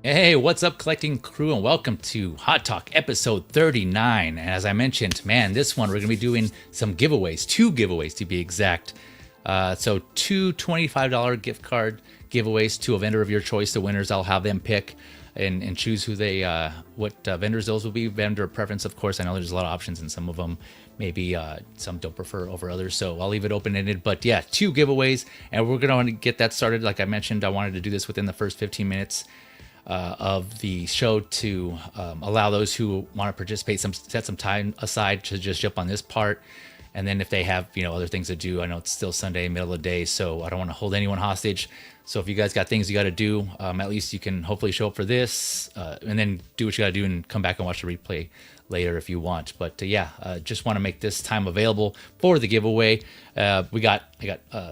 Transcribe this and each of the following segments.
Hey, what's up, collecting crew, and welcome to Hot Talk episode 39. And as I mentioned, man, this one we're going to be doing some giveaways, two giveaways to be exact. So two $25 gift card giveaways to a vendor of your choice. The winners, I'll have them pick and choose who they, what vendors those will be. Vendor preference, of course. I know there's a lot of options, and some of them maybe some don't prefer over others, so I'll leave it open-ended. But yeah, two giveaways, and we're going to get that started. Like I mentioned, I wanted to do this within the first 15 minutes of the show to allow those who want to participate set some time aside to just jump on this part. And then if they have other things to do, I know it's still Sunday, middle of the day, so I don't want to hold anyone hostage. So if you guys got things you got to do, at least you can hopefully show up for this and then do what you got to do and come back and watch the replay later if you want. But just want to make this time available for the giveaway. I got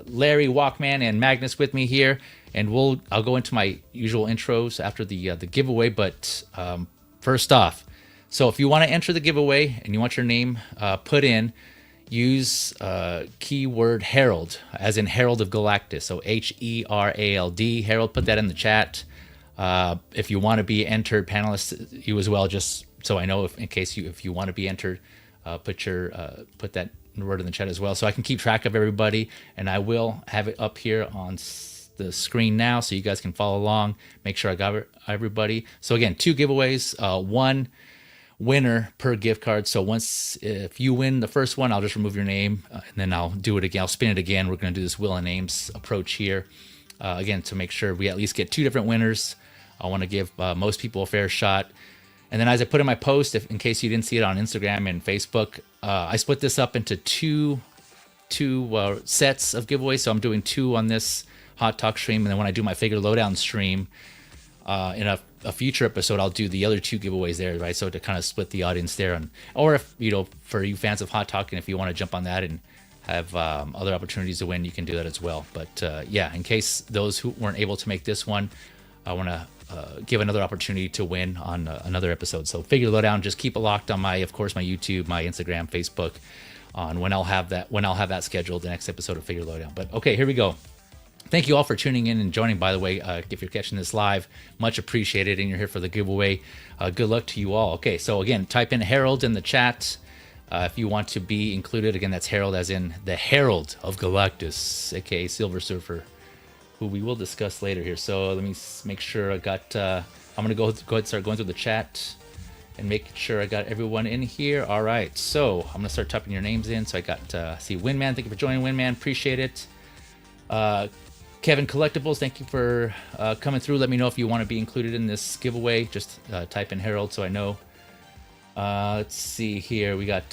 Larry, Walkman, and Magnus with me here, and I'll go into my usual intros after the giveaway. But first off, so if you want to enter the giveaway and you want your name put in, use keyword Herald, as in Herald of Galactus. So HERALD, Herald. Put that in the chat. If you want to be entered, panelists, you as well. Just so I know, if you want to be entered, put that word in the chat as well, so I can keep track of everybody. And I will have it up here on the screen now, so you guys can follow along. Make sure I got everybody. So again, two giveaways, one winner per gift card. So if you win the first one, I'll just remove your name, and then I'll do it again. I'll spin it again. We're going to do this Will and Names approach here again to make sure we at least get two different winners. I want to give most people a fair shot. And then, as I put in my post, in case you didn't see it on Instagram and Facebook, I split this up into two sets of giveaways. So I'm doing two on this Hot Talk stream, and then when I do my Figure Lowdown stream in a future episode, I'll do the other two giveaways there, right? So to kind of split the audience there, or if for you fans of Hot Talk, and if you want to jump on that and have other opportunities to win, you can do that as well. But in case those who weren't able to make this one, I want to give another opportunity to win on another episode. So Figure Lowdown, just keep it locked on my YouTube, my Instagram, Facebook, on when I'll have that scheduled, the next episode of Figure Lowdown. But okay, here we go. Thank you all for tuning in and joining, by the way. If you're catching this live, much appreciated, and you're here for the giveaway. Good luck to you all. Okay, so again, type in Herald in the chat if you want to be included. Again, that's Herald as in the Herald of Galactus, aka Silver Surfer, who we will discuss later here. So let me make sure I got, I'm going to go ahead and start going through the chat and make sure I got everyone in here. All right, so I'm going to start typing your names in. So I got, see, Winman, thank you for joining, Winman, appreciate it. Kevin Collectibles, thank you for coming through. Let me know if you want to be included in this giveaway. Just type in Herald so I know. Let's see here. We got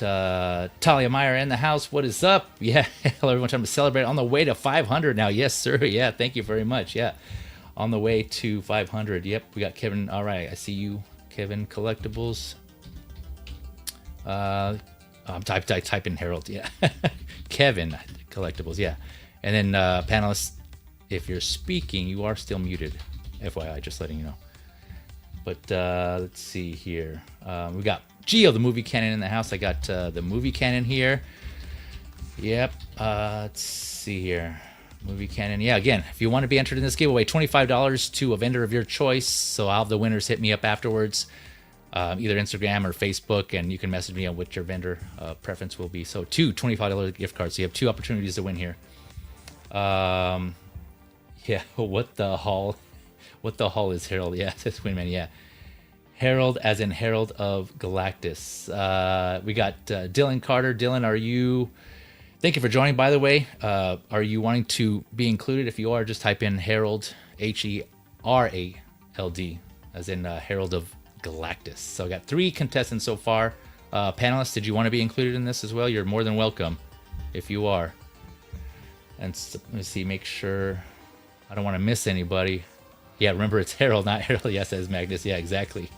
Talia Meyer in the house. What is up? Yeah, hello everyone. Time to celebrate. On the way to 500 now. Yes, sir. Yeah, thank you very much. Yeah, on the way to 500. Yep, we got Kevin. All right, I see you, Kevin Collectibles. Type in Harold. Yeah. Kevin collectibles. Yeah. And then panelists, if you're speaking, you are still muted. FYI, just letting you know. But let's see here. We got Geo, the movie canon, in the house. I got the movie canon here. Yep. Let's see here. Movie canon. Yeah, again, if you want to be entered in this giveaway, $25 to a vendor of your choice. So I'll have the winners hit me up afterwards, either Instagram or Facebook, and you can message me on what your vendor preference will be. So two $25 gift cards. So you have two opportunities to win here. Yeah, what the hell is Harold? Yeah, that's Winman. Yeah, Harold, as in Herald of Galactus. We got Dylan Carter. Dylan, thank you for joining, by the way. Are you wanting to be included? If you are, just type in Harold, Herald, as in Herald of Galactus. So I got 3 contestants so far. Panelists, did you want to be included in this as well? You're more than welcome if you are. And let me see, make sure I don't want to miss anybody. Yeah, remember it's Harold, not Harold. Yes, says Magnus. Yeah, exactly.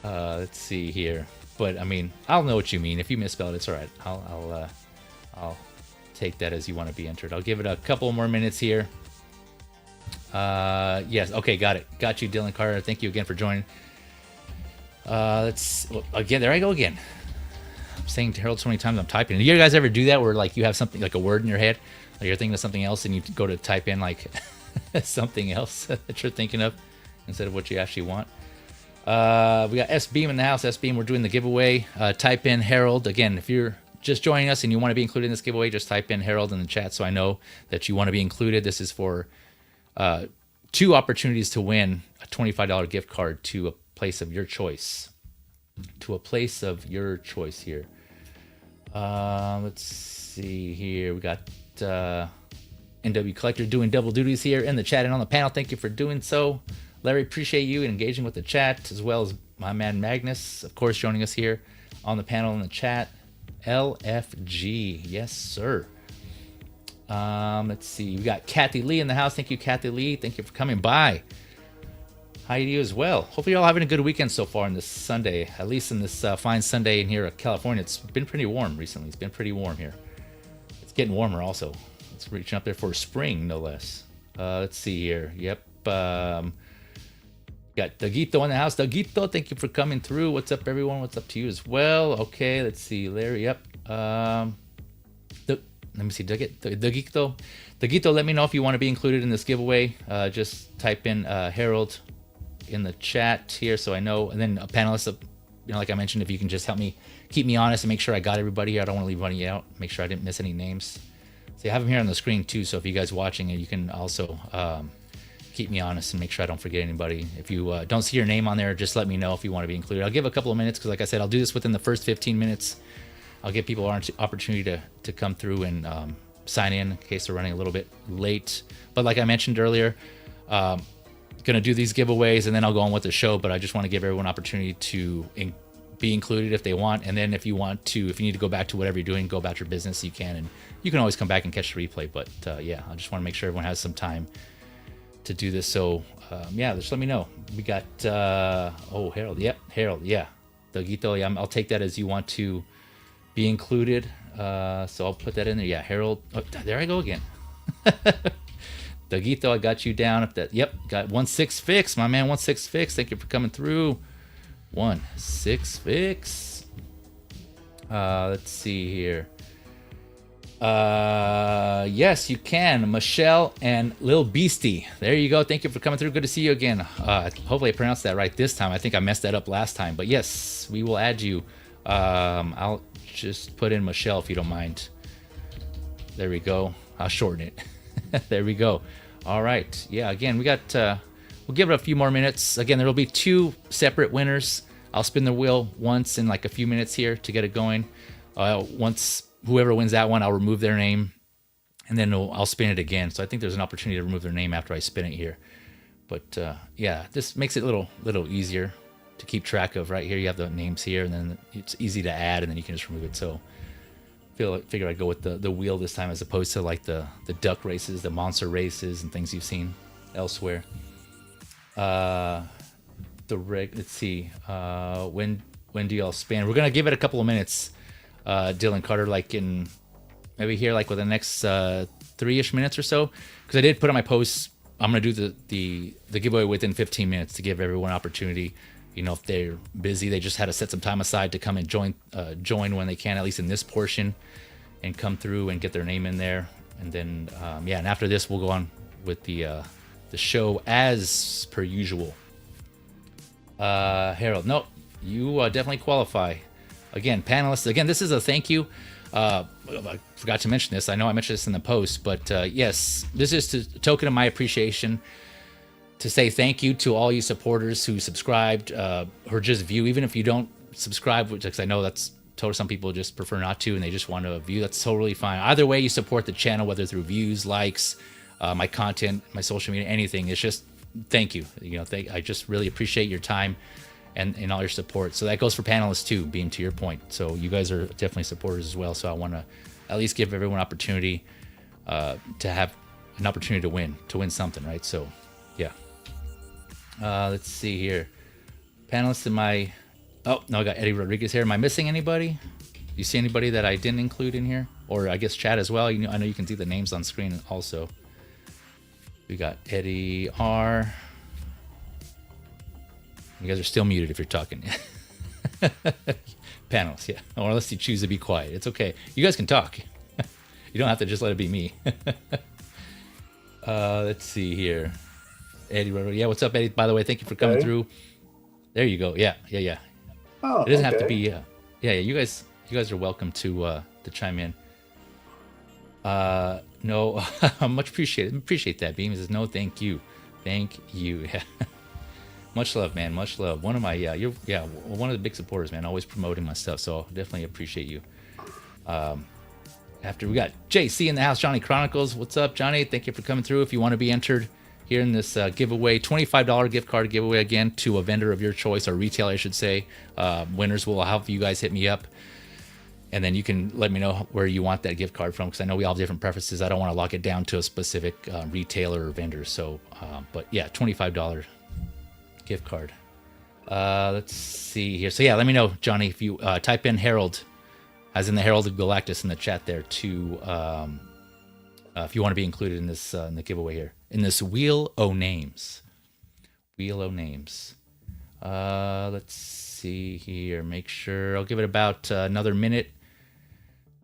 Let's see here. But I mean, I'll know what you mean. If you misspelled it, it's all right. I'll take that as you want to be entered. I'll give it a couple more minutes here. Yes. Okay, got it. Got you, Dylan Carter. Thank you again for joining. Again, there I go again. I'm saying Harold so many times I'm typing. Do you guys ever do that where like you have something like a word in your head, like you're thinking of something else and you go to type in like something else that you're thinking of instead of what you actually want? We got S Beam in the house. S Beam, we're doing the giveaway. Type in Harold. Again, if you're just joining us and you want to be included in this giveaway, just type in Harold in the chat so I know that you want to be included. This is for 2 opportunities to win a $25 gift card to a place of your choice. To a place of your choice here. Let's see here. We got NW Collector doing double duties here in the chat and on the panel. Thank you for doing so. Larry, appreciate you engaging with the chat, as well as my man Magnus, of course, joining us here on the panel in the chat. LFG, yes, sir. Let's see. We got Kathy Lee in the house. Thank you, Kathy Lee. Thank you for coming by. Hi to you as well. Hopefully you're all having a good weekend so far on this Sunday, at least in this fine Sunday in here in California. It's been pretty warm recently. It's been pretty warm here. It's getting warmer also. It's reaching up there for spring, no less. Let's see here. Yep. Got Daguito in the house. Daguito, thank you for coming through. What's up, everyone? What's up to you as well? Okay, let's see. Larry, yep. Let me see. Daguito, let me know if you want to be included in this giveaway. Just type in Harold in the chat here so I know. And then a panelist, like I mentioned, if you can just help me, keep me honest and make sure I got everybody here. I don't want to leave anybody out. Make sure I didn't miss any names. So I have them here on the screen too. So if you guys watching it, you can also keep me honest and make sure I don't forget anybody. If you don't see your name on there, just let me know if you want to be included. I'll give a couple of minutes because, like I said, I'll do this within the first 15 minutes. I'll give people an opportunity to come through and sign in case they're running a little bit late. But like I mentioned earlier, going to do these giveaways and then I'll go on with the show. But I just want to give everyone an opportunity to be included if they want. And then if you need to go back to whatever you're doing, go about your business, you can. And you can always come back and catch the replay. But yeah, I just want to make sure everyone has some time to do this. So yeah, just let me know. We got Harold. Yep, Harold. Yeah, Daguito. Yeah, I'll take that as you want to be included. So I'll put that in there. Yeah, Harold. Oh, there I go again. Daguito, I got you down. Yep, got 1-6 fix. My man, 1-6 fix. Thank you for coming through. 1-6 fix. Let's see here. Yes, you can. Michelle and Lil Beastie. There you go. Thank you for coming through. Good to see you again. Hopefully I pronounced that right this time. I think I messed that up last time. But yes, we will add you. I'll just put in Michelle if you don't mind. There we go. I'll shorten it. There we go. All right. Yeah, again, we got we'll give it a few more minutes. Again, there will be 2 separate winners. I'll spin the wheel once in like a few minutes here to get it going. Once whoever wins that one, I'll remove their name, and then I'll spin it again. So I think there's an opportunity to remove their name after I spin it here. But yeah, this makes it a little easier to keep track of. Right here, you have the names here, and then it's easy to add, and then you can just remove it. So figure I'd go with the wheel this time as opposed to like the duck races, the monster races, and things you've seen elsewhere. Let's see. When when do y'all spin? We're gonna give it a couple of minutes, Dylan Carter, like in maybe here like within the next 3-ish minutes or so, because I did put on my posts. I'm gonna do the giveaway within 15 minutes to give everyone an opportunity. You know, if they're busy, they just had to set some time aside to come and join when they can, at least in this portion, and come through and get their name in there. And then and after this, we'll go on with the show as per usual. Harold, no, you definitely qualify. Again, panelists. Again, this is a thank you. I forgot to mention this. I know I mentioned this in the post, but yes, this is a token of my appreciation to say thank you to all you supporters who subscribed or just view, even if you don't subscribe, because I know that's totally, some people just prefer not to and they just want to view. That's totally fine. Either way, you support the channel, whether through views, likes, my content, my social media, anything. It's just thank you. You know, I just really appreciate your time and all your support. So that goes for panelists too, Beam, to your point. So you guys are definitely supporters as well. So I want to at least give everyone an opportunity to have an opportunity to win something, right? So yeah. Let's see here. Panelists in my... Oh, no, I got Eddie Rodriguez here. Am I missing anybody? You see anybody that I didn't include in here? Or I guess chat as well. I know you can see the names on screen also. We got Eddie R. You guys are still muted if you're talking. Panelists, yeah. Or unless you choose to be quiet. It's okay. You guys can talk. You don't have to just let it be me. Let's see here. Eddie, yeah, what's up, Eddie? By the way, thank you for coming through. There you go. Yeah. Oh, it doesn't have to be. Yeah. You guys are welcome to chime in. No, much appreciated. Appreciate that. Beam says no, thank you. Yeah. Much love, man. Much love. One of my you're one of the big supporters, man. Always promoting my stuff, so definitely appreciate you. After we got JC in the house, Johnny Chronicles. What's up, Johnny? Thank you for coming through. If you want to be entered here in this giveaway, $25 gift card giveaway again to a vendor of your choice, or retailer, I should say. Winners will have you guys hit me up, and then you can let me know where you want that gift card from, because I know we all have different preferences. I don't want to lock it down to a specific retailer or vendor. So, but yeah, $25 gift card. Let's see here. So yeah, let me know, Johnny, if you type in Herald, as in the Herald of Galactus, in the chat there to if you want to be included in this in the giveaway here, in this Wheel O Names. Let's see here. Make sure I'll give it about another minute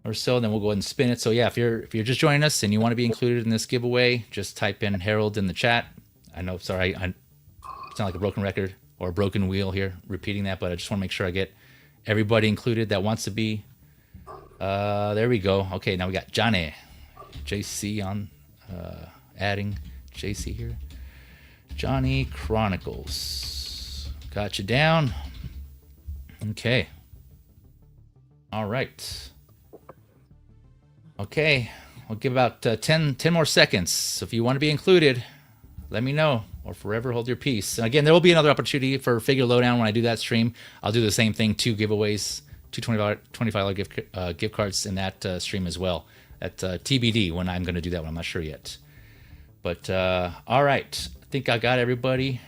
or so, and then we'll go ahead and spin it. So yeah, if you're just joining us and you want to be included in this giveaway, just type in Herald in the chat. I know, sorry, I sound like a broken record or a broken wheel here repeating that, but I just want to make sure I get everybody included that wants to be. There we go. Okay, now we got Johnny, JC on adding JC here. Johnny Chronicles. Got you down. Okay. All right. Okay. I'll give about 10 more seconds. So if you want to be included, let me know, or forever hold your peace. And again, there will be another opportunity for Figure Lowdown when I do that stream. I'll do the same thing, 2 giveaways, 2 $25 gift cards in that stream as well. At TBD when I'm going to do that one. I'm not sure yet. But all right, I think I got everybody.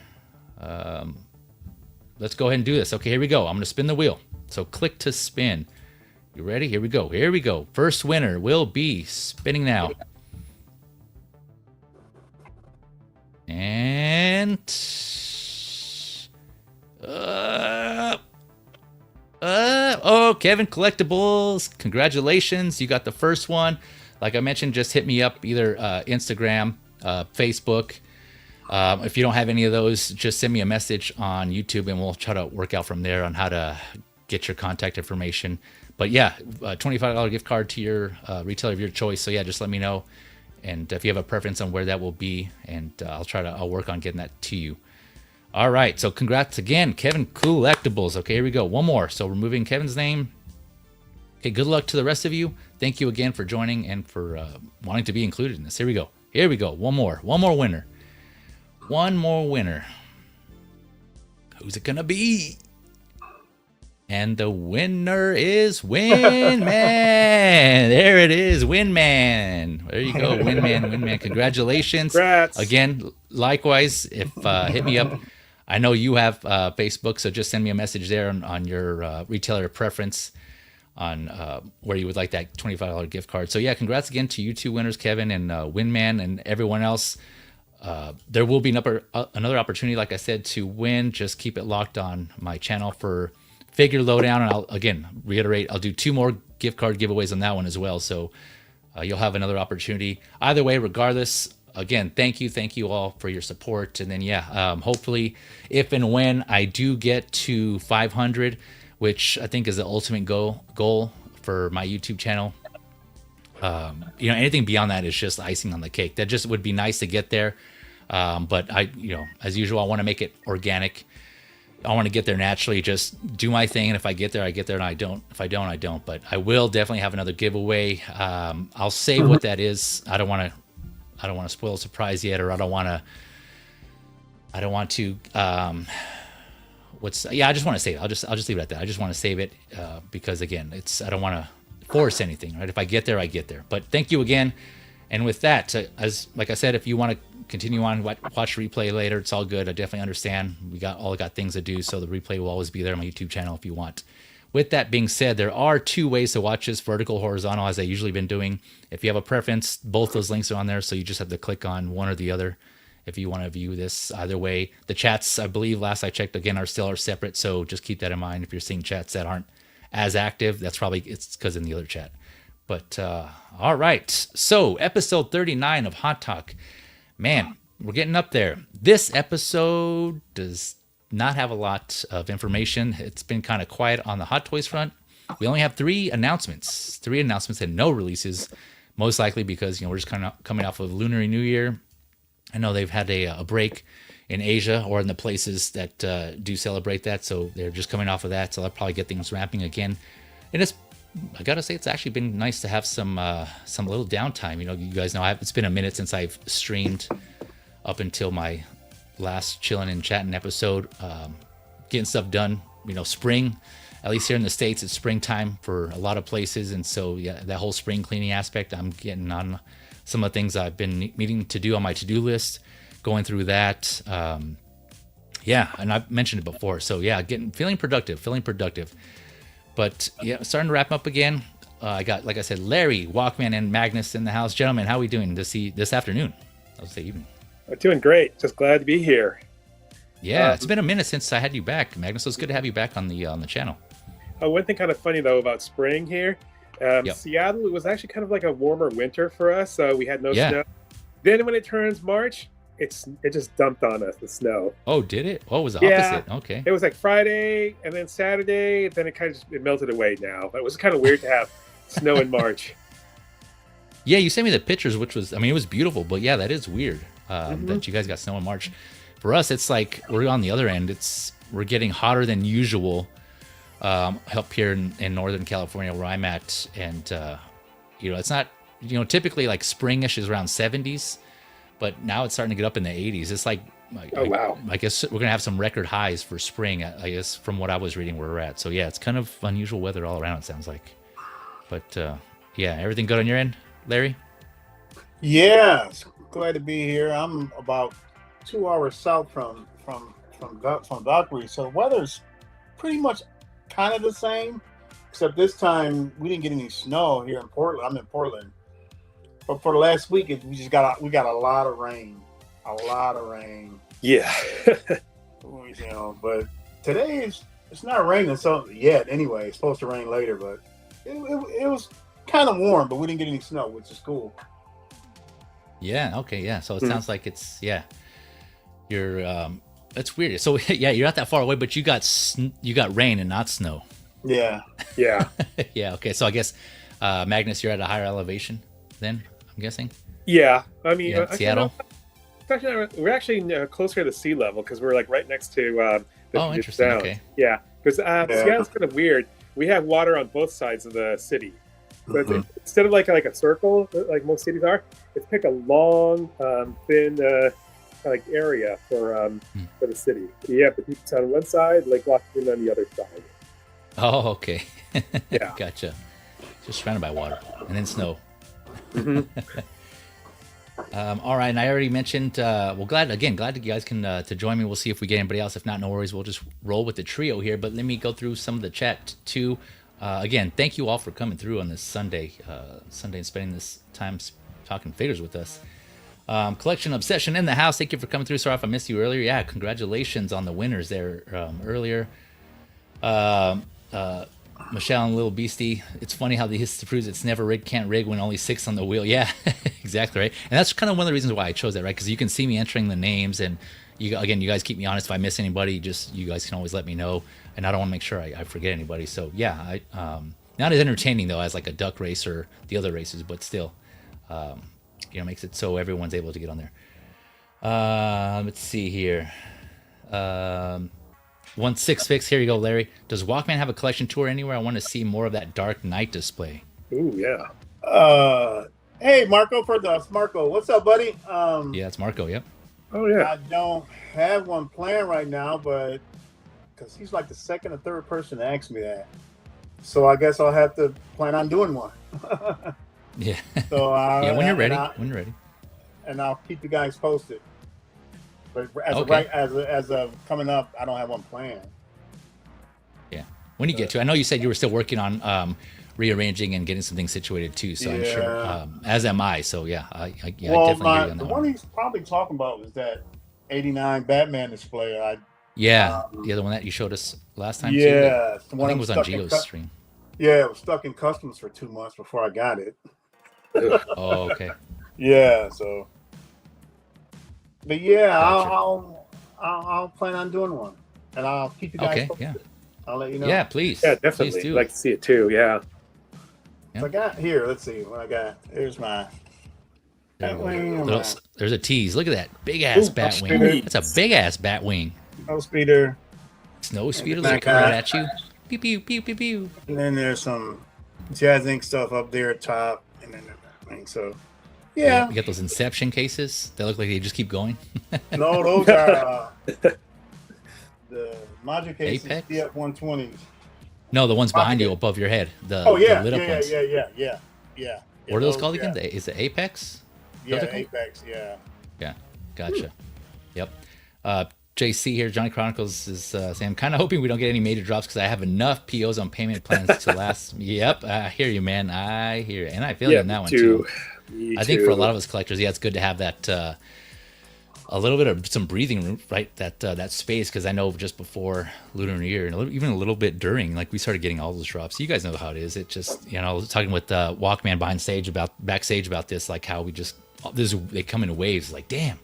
Let's go ahead and do this. Okay, here we go. I'm going to spin the wheel. So click to spin. You ready? Here we go. Here we go. First winner will be spinning now. And Kevin Collectibles, congratulations, you got the first one. Like I mentioned, just hit me up, either Instagram, Facebook. If you don't have any of those, just send me a message on YouTube and we'll try to work out from there on how to get your contact information. But yeah, $25 gift card to your retailer of your choice. So yeah, just let me know. And if you have a preference on where that will be, and I'll work on getting that to you. All right, so congrats again, Kevin Collectibles. Okay, here we go. One more. So removing Kevin's name. Okay, good luck to the rest of you. Thank you again for joining and for wanting to be included in this. Here we go. Here we go. One more winner. One more winner. Who's it gonna be? And the winner is Winman. There it is, Winman. There you go, Winman. Congratulations. Congrats. Again, likewise, if hit me up I know you have Facebook, so just send me a message there on your retailer preference on where you would like that $25 gift card. So yeah, congrats again to you two winners, Kevin and Winman and everyone else. There will be another opportunity, like I said, to win. Just keep it locked on my channel for Figure Lowdown. And I'll, again, reiterate, I'll do 2 more gift card giveaways on that one as well. So you'll have another opportunity. Either way, regardless, again, thank you all for your support. And then, hopefully, if and when I do get to 500, which I think is the ultimate goal for my YouTube channel, anything beyond that is just icing on the cake. That just would be nice to get there. But I, as usual, I want to make it organic. I want to get there naturally, just do my thing. And if I get there, I get there, and I don't. If I don't, I don't. But I will definitely have another giveaway. I'll say what that is. I don't want to spoil a surprise yet, or I don't want to. I just want to save it. I'll just leave it at that. I just want to save it because again, I don't want to force anything, right? If I get there, I get there. But thank you again. And with that, like I said, if you want to continue on, watch replay later, it's all good. I definitely understand. We got things to do, so the replay will always be there on my YouTube channel if you want. With that being said, there are 2 ways to watch this: vertical, horizontal, as I usually been doing. If you have a preference, both those links are on there, so you just have to click on one or the other if you want to view this. Either way, the chats, I believe, last I checked, again, are separate, so just keep that in mind. If you're seeing chats that aren't as active, it's because in the other chat. But all right, so episode 39 of Hot Talk. Man, we're getting up there. This episode does not have a lot of information. It's been kind of quiet on the Hot Toys front. We only have 3 announcements and no releases, most likely because we're just kind of coming off of Lunar New Year. I know they've had a break in Asia or in the places that do celebrate that, so they're just coming off of that, so they'll probably get things ramping again. And I gotta say, it's actually been nice to have some little downtime. You guys know it's been a minute since I've streamed up until my last chilling and chatting episode, getting stuff done. Spring, at least here in the States, it's springtime for a lot of places, and so yeah, that whole spring cleaning aspect, I'm getting on some of the things I've been needing to do on my to-do list, going through that. And I've mentioned it before, so yeah, feeling productive. But yeah, starting to wrap up again. I got, like I said, Larry, Walkman, and Magnus in the house. Gentlemen, how are we doing this afternoon? I'll say evening. I'm doing great. Just glad to be here. Yeah, it's been a minute since I had you back, Magnus. So it's good to have you back on the channel. One thing kind of funny though about spring here, Seattle, it was actually kind of like a warmer winter for us. We had no snow. Then when it turns March, it just dumped on us, the snow. Oh, did it? Oh, it was the opposite. Okay. It was like Friday and then Saturday, then it melted away now. But it was kind of weird to have snow in March. Yeah, you sent me the pictures, which was, it was beautiful, but yeah, that is weird that you guys got snow in March. For us, it's like we're on the other end. We're getting hotter than usual up here in Northern California where I'm at. And, it's not, typically like springish is around 70s. But now it's starting to get up in the 80s. It's like, wow. I guess we're going to have some record highs for spring, I guess, from what I was reading where we're at. So, yeah, it's kind of unusual weather all around, it sounds like. But, everything good on your end, Larry? Yeah, glad to be here. I'm about 2 hours south from Valkyrie, so the weather's pretty much kind of the same, except this time we didn't get any snow here in Portland. I'm in Portland. But for the last week, we got a lot of rain. Yeah. But today it's not raining yet. Anyway, it's supposed to rain later, but it was kind of warm. But we didn't get any snow, which is cool. Yeah. Okay. Yeah. So it sounds like you're. That's weird. So yeah, you're not that far away, but you got rain and not snow. Yeah. Yeah. Yeah. Okay. So I guess Magnus, you're at a higher elevation then. I'm guessing. Yeah, Seattle. We're actually closer to sea level because we're like right next to the interesting. Sound. Okay. Yeah, because Seattle's kind of weird. We have water on both sides of the city, so instead of like a circle like most cities are, it's like a long, thin area for the city. You have the beach on one side, Lake Washington on the other side. Oh, okay. Yeah. Gotcha. Just surrounded by water and then snow. All right, and I already mentioned. Glad that you guys can to join me. We'll see if we get anybody else. If not, no worries. We'll just roll with the trio here. But let me go through some of the chat too. Again, thank you all for coming through on this Sunday, and spending this time talking figures with us. Collection Obsession in the house. Thank you for coming through. Sorry if I missed you earlier. Yeah, congratulations on the winners there earlier. Michelle and Little Beastie. It's funny how the history proves it's never rigged, can't rig when only 6 on the wheel. Yeah, exactly right. And that's kind of one of the reasons why I chose that, right? Because you can see me entering the names, and you guys keep me honest. If I miss anybody, you guys can always let me know, and I don't want to make sure I forget anybody. So yeah, not as entertaining though as like a duck race or the other races, but still, makes it so everyone's able to get on there. Let's see here. 1-6 fix. Here you go, Larry. Does Walkman have a collection tour anywhere? I want to see more of that Dark Knight display. Ooh, yeah. Hey, Marco Marco, what's up, buddy? Yeah, it's Marco. Yep. Oh yeah. I don't have one planned right now, but because he's like the second or third person to ask me that, so I guess I'll have to plan on doing one. Yeah. So yeah, when you're ready. And I'll keep you guys posted. But as of coming up, I don't have one planned. Yeah, when you get to, I know you said you were still working on rearranging and getting some things situated too. So yeah. I'm sure, as am I. So yeah, I definitely hear you on that. The one he's probably talking about was that '89 Batman display. The one that you showed us last time. Yeah, too. I think it was on Geo's stream. Yeah, it was stuck in customs for 2 months before I got it. Oh, okay. Yeah, so. But yeah, gotcha. I'll plan on doing one, and I'll keep you guys posted. Yeah. I'll let you know. Yeah, please. Yeah, definitely. Please do. I'd like to see it too. Yeah. So I got here. Let's see what I got. Here's my. There's a tease. Look at that big ass bat wing. That's a big ass bat wing. Snow speeder. Snow speeder looking right at you. Pew pew pew pew pew. And then there's some Jazz Inc. stuff up there at top, and then everything. So. Yeah. You got those Inception cases that look like they just keep going. No, those are the module cases, Apex? DF-120s. No, the ones behind you above your head. The lit up ones. Yeah. What are those called again? Is it Apex? Yeah, Apex, yeah. Yeah, gotcha. Yep. JC here, Johnny Chronicles is saying, I'm kind of hoping we don't get any major drops because I have enough POs on payment plans to last. Yep, I hear you, man. I hear you. And I feel you on that one, too. I think for a lot of us collectors, it's good to have that a little bit of some breathing room, right? That space, because I know just before Lunar New Year and even a little bit during, like we started getting all those drops. You guys know how it is. It just, I was talking with Walkman backstage about this, like how they come in waves. Like, damn,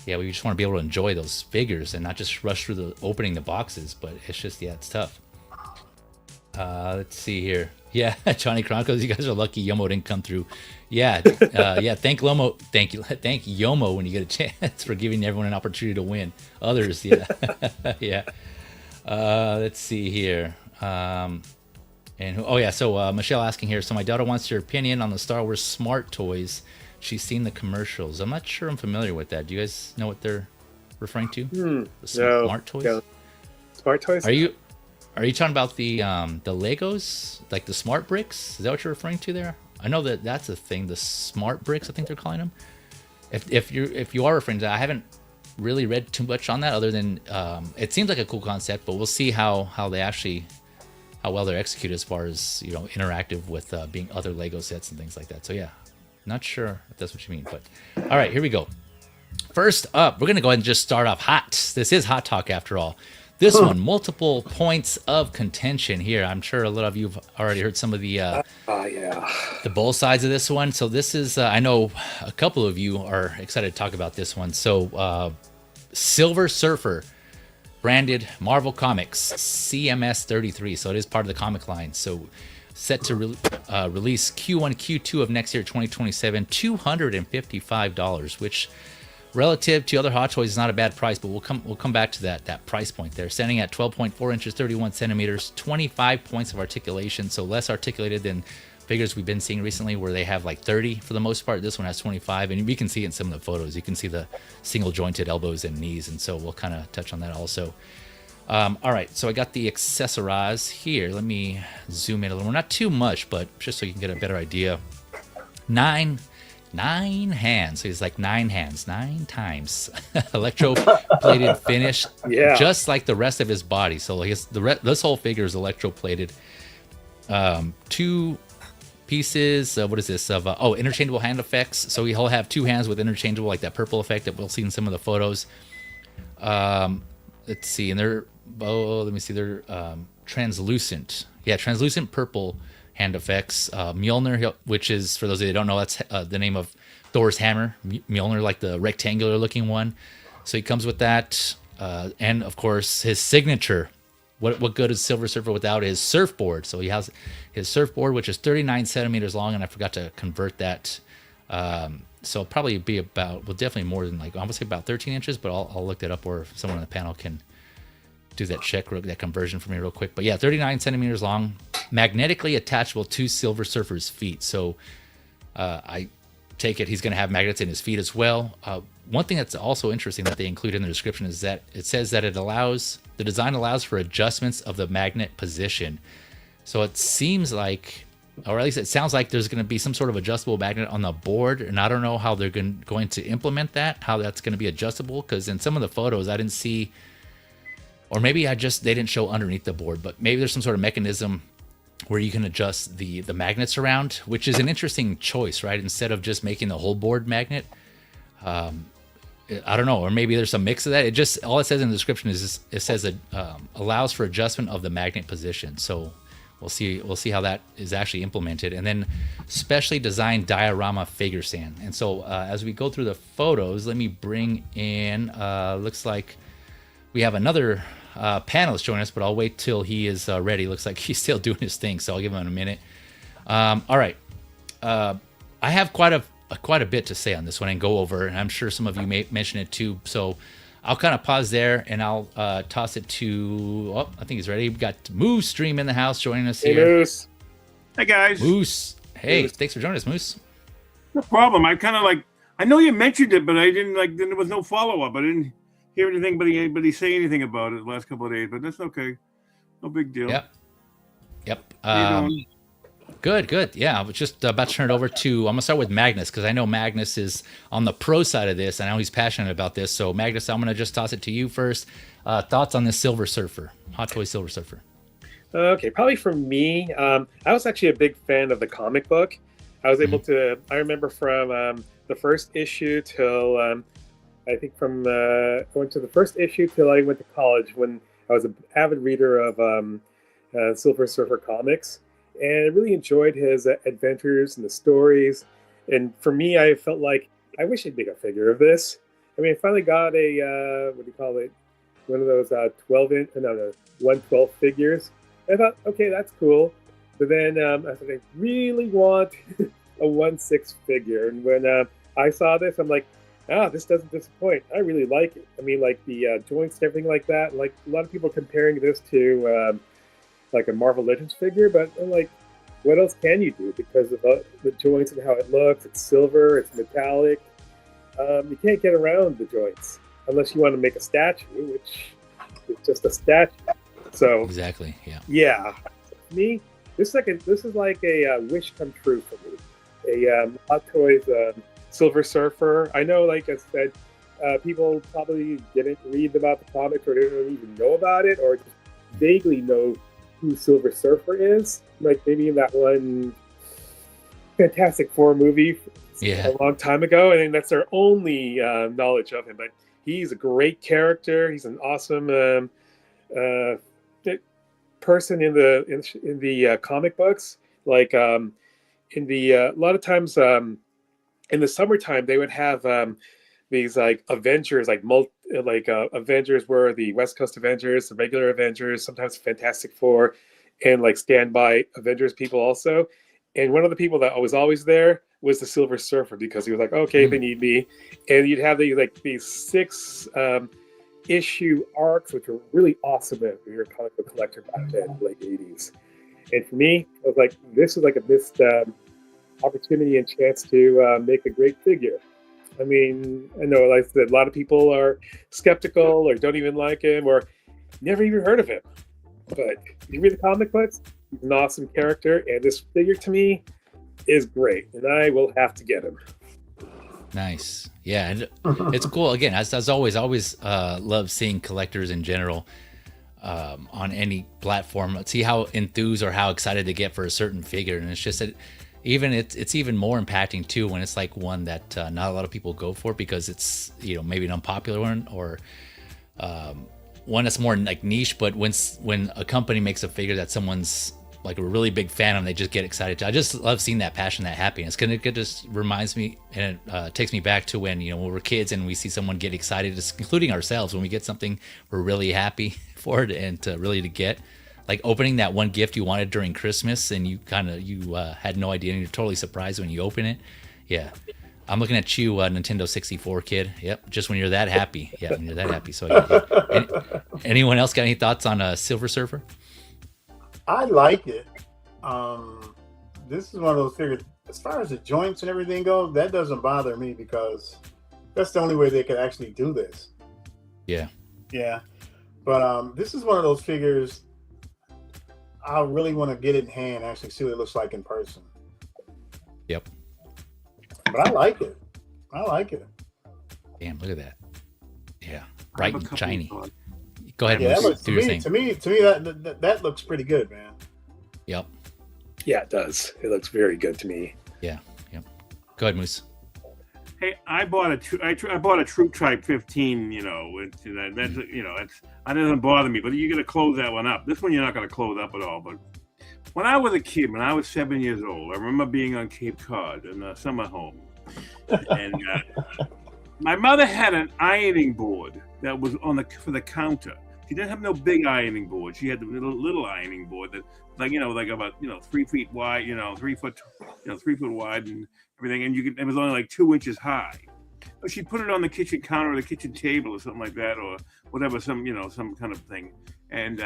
yeah, we just want to be able to enjoy those figures and not just rush through opening the boxes. But it's just, it's tough. Let's see here. Yeah, Johnny Chronicles, you guys are lucky Yomo didn't come through. Yeah, thank Yomo when you get a chance for giving everyone an opportunity to win. Others, yeah. Yeah. Let's see here. So Michelle asking here, so my daughter wants your opinion on the Star Wars Smart Toys. She's seen the commercials. I'm not sure I'm familiar with that. Do you guys know what they're referring to? No. Smart Toys? Yeah. Smart Toys? Are you talking about the Legos, like the smart bricks? Is that what you're referring to there? I know that's a thing. The smart bricks, I think they're calling them. If you are referring to that, I haven't really read too much on that, other than it seems like a cool concept, but we'll see how well they're executed as far as interactive with being other Lego sets and things like that. So yeah, not sure if that's what you mean, but all right, here we go. First up, we're gonna go ahead and just start off hot. This is Hot Talk after all. This one, multiple points of contention here. I'm sure a lot of you've already heard some of the both sides of this one. So this is, I know a couple of you are excited to talk about this one. So Silver Surfer, branded Marvel Comics, CMS 33. So it is part of the comic line. So set to release Q1, Q2 of next year, 2027, $255, which relative to other Hot Toys is not a bad price, but we'll come back to that price point there. Standing at 12.4 inches, 31 centimeters, 25 points of articulation, so less articulated than figures we've been seeing recently where they have like 30 for the most part. This one has 25, and we can see it in some of the photos. You can see the single jointed elbows and knees, and so we'll kind of touch on that also. All right, so I got the accessories here. Let me zoom in a little more, not too much, but just so you can get a better idea. 9 9 hands. So he's like 9 hands, 9 times. Electroplated finish, Yeah. just like the rest of his body. So this whole figure is electroplated. 2 pieces. What is this? Of interchangeable hand effects. So he'll have 2 hands with interchangeable, like that purple effect that we'll see in some of the photos. Let's see, and they're let me see, they're translucent. Yeah, translucent purple hand effects. Mjolnir, which is, for those of you that don't know, that's the name of Thor's hammer. Mjolnir, like the rectangular looking one. So he comes with that, and of course his signature. What good is Silver Surfer without his surfboard? So he has his surfboard, which is 39 centimeters long, and I forgot to convert that. So it'll probably be about, well, definitely more than, like, I would say about 13 inches, but I'll look that up, or if someone on the panel can do that that conversion for me real quick. But yeah, 39 centimeters long, magnetically attachable to Silver Surfer's feet. So I take it he's going to have magnets in his feet as well. One thing that's also interesting that they include in the description is that it says that the design allows for adjustments of the magnet position. So it seems like, or at least it sounds like, there's going to be some sort of adjustable magnet on the board, and I don't know how they're going to implement that, how that's going to be adjustable, because in some of the photos I didn't see, or maybe they didn't show underneath the board, but maybe there's some sort of mechanism where you can adjust the magnets around, which is an interesting choice, right? Instead of just making the whole board magnet. I don't know, or maybe there's some mix of that. All it says in the description is it says it allows for adjustment of the magnet position. So we'll see how that is actually implemented. And then specially designed diorama figure stand. And so as we go through the photos, let me bring in, looks like we have another panelist joining us, but I'll wait till he is ready. Looks like he's still doing his thing, so I'll give him a minute. All right. I have quite a bit to say on this one and go over, and I'm sure some of you may mention it too. So I'll kind of pause there, and I'll toss it to, I think he's ready. We've got Moose Stream in the house joining us here. Hey, Moose. Hey, guys. Moose. Hey, Moose. Thanks for joining us, Moose. No problem. I kind of I know you mentioned it, but I didn't there was no follow-up. I didn't hear anything, anybody say anything about it the last couple of days, but that's okay. No big deal. Yep. How you doing? Good. Yeah, I was just about to turn it over to, I'm going to start with Magnus, because I know Magnus is on the pro side of this. I know he's passionate about this. So Magnus, I'm going to just toss it to you first. Thoughts on this Silver Surfer, Hot Toy Silver Surfer? Okay, probably for me, I was actually a big fan of the comic book. I was able to, I remember from the first issue till, I think from going to the first issue till I went to college, when I was an avid reader of Silver Surfer comics. And I really enjoyed his adventures and the stories. And for me, I felt like I wish I'd make a figure of this. I mean, I finally got a, what do you call it? One of those 1/12 figures. I thought, okay, that's cool. But then I thought, I really want a 1/6 figure. And when I saw this, I'm like, this doesn't disappoint. I really like it. I mean, like the joints and everything like that. Like a lot of people comparing this to like a Marvel Legends figure, but I'm like, what else can you do? Because of the joints and how it looks. It's silver, it's metallic. You can't get around the joints unless you want to make a statue, which is just a statue. So Exactly. Yeah. Yeah. For me, this is like a wish come true for me. A Hot Toys Silver Surfer. I know, like I said, people probably didn't read about the comics or didn't even know about it, or just vaguely know who Silver Surfer is. Like maybe in that one Fantastic Four movie a long time ago, and that's their only knowledge of him. But he's a great character. He's an awesome person in the comic books. Like in the a lot of times in the summertime they would have these like Avengers, Avengers were the West Coast Avengers, the regular Avengers, sometimes Fantastic Four, and like standby Avengers people also. And one of the people that was always there was the Silver Surfer, because he was like, okay, if they need me. And you'd have these 6 issue arcs, which were really awesome if you're a comic book collector back then, late 80s. And for me, I was like, this is like a missed opportunity and chance to make a great figure. I mean, I know, like I said, a lot of people are skeptical or don't even like him or never even heard of him. But if you read the comic books, he's an awesome character, and this figure to me is great, and I will have to get him. Nice. Yeah, and it's cool. Again, as always, I always love seeing collectors in general on any platform. See how enthused or how excited they get for a certain figure, and it's just that it's even more impacting too when it's like one that not a lot of people go for because it's maybe an unpopular one or one that's more like niche. But when a company makes a figure that someone's like a really big fan of, and they just get excited too. I just love seeing that passion, that happiness. It just reminds me and it takes me back to when when we're kids and we see someone get excited, including ourselves, when we get something we're really happy for it and to get. Like opening that one gift you wanted during Christmas and you had no idea and you're totally surprised when you open it. Yeah. I'm looking at you, Nintendo 64 kid. Yep. Just when you're that happy. Yeah. When you're that happy. So anyone else got any thoughts on Silver Surfer? I like it. This is one of those figures, as far as the joints and everything goes, that doesn't bother me because that's the only way they could actually do this. Yeah. Yeah. But this is one of those figures I really want to get it in hand, actually see what it looks like in person. Yep. But I like it. Damn, look at that. Yeah. Bright and shiny. Go ahead. Yeah, Moose, to me, that looks pretty good, man. Yep. Yeah, it does. It looks very good to me. Yeah. Yep. Go ahead, Moose. Hey, I bought a Troop Type 15. That doesn't bother me. But you're gonna close that one up. This one you're not gonna close up at all. But when I was a kid, when I was 7 years old, I remember being on Cape Cod in a summer home, and my mother had an ironing board that was for the counter. She didn't have no big ironing board. She had the little ironing board that, like about 3 feet wide, 3 foot, 3 foot wide and everything. And it was only like 2 inches high. But she put it on the kitchen counter or the kitchen table or something like that, or whatever, some kind of thing. And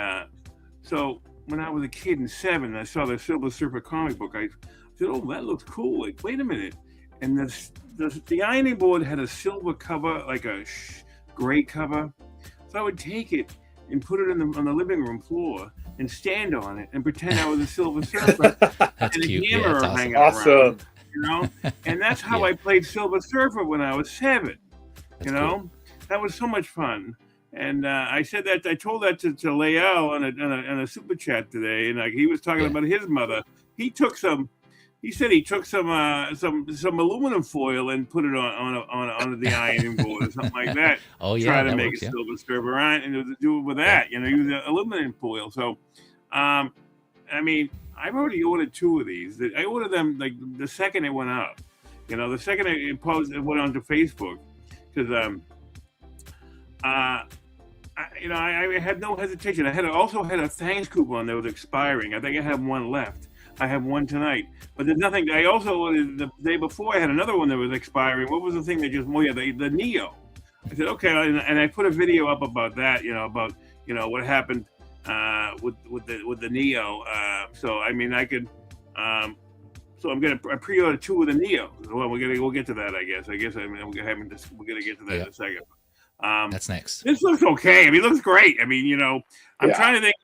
so when I was a kid in 7, I saw the Silver Surfer comic book. I said, "Oh, that looks cool. Like, wait a minute." And the ironing board had a silver cover, like a gray cover. So I would take it and put it on the living room floor and stand on it and pretend I was a Silver Surfer. That's and cute. A hammer That's hanging awesome. around, And that's how I played Silver Surfer when I was 7. Cool. That was so much fun. And I told that to Leal on a super chat today, and he was talking about his mother. He said he took some aluminum foil and put it on the ironing board or something like that. Oh yeah, try to that make works, a Silver Surfer and do it with that. Use aluminum foil. So, I mean, I've already ordered 2 of these. I ordered them like the second it went up. The second it went onto Facebook because I had no hesitation. I also had a thanks coupon that was expiring. I think I have one left. I have one tonight, but there's nothing. I also ordered the day before. I had another one that was expiring. What was the thing that just? Oh yeah, the Neo. I said okay, and I put a video up about that. About what happened with the Neo. So I mean, I could. So I pre-ordered 2 of the Neo. Well, we'll get to that. I guess we're gonna get to that in a second. That's next. This looks okay. I mean, it looks great. I mean, I'm trying to think,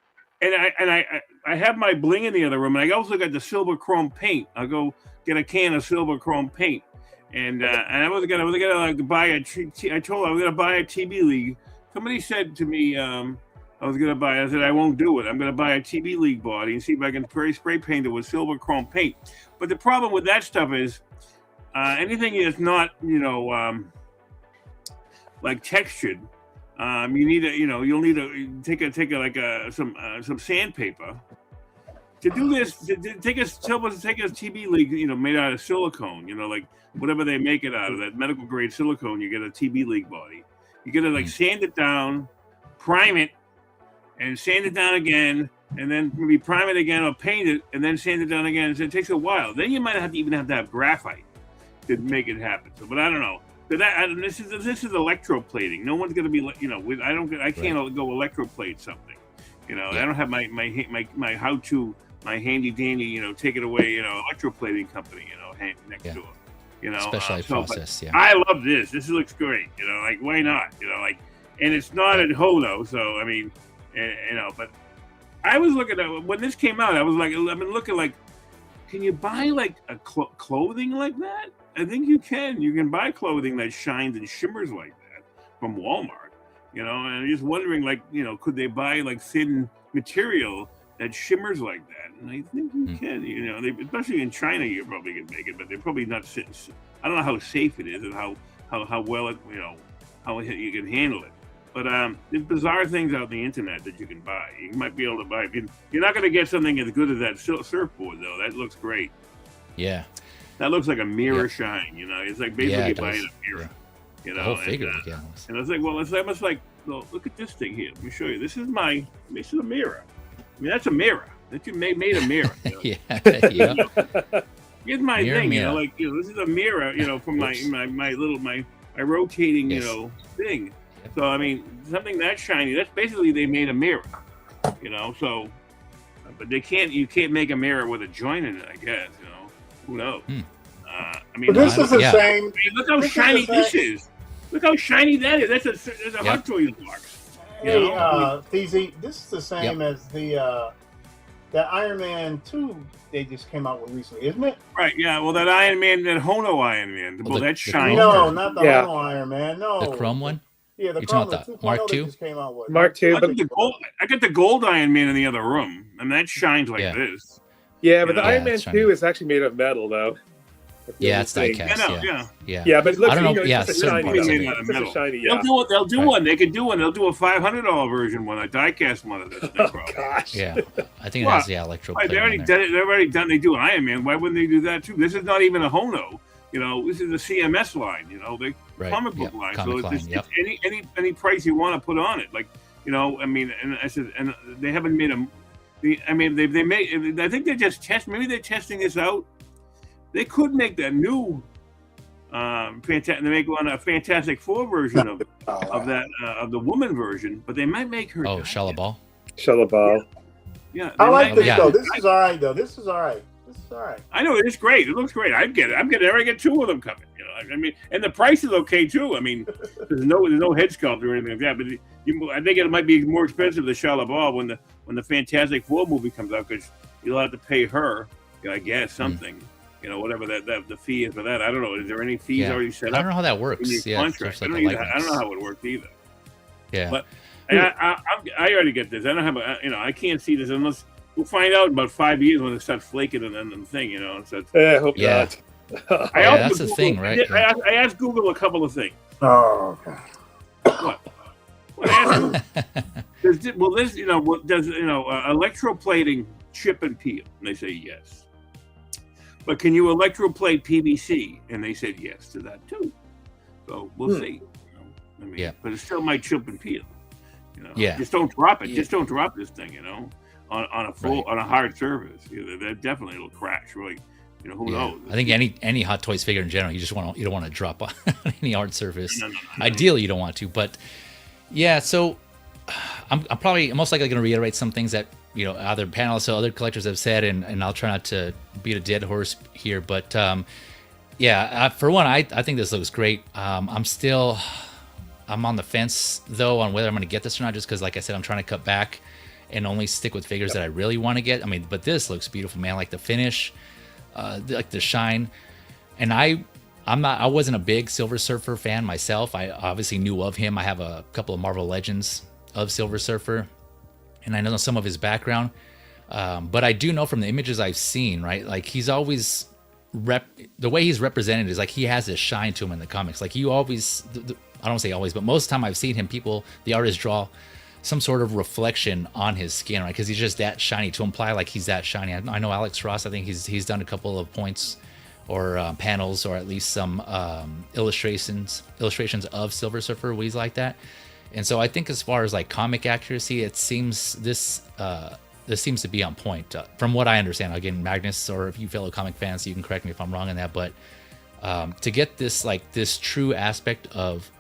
and I have my bling in the other room, and I also got the silver chrome paint. I'll go get a can of silver chrome paint, and I was gonna buy I told her I was gonna buy a TB League. Somebody said to me, I said I won't do it. I'm gonna buy a TB League body and see if I can spray paint it with silver chrome paint. But the problem with that stuff is anything that's not like textured, you need you'll need to some sandpaper to do this. Take a TB League, made out of silicone, like whatever they make it out of, that medical grade silicone. You get a TB League body. You gotta sand it down, prime it, and sand it down again, and then maybe prime it again or paint it, and then sand it down again. So it takes a while. Then you might have to have graphite to make it happen. So, but I don't know. This is electroplating. No one's going to be, I can't go electroplate something. I don't have my how-to, my handy dandy, take it away, electroplating company, next door. Specialized process. I love this. This looks great. Why not? And it's not at Hodo, so I mean, but I was looking at when this came out. I was like, I've been looking like, can you buy like a clothing like that? I think you can. You can buy clothing that shines and shimmers like that from Walmart. And I'm just wondering, like, could they buy like thin material that shimmers like that? And I think you can. Especially in China, you probably can make it, but they're probably not sitting. I don't know how safe it is and how well it, how you can handle it. But there's bizarre things out on the internet that you can buy. You might be able to buy. You're not going to get something as good as that surfboard, though. That looks great. Yeah. That looks like a mirror shine. It's like basically buying a mirror. The whole figure. And I was like, well, it's almost like, well, look at this thing here. Let me show you. This is a mirror. I mean, that's a mirror. That you made a mirror. Yeah. Here's my mirror, thing. mirror. This is a mirror. From my rotating, thing. So I mean, something that shiny. That's basically they made a mirror. So, but you can't make a mirror with a joint in it. I guess. Who knows? I mean, but this is the same. I mean, look how shiny this is. Look how shiny that is. That's a Hot Toys box. Hey, Feezy, this is the same as the Iron Man 2 they just came out with recently, isn't it? Right, yeah. Well, that Iron Man, that Hono Iron Man. Well, that's shiny. No, not the Hono Iron Man. No. The chrome one? Yeah, the You're chrome talking one. about Mark II? Just came out with. Mark II. I got the gold Iron Man in the other room, and that shines like this. Yeah, but the Iron Man 2 is actually made of metal, though. Yeah, it's diecast. Yeah, but look, I don't know. It's a shiny. They'll do one. They can do one. They'll do a $500 version one, a diecast one of this thing. Gosh. Yeah, I think it has the electro. They already done it. They've already done. They do Iron Man. Why wouldn't they do that too? This is not even a Hono. This is a CMS line. The comic book line. So it's any price you want to put on it. Like I mean, and I said, and they haven't made a. I mean, they made. I think they're just maybe they're testing this out. They could make that new, fantastic. They make one a Fantastic Four version of that of the woman version, but they might make her. Oh, Shellaball. Yeah, I like this though. This is all right though. This is all right. I know it's great. It looks great. I'd get it. I get two of them coming. I mean, and the price is okay too. I mean, there's no head sculpt or anything like that. But I think it might be more expensive to Shellaball when the Fantastic Four movie comes out because you'll have to pay her, I guess, something. Whatever that the fee is for that. I don't know. Is there any fees already set up? I don't know how that works. Yeah, contract. I don't know how it works either. Yeah. But I already get this. I don't have I can't see this unless we'll find out in about 5 years when it starts flaking and the thing, So I hope not. That's the thing, right? I asked Google a couple of things. Oh, God. What I asked them, does electroplating chip and peel? And they say yes. But can you electroplate PVC? And they said yes to that too. So we'll see. I mean, but it still might chip and peel. Just don't drop it. Yeah. Just don't drop this thing. On a hard surface. That definitely will crash. Really. Who knows? I think any Hot Toys figure in general, you don't want to drop on any hard surface. No. Ideally, you don't want to. But yeah, so I'm most likely going to reiterate some things that other panelists or other collectors have said, and I'll try not to beat a dead horse here. But for one, I think this looks great. I'm on the fence though on whether I'm going to get this or not, just because, like I said, I'm trying to cut back and only stick with figures that I really want to get. I mean, but this looks beautiful, man. Like the finish, like the shine, and I wasn't a big Silver Surfer fan myself. I obviously knew of him. I have a couple of Marvel Legends of Silver Surfer, and I know some of his background, but I do know from the images I've seen, right? Like he's always the way he's represented is like he has this shine to him in the comics. Like you always, I don't say always, but most of the time I've seen him, the artists draw some sort of reflection on his skin, right? Because he's just that shiny, to imply like he's that shiny. I know Alex Ross, I think he's done a couple of points or panels, or at least some illustrations of Silver Surfer where he's like that. And so I think as far as like comic accuracy, it seems this seems to be on point from what I understand. Again, Magnus, or if you fellow comic fans, you can correct me if I'm wrong on that. But to get this true aspect of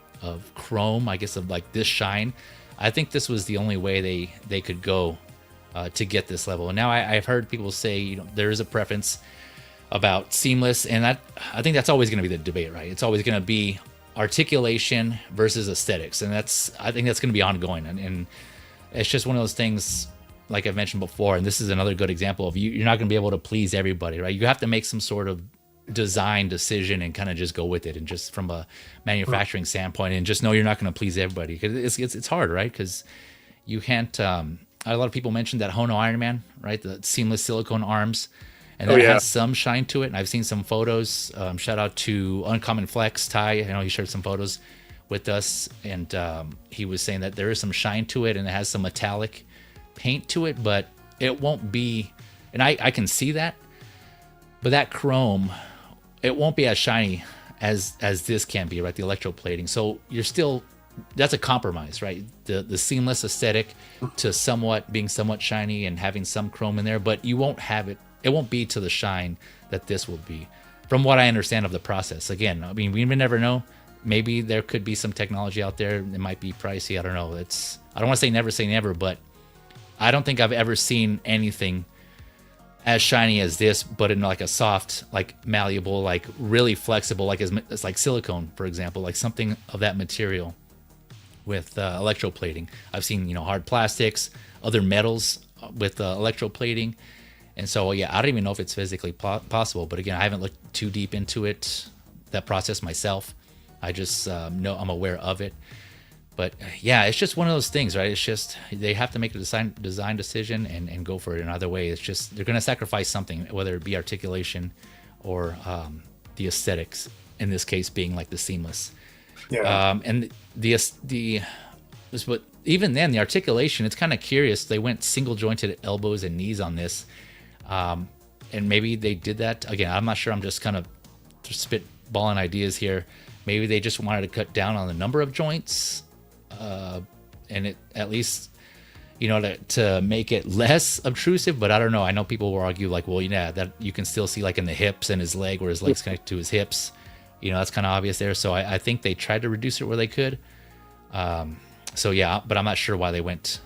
chrome, I guess, of like this shine, I think this was the only way they could go to get this level. And now I've heard people say there is a preference about seamless, and I think that's always going to be the debate, right? It's always going to be articulation versus aesthetics, and I think that's going to be ongoing, and it's just one of those things, like I've mentioned before, and this is another good example of you're not going to be able to please everybody, right? You have to make some sort of design decision and kind of just go with it, and just from a manufacturing standpoint, and just know you're not going to please everybody, because it's hard, right? Because you can't. A lot of people mentioned that Hono Iron Man, right? The seamless silicone arms, and that has some shine to it. And I've seen some photos. Shout out to Uncommon Flex Ty. I know he shared some photos with us, and he was saying that there is some shine to it, and it has some metallic paint to it, but it won't be. And I can see that, but that chrome, it won't be as shiny as this can be, right? The electroplating. So you're still, that's a compromise, right? The seamless aesthetic to being somewhat shiny and having some chrome in there, but you won't have it. It won't be to the shine that this will be, from what I understand of the process. Again, I mean, we never know. Maybe there could be some technology out there. It might be pricey. I don't know. I don't want to say never, but I don't think I've ever seen anything as shiny as this, but in like a soft, like malleable, like really flexible, like it's like silicone, for example, like something of that material with electroplating. I've seen, hard plastics, other metals with electroplating. And so, yeah, I don't even know if it's physically possible. But again, I haven't looked too deep into that process myself. I just know, I'm aware of it. But yeah, it's just one of those things, right? It's just they have to make a design decision and go for it. In either way, it's just they're going to sacrifice something, whether it be articulation or the aesthetics. In this case, being like the seamless. Yeah. And but even then, the articulation, it's kind of curious. They went single jointed elbows and knees on this, and maybe they did that again. I'm not sure. I'm just kind of spitballing ideas here. Maybe they just wanted to cut down on the number of joints. And it at least, to make it less obtrusive, but I don't know. I know people will argue like, well, that you can still see like in the hips and his leg, where his leg's connected to his hips, that's kind of obvious there. So I think they tried to reduce it where they could. So yeah, but I'm not sure why they went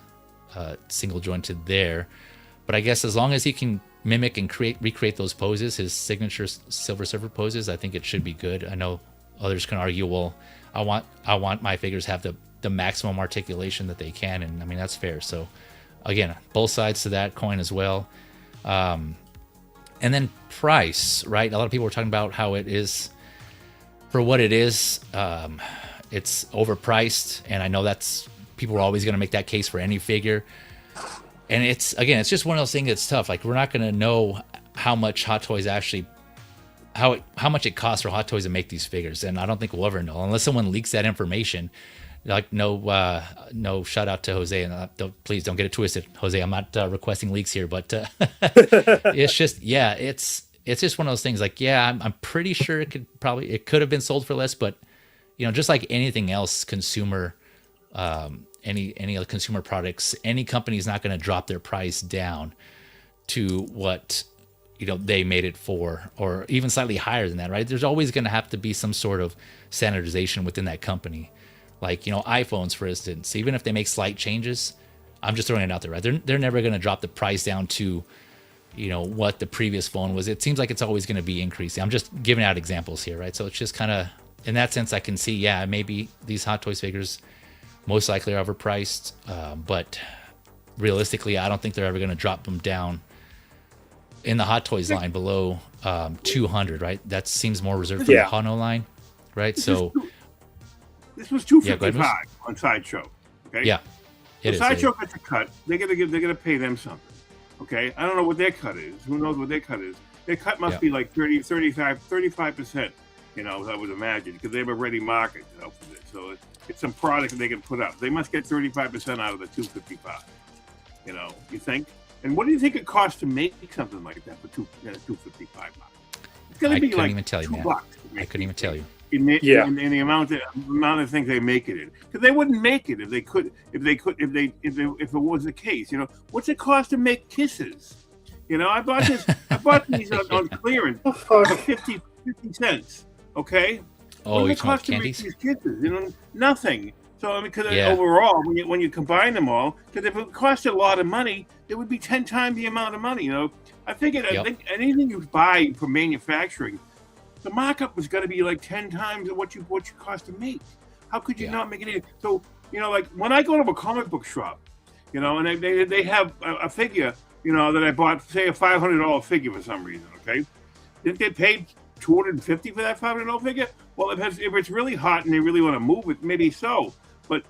single jointed there. But I guess as long as he can mimic and recreate those poses, his signature Silver Surfer poses, I think it should be good. I know others can argue, well, I want my figures to have the maximum articulation that they can, and I mean that's fair. So again, both sides to that coin as well. And then price, right? A lot of people were talking about how it is, for what it is, it's overpriced, and I know that's, people are always going to make that case for any figure. And it's just one of those things that's tough. Like, we're not going to know how much Hot Toys actually, how much it costs for Hot Toys to make these figures, and I don't think we'll ever know unless someone leaks that information. Like, no shout out to Jose, and please don't get it twisted, Jose. I'm not requesting leaks here, but it's just, yeah, it's just one of those things. Like, yeah, I'm pretty sure it could have been sold for less, but just like anything else, consumer, any other consumer products, any company is not going to drop their price down to what they made it for, or even slightly higher than that, right? There's always going to have to be some sort of standardization within that company. Like, iPhones, for instance, even if they make slight changes, I'm just throwing it out there, right? They're never going to drop the price down to, what the previous phone was. It seems like it's always going to be increasing. I'm just giving out examples here, right? So it's just kind of, in that sense, I can see, yeah, maybe these Hot Toys figures most likely are overpriced, but realistically, I don't think they're ever going to drop them down in the Hot Toys line below 200, right? That seems more reserved for the Hano line, right? So this was $255 on Sideshow. Okay. Yeah. Sideshow gets a cut. They're gonna pay them something. Okay. I don't know what their cut is. Who knows what their cut is? Their cut must be like 35%. I would imagine, because they have a ready market for it. So it's some product that they can put up. They must get 35% out of the $255. You think? And what do you think it costs to make something like that for $255? It's gonna be like $2. I couldn't even tell you. In the amount of things they make it in, because they wouldn't make it if it was the case. What's it cost to make kisses? I bought these on clearance for 50 cents. Okay. Oh, you cost to make these kisses? Nothing. So because overall, when you combine them all, because if it cost a lot of money, it would be 10 times the amount of money. I think anything you buy from manufacturing, the markup was going to be like 10 times what you cost to make. How could you not make it? So like when I go to a comic book shop, and they have a figure, that I bought, say a $500 figure for some reason. Okay, they paid $250 for that $500 figure. Well, if it's really hot and they really want to move it, maybe so. But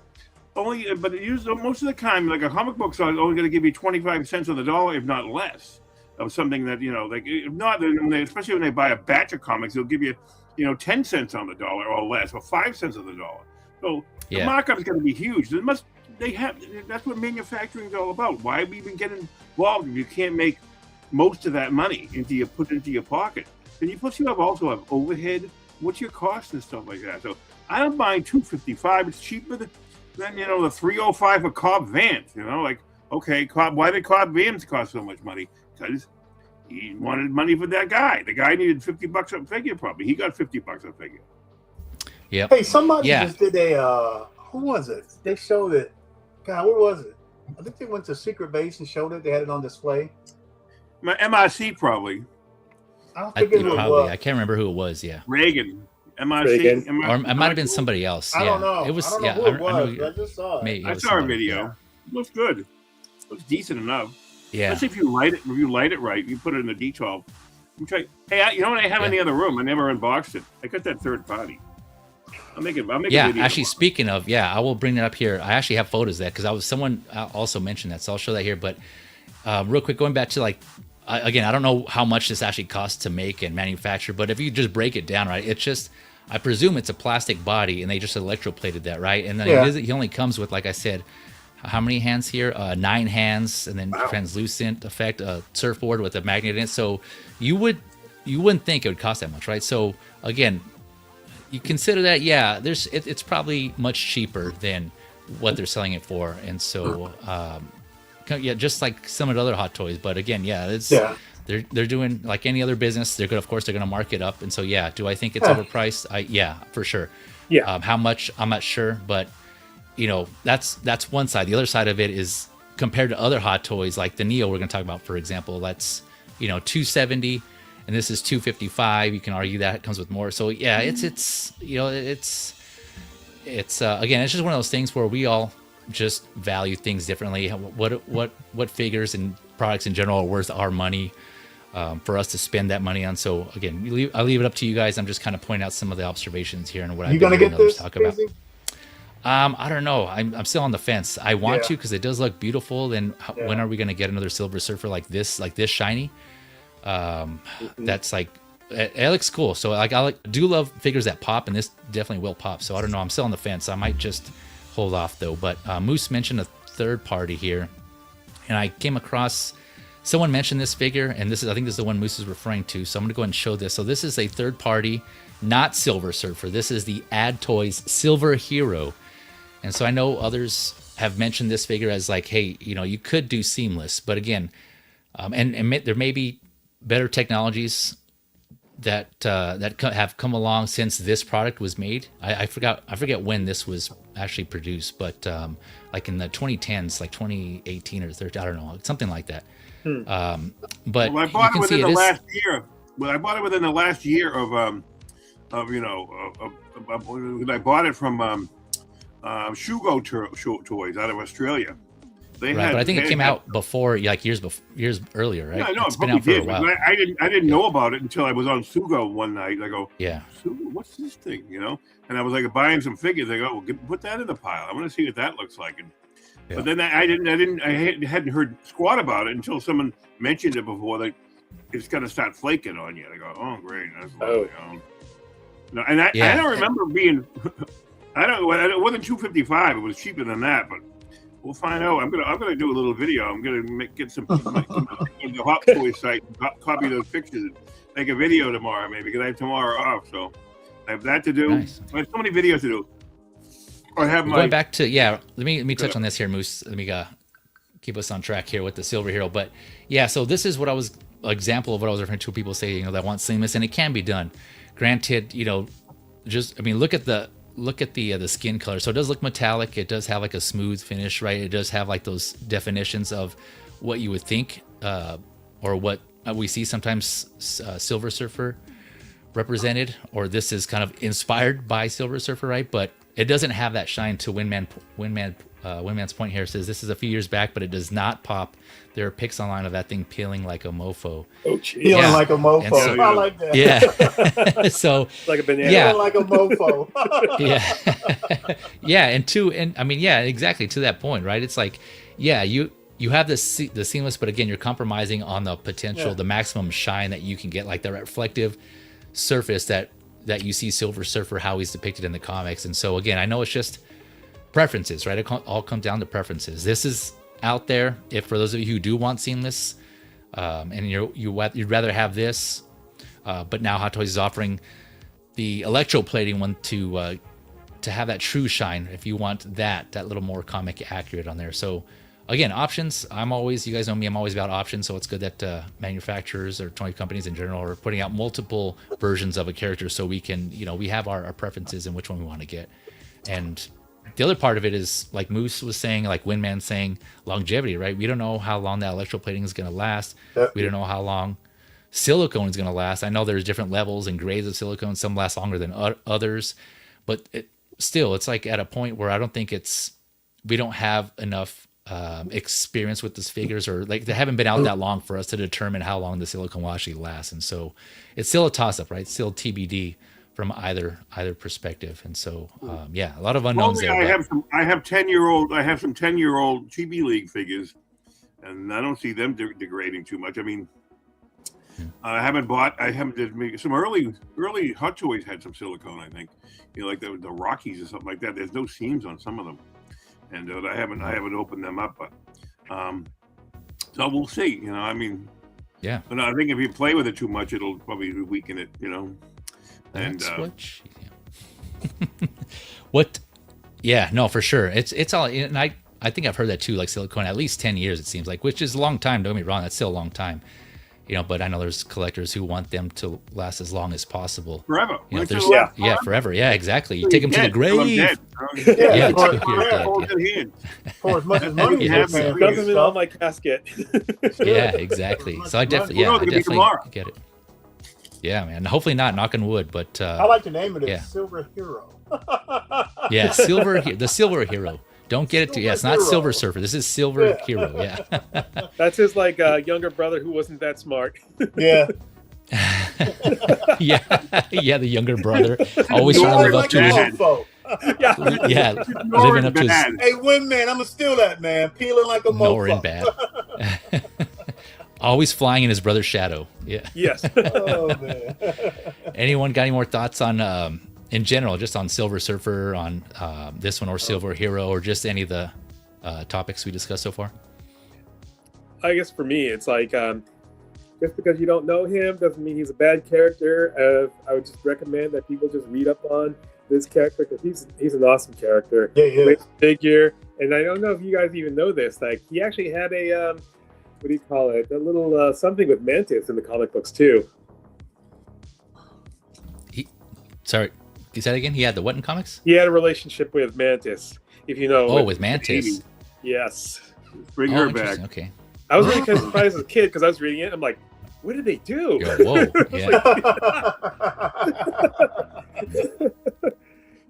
most of the time, like a comic book store is only going to give you 25 cents on the dollar, if not less, of something that, like if not, especially when they buy a batch of comics, they'll give you, 10 cents on the dollar or less, or 5 cents on the dollar. So the markup is going to be huge. That's what manufacturing is all about. Why we even get involved if you can't make most of that money put into your pocket? And you also have overhead. What's your cost and stuff like that? So I don't mind $255. It's cheaper than the $305 for Cobb Vance. Okay, why did Cobb Vance cost so much money? Because he wanted money for that guy. The guy needed $50 a figure. Probably he got $50 a figure. Yeah. Hey, somebody just did who was it? They showed it. God, where was it? I think they went to Secret Base and showed it. They had it on display. My MIC probably. I don't think it was. I can't remember who it was. Yeah. Reagan. MIC. Or it might have been somebody else. I don't know. It was. I don't know who it was. I just saw it. I saw a video. Yeah. It looks good. It looks decent enough. Yeah. Especially if you light it right, you put it in the D12. Hey, you know what I have in the other room? I never unboxed it. I got that third party. I'll make a video. Actually, speaking of, I will bring that up here. I actually have photos of that because someone also mentioned that, so I'll show that here. But real quick, going back to again, I don't know how much this actually costs to make and manufacture, but if you just break it down, right, it's just, I presume it's a plastic body and they just electroplated that, right? And then he only comes with, like I said, how many hands here? 9 hands, and then translucent effect, surfboard with a magnet in it. So you wouldn't think it would cost that much, right? So again, you consider that, it's probably much cheaper than what they're selling it for, and so just like some of the other Hot Toys. But again, they're doing like any other business. They're gonna mark it up, and so do I think it's overpriced? For sure. Yeah. How much? I'm not sure, but that's one side. The other side of it is compared to other Hot Toys, like the Neo we're gonna talk about, for example. That's $270. And this is $255. You can argue that it comes with more. So it's again, it's just one of those things where we all just value things differently. What figures and products in general are worth our money for us to spend that money on. So again, I'll leave it up to you guys. I'm just kind of pointing out some of the observations here and what I've been hearing others talk about. I don't know. I'm still on the fence. I want to because it does look beautiful. Then when are we going to get another Silver Surfer like this shiny? That's like, it looks cool. So I do love figures that pop, and this definitely will pop. So I don't know. I'm still on the fence. I might just hold off though. But Moose mentioned a third party here, and I came across someone mentioned this figure, and I think this is the one Moose is referring to. So I'm gonna go ahead and show this. So this is a third party, not Silver Surfer. This is the Ad Toys Silver Hero, and so I know others have mentioned this figure as like, hey, you could do seamless, but again, and there may be better technologies that have come along since this product was made. I forget when this was actually produced, but like in the 2010s, like 2018 or 13, I don't know, something like that. But I bought it within the last year. Well, I bought it within the last year of I bought it from Shugo Toys out of Australia. But I think it came out before, like years earlier, right? Yeah, no, it's been out for a while. I didn't know about it until I was on Sugo one night. And I go, Sugo, what's this thing? And I was like buying some figures. I go, put that in the pile. I want to see what that looks like. But then I hadn't heard squat about it until someone mentioned it before. That it's going to start flaking on you. I go, oh great, that's lovely. No, and I don't remember being. It wasn't $255. It was cheaper than that, but. We'll find out. I'm gonna do a little video. I'm gonna get some on the Hot Toy site, copy those pictures, and make a video tomorrow, maybe because I have tomorrow off. So I have that to do. Nice. I have so many videos to do. Going back to let me touch on this here, Moose. Let me keep us on track here with the Silver Hero. But so this is what example of what I was referring to. People say that want seamless, and it can be done. Granted, look at the skin color. So it does look metallic. It does have like a smooth finish, right? It does have like those definitions of what you would think or what we see sometimes Silver Surfer represented, or this is kind of inspired by Silver Surfer, right? But it doesn't have that shine to Wingman Wingman's Point here says this is a few years back, but it does not pop. There are pics online of that thing peeling like a mofo. Oh, geez. Peeling like a mofo. So, I like that. Yeah. So Like a banana. Yeah. Peeling like a mofo. yeah. Yeah. And I mean, yeah, exactly to that point, right? It's like, yeah, you have the seamless, but again, you're compromising on the potential, the maximum shine that you can get, like the reflective surface that you see Silver Surfer, how he's depicted in the comics. And so again, I know it's just preferences, right? It all comes down to preferences. This is out there. If for those of you who do want seamless, and you'd rather have this, but now Hot Toys is offering the electroplating one to have that true shine. If you want that little more comic accurate on there. So again, options. You guys know me, I'm always about options. So it's good that manufacturers or toy companies in general are putting out multiple versions of a character, so we can, we have our preferences and which one we want to get. And the other part of it is, like Moose was saying, like Windman saying, longevity, right? We don't know how long that electroplating is going to last. We don't know how long silicone is going to last. I know there's different levels and grades of silicone. Some last longer than others, but it's like at a point where I don't think we don't have enough experience with these figures, or like they haven't been out that long for us to determine how long the silicone will actually last. And so it's still a toss up, right? It's still TBD from either perspective. And so a lot of unknowns there. I have some 10-year-old Chibi League figures, and I don't see them degrading too much. I mean, I haven't some early Hot Toys had some silicone, I think, like the Rockies or something like that. There's no seams on some of them, and I haven't opened them up, but so we'll see. I mean, yeah. But I think if you play with it too much, it'll probably weaken it. And what? Yeah, no, for sure. It's all, and I think I've heard that too. Like silicone, at least 10 years it seems like, which is a long time. Don't get me wrong, that's still a long time. But I know there's collectors who want them to last as long as possible. Forever. Forever. Yeah, exactly. You take them to the grave. For as much as money you have, dump them in on my casket. Yeah, exactly. So I definitely get it. Yeah, man. Hopefully not, knock on wood, but I like to name it Silver Hero. Yeah, the Silver Hero. Don't get it too. Yeah, it's not Silver Surfer. This is Silver Hero. Yeah. That's his younger brother who wasn't that smart. Yeah. Yeah, the younger brother always trying to live up to his. Yeah, living up to his. Hey, Windman, I'm gonna steal that, man. Peeling like a mofo. Ignoring bad. Always flying in his brother's shadow. Yeah. Yes. Oh man. Anyone got any more thoughts on, in general, just on Silver Surfer, on this one, or Silver Hero, or just any of the topics we discussed so far? I guess for me, it's like just because you don't know him doesn't mean he's a bad character. I would just recommend that people just read up on this character, because he's an awesome character. Yeah, yeah. Great figure, and I don't know if you guys even know this. Like, he actually had a what do you call it? A little something with Mantis in the comic books too. Sorry, you said again? He had the what in comics? He had a relationship with Mantis. If you know. Oh, with Mantis. Yes. Bring her back. Okay. I was really kind of surprised as a kid because I was reading it. I'm like, what did they do? Whoa. Yeah.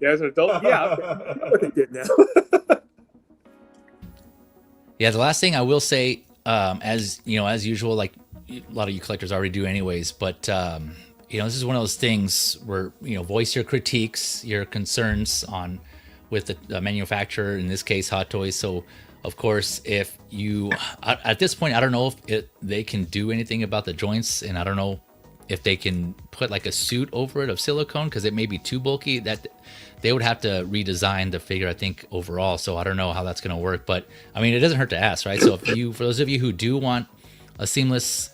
Yeah, as an adult, I know what they did now. Yeah, the last thing I will say, as usual, like a lot of you collectors already do anyways, but this is one of those things where, voice your critiques, your concerns with the manufacturer, in this case, Hot Toys. So, of course, if you, at this point, I don't know if they can do anything about the joints, and I don't know if they can put like a suit over it of silicone, because it may be too bulky. That they would have to redesign the figure, I think, overall. So I don't know how that's going to work, but I mean, it doesn't hurt to ask, right? So for those of you who do want a seamless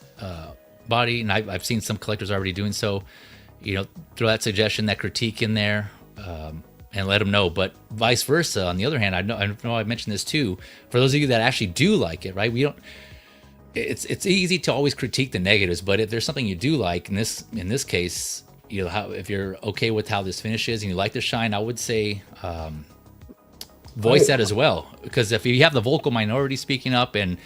body, and I've seen some collectors already doing so, throw that suggestion, that critique in there, and let them know. But vice versa, on the other hand, I know I mentioned this too, for those of you that actually do like it, right? It's easy to always critique the negatives, but if there's something you do like, in this case, if you're okay with how this finishes and you like the shine, I would say voice that as well. Because if you have the vocal minority speaking up, and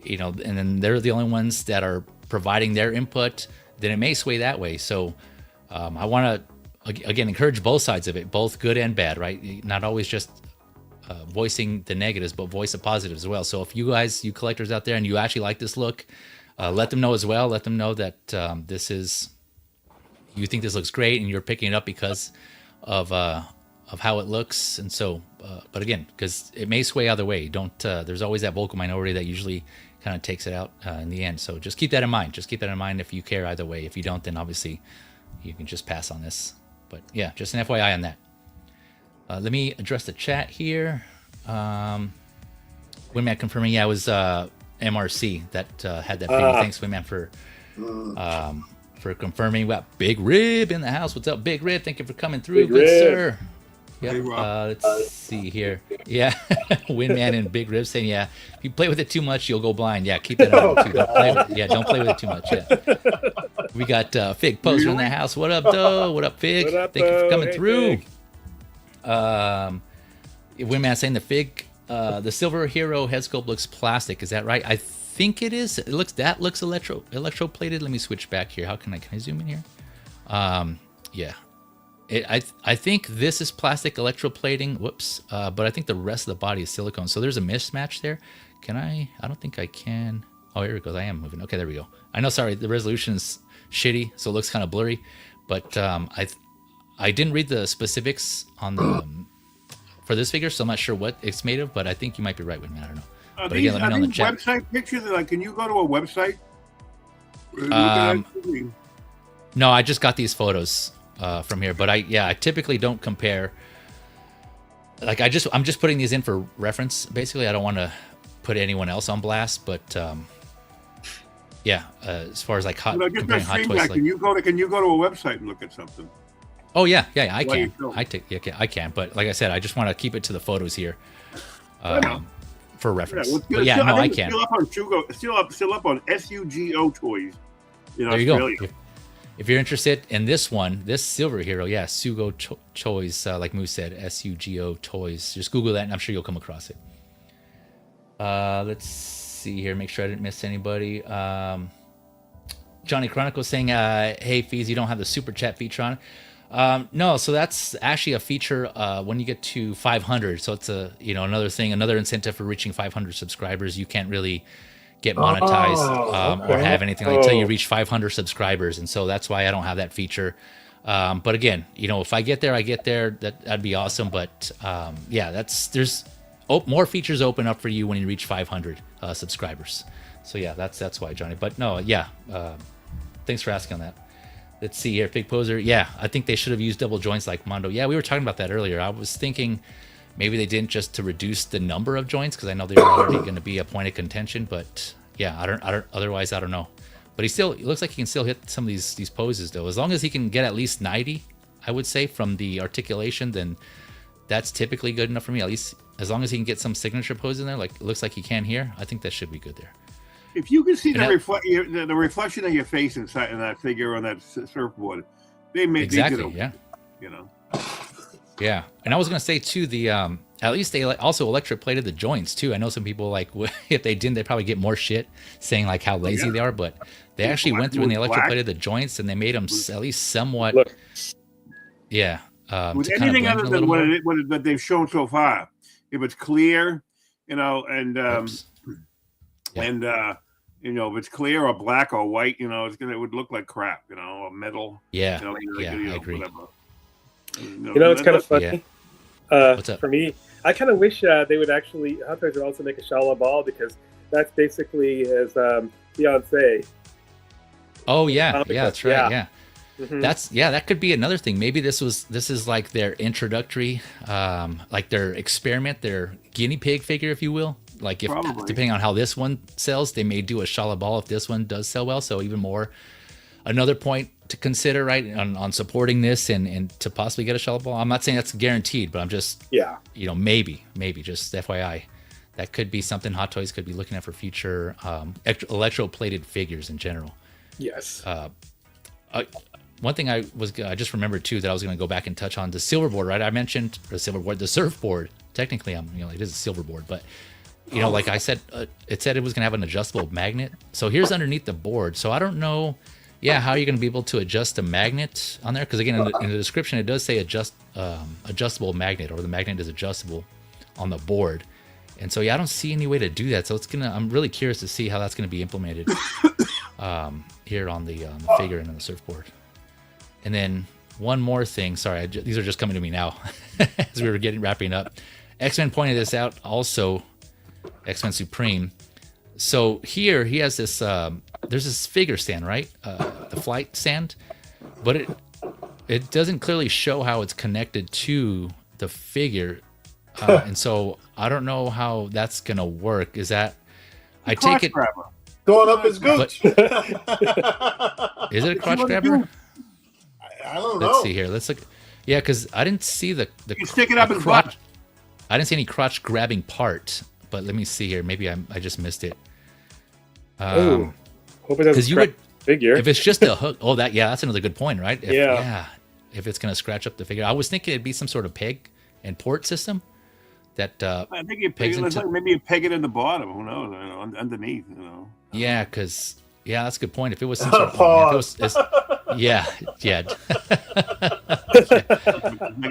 then they're the only ones that are providing their input, then it may sway that way. So I want to again encourage both sides of it, both good and bad, right? Not always just voicing the negatives, but voice the positives as well. So if you collectors out there, and you actually like this look, let them know as well. Let them know that you think this looks great, and you're picking it up because of how it looks. And so, but again, because it may sway either way. Don't. There's always that vocal minority that usually kind of takes it out in the end. So just keep that in mind. Just keep that in mind if you care either way. If you don't, then obviously you can just pass on this. But yeah, just an FYI on that. Let me address the chat here. Winman confirming, yeah, it was MRC that had that figure. Thanks, Winman, for confirming. We got Big Rib in the house. What's up, Big Rib? Thank you for coming through, good sir. Yep. Let's see here. Yeah, Winman and Big Rib saying, yeah, if you play with it too much, you'll go blind. Yeah, keep that in mind too. Don't play with it too much. Yeah. We got Fig Poser in the house. What up, Doe? What up, Fig? What up, Thank you for coming Hey, through. Fig. Winman saying the Fig, the Silver Hero head sculpt looks plastic. Is that right? I think it is. It looks electroplated. Let me switch back here. Can I zoom in here? Yeah. I think this is plastic electroplating. Whoops. But I think the rest of the body is silicone. So there's a mismatch there. Can I? I don't think I can. Oh, here it goes. I am moving. Okay, there we go. I know. Sorry, the resolution is shitty, so it looks kind of blurry. But I didn't read the specifics on the for this figure, so I'm not sure what it's made of. But I think you might be right with me. I don't know. But again, let me know in the chat. Website pictures? Like, can you go to a website? No, I just got these photos from here. But I typically don't compare. Like I'm just putting these in for reference. Basically, I don't want to put anyone else on blast. But as far as like comparing hot toys, like, can you go to a website and look at something? Oh yeah, I can. I can. But like I said, I just want to keep it to the photos here. For reference. I can. Still up on SUGO toys. There you go. If you're interested in this one, this Silver Hero, Sugo Toys, like Moose said, SUGO Toys. Just Google that, and I'm sure you'll come across it. Let's see here. Make sure I didn't miss anybody. Johnny Chronicle saying, "Hey, Feezy, you don't have the super chat feature on." No, so that's actually a feature when you get to 500. So it's another incentive for reaching 500 subscribers. You can't really get monetized or have anything until you reach 500 subscribers, and so that's why I don't have that feature. But again, if I get there, I get there. That'd be awesome. But there's more features open up for you when you reach 500 subscribers. So yeah, that's why, Johnny. But no, thanks for asking on that. Let's see here, Big Poser. Yeah, I think they should have used double joints like Mondo. Yeah, we were talking about that earlier. I was thinking maybe they didn't, just to reduce the number of joints, because I know they're already going to be a point of contention. But yeah, I don't. Otherwise, I don't know. But it looks like he can still hit some of these poses though. As long as he can get at least 90, I would say, from the articulation, then that's typically good enough for me. At least as long as he can get some signature pose in there, like it looks like he can here, I think that should be good there. If you can see the reflection of your face inside in that figure on that surfboard, they did yeah. Yeah, and I was gonna say too, the at least they also electroplated the joints too. I know some people, like, if they didn't, they probably get more shit saying like how lazy they are, but they actually went through and they electroplated the joints and they made them at least somewhat. Look. Yeah. With anything other than what they've shown so far, if it's clear, and if it's clear or black or white, it would look like crap, or metal. Yeah. I agree. Whatever. It's kind of funny. What's up? For me, I kind of wish they would actually, Hot Toys would also make a Shala ball, because that's basically his fiance. Oh yeah, that's right. Yeah. Mm-hmm. That could be another thing. Maybe this is like their introductory, like their experiment, their guinea pig figure, if you will. Like if depending on how this one sells, they may do a Shala ball if this one does sell well. So even more, another point to consider, right, on supporting this and to possibly get a Shala ball. I'm not saying that's guaranteed, but I'm just maybe just FYI, that could be something Hot Toys could be looking at for future electroplated figures in general. Yes. One thing I just remembered too that I was going to go back and touch on, the silverboard, right? I mentioned the surfboard. Technically, it is a silverboard, but like I said, it said it was going to have an adjustable magnet. So here's underneath the board. So I don't know, how you're going to be able to adjust the magnet on there, because again, in the description it does say adjustable magnet, or the magnet is adjustable on the board. And so, yeah, I don't see any way to do that. So I'm really curious to see how that's going to be implemented here on the figure and on the surfboard. And then one more thing. Sorry, these are just coming to me now as we were wrapping up. X-Men pointed this out also, X-Men Supreme. So here he has this, there's this figure stand, right? The flight stand, but it doesn't clearly show how it's connected to the figure. And so I don't know how that's going to work. Is that, I take it. Grabber. Going up his gooch. Is it a crotch grabber? I don't know. Let's see here. Let's look. Yeah, because I didn't see the You stick it up his crotch. butt. I didn't see any crotch grabbing part, but let me see here. Maybe I just missed it. Hope it doesn't Because you would figure. if it's just a hook. Oh, that's another good point, right? Yeah. If it's gonna scratch up the figure, I was thinking it'd be some sort of peg and port system that. I think you peg it, maybe you peg it in the bottom. Who knows? Underneath. Yeah, because that's a good point. If it was some sort of yeah. Like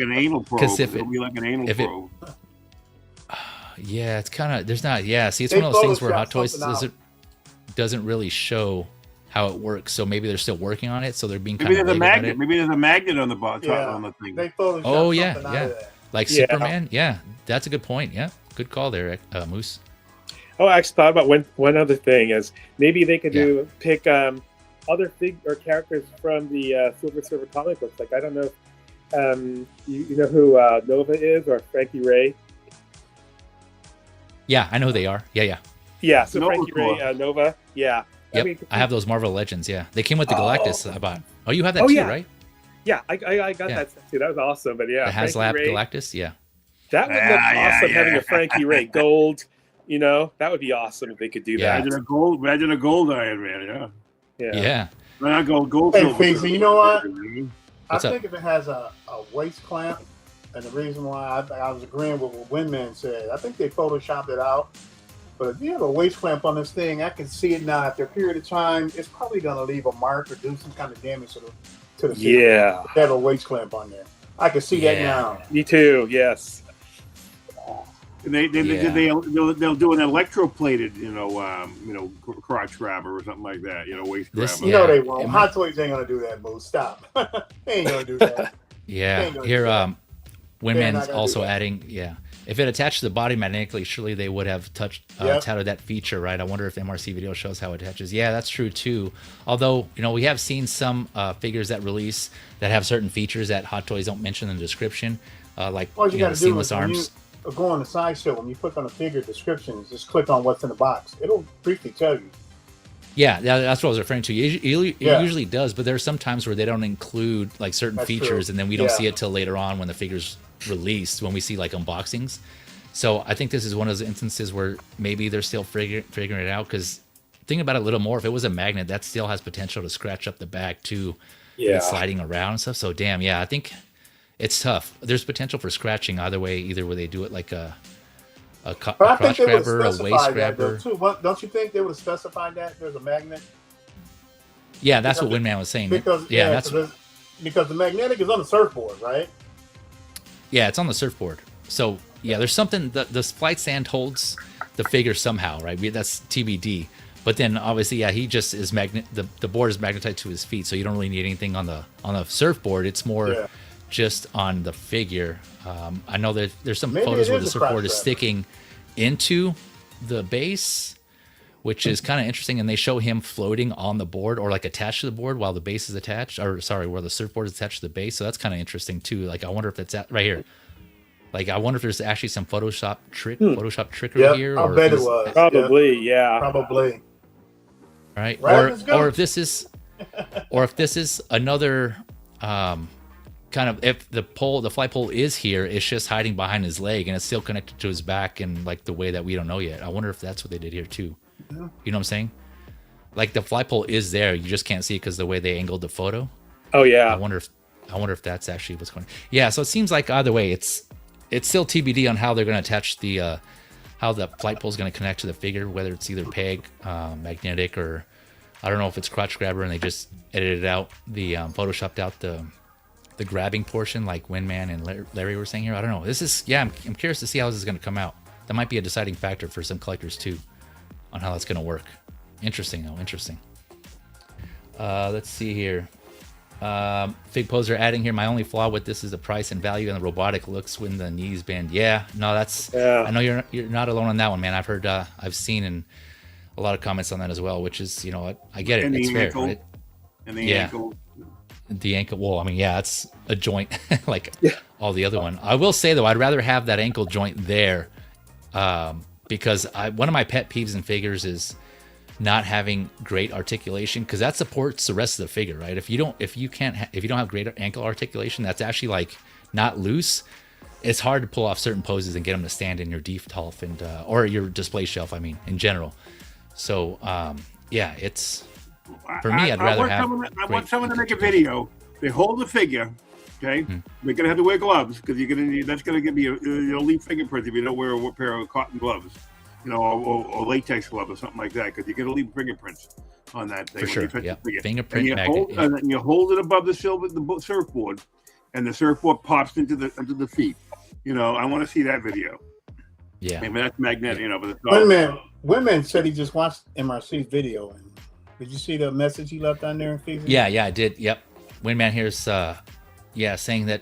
an anal probe. It'll be like an anal probe. Yeah, it's kind of there's not. Yeah, see, it's one of those things where Hot Toys doesn't really show how it works. So maybe they're still working on it. So they're being kind of vague about it. Maybe there's a magnet on the bottom on the thing. They photoshopped something out of that. Like Superman. Yeah, that's a good point. Yeah, good call there, Moose. Oh, I actually thought about one other thing is maybe they could pick other characters from the Silver Surfer comic books. Like I don't know if you know who Nova is or Frankie Ray. Yeah, I know who they are. Yeah. Yeah, so Nova Frankie Ray, Nova. Yeah. Yep, I have those Marvel Legends. Yeah, they came with the Galactus. Oh, you have that too, right? Yeah, I got that stuff too. That was awesome. But yeah, the HasLab Galactus. Yeah, that would look awesome having a Frankie Ray gold. That would be awesome if they could do that. Imagine a gold Iron Man. Yeah. Not gold. Hey, Feezy, you know what? What's I think if it has a waist clamp, and the reason why I was agreeing with what Windman said, I think they photoshopped it out. But if you have a waist clamp on this thing, I can see it now. After a period of time, it's probably going to leave a mark or do some kind of damage to the figure. Yeah. They have a waist clamp on there. I can see that now. Me too. Yes. They'll do an electroplated, crotch grabber or something like that. Waist grabber. They won't. Hot Toys ain't going to do that, Boo. Stop. They ain't going to do that. Yeah. Here, Windman's also adding. Yeah. If it attached to the body magnetically, surely they would have touted that feature, right? I wonder if the MRC video shows how it attaches. Yeah, that's true too. Although, we have seen some figures that release that have certain features that Hot Toys don't mention in the description, like the seamless arms. Go on the sideshow, when you click on the figure descriptions, just click on what's in the box. It'll briefly tell you. Yeah, that's what I was referring to. It usually does, but there's some times where they don't include like certain features, and then we don't see it till later on when the figure's released, when we see like unboxings. So I think this is one of those instances where maybe they're still figuring it out, because think about it a little more. If it was a magnet, that still has potential to scratch up the back too, sliding around and stuff. So I think it's tough. There's potential for scratching either way, either where they do it like a crotch grabber, a waist grabber. Don't you think they would have specified that there's a magnet? Yeah, that's what Windman was saying. Because the magnetic is on the surfboard, right? Yeah, it's on the surfboard. So there's something that the flight stand holds the figure somehow, right? That's TBD. But then obviously, he just is the board is magnetized to his feet, so you don't really need anything on the surfboard. It's more just on the figure. I know that there's some photos where the surfboard is sticking into the base, which is kind of interesting, and they show him floating on the board or like attached to the board while the base is attached, where the surfboard is attached to the base. So that's kind of interesting too. Like I wonder if that's right here. Like I wonder if there's actually some Photoshop trickery here. I bet it was. Probably, Probably. Right. Or if this is another kind of, if the flight pole is here, it's just hiding behind his leg and it's still connected to his back in like the way that we don't know yet. I wonder if that's what they did here too. You know what I'm saying? Like the flight pole is there, you just can't see it because the way they angled the photo. Oh yeah. I wonder if that's actually what's going on. Yeah, so it seems like either way, it's still TBD on how they're going to attach how the flight pole is going to connect to the figure, whether it's either peg, magnetic, or I don't know if it's crotch grabber and they just edited out photoshopped out the the grabbing portion, like Windman and Larry were saying here. I don't know. This is, yeah, I'm curious to see how this is going to come out. That might be a deciding factor for some collectors too, on how that's going to work. Interesting though, interesting. Let's see here. Fig Poser adding here, my only flaw with this is the price and value and the robotic looks when the knees bend. Yeah, no, that's, I know you're not alone on that one, man. I've heard, I've seen in a lot of comments on that as well, which is, you know, I get it. And it's the fair. ankle. Right? And the ankle. The ankle. Well, I mean, yeah, it's a joint like all the other one. I will say though, I'd rather have that ankle joint there, because one of my pet peeves in figures is not having great articulation, because that supports the rest of the figure, right? If you don't have great ankle articulation, that's actually like not loose. It's hard to pull off certain poses and get them to stand in your default and or your display shelf. I mean, in general. So yeah, it's for me. I'd rather have. I want someone to make a video. They hold the figure. Okay, they're gonna have to wear gloves because that's gonna give you your elite fingerprint if you don't wear a pair of cotton gloves, you know, or latex glove or something like that, because you're gonna leave fingerprints on that thing. For sure, yeah. Fingerprint and magnet. And you hold it above the surfboard, and the surfboard pops into the feet. You know, I want to see that video. Yeah, I mean that's magnetic. You know, but it's Women said he just watched MRC's video. And did you see the message he left on there in Feezy? Yeah, I did. Yep. Windman here's saying that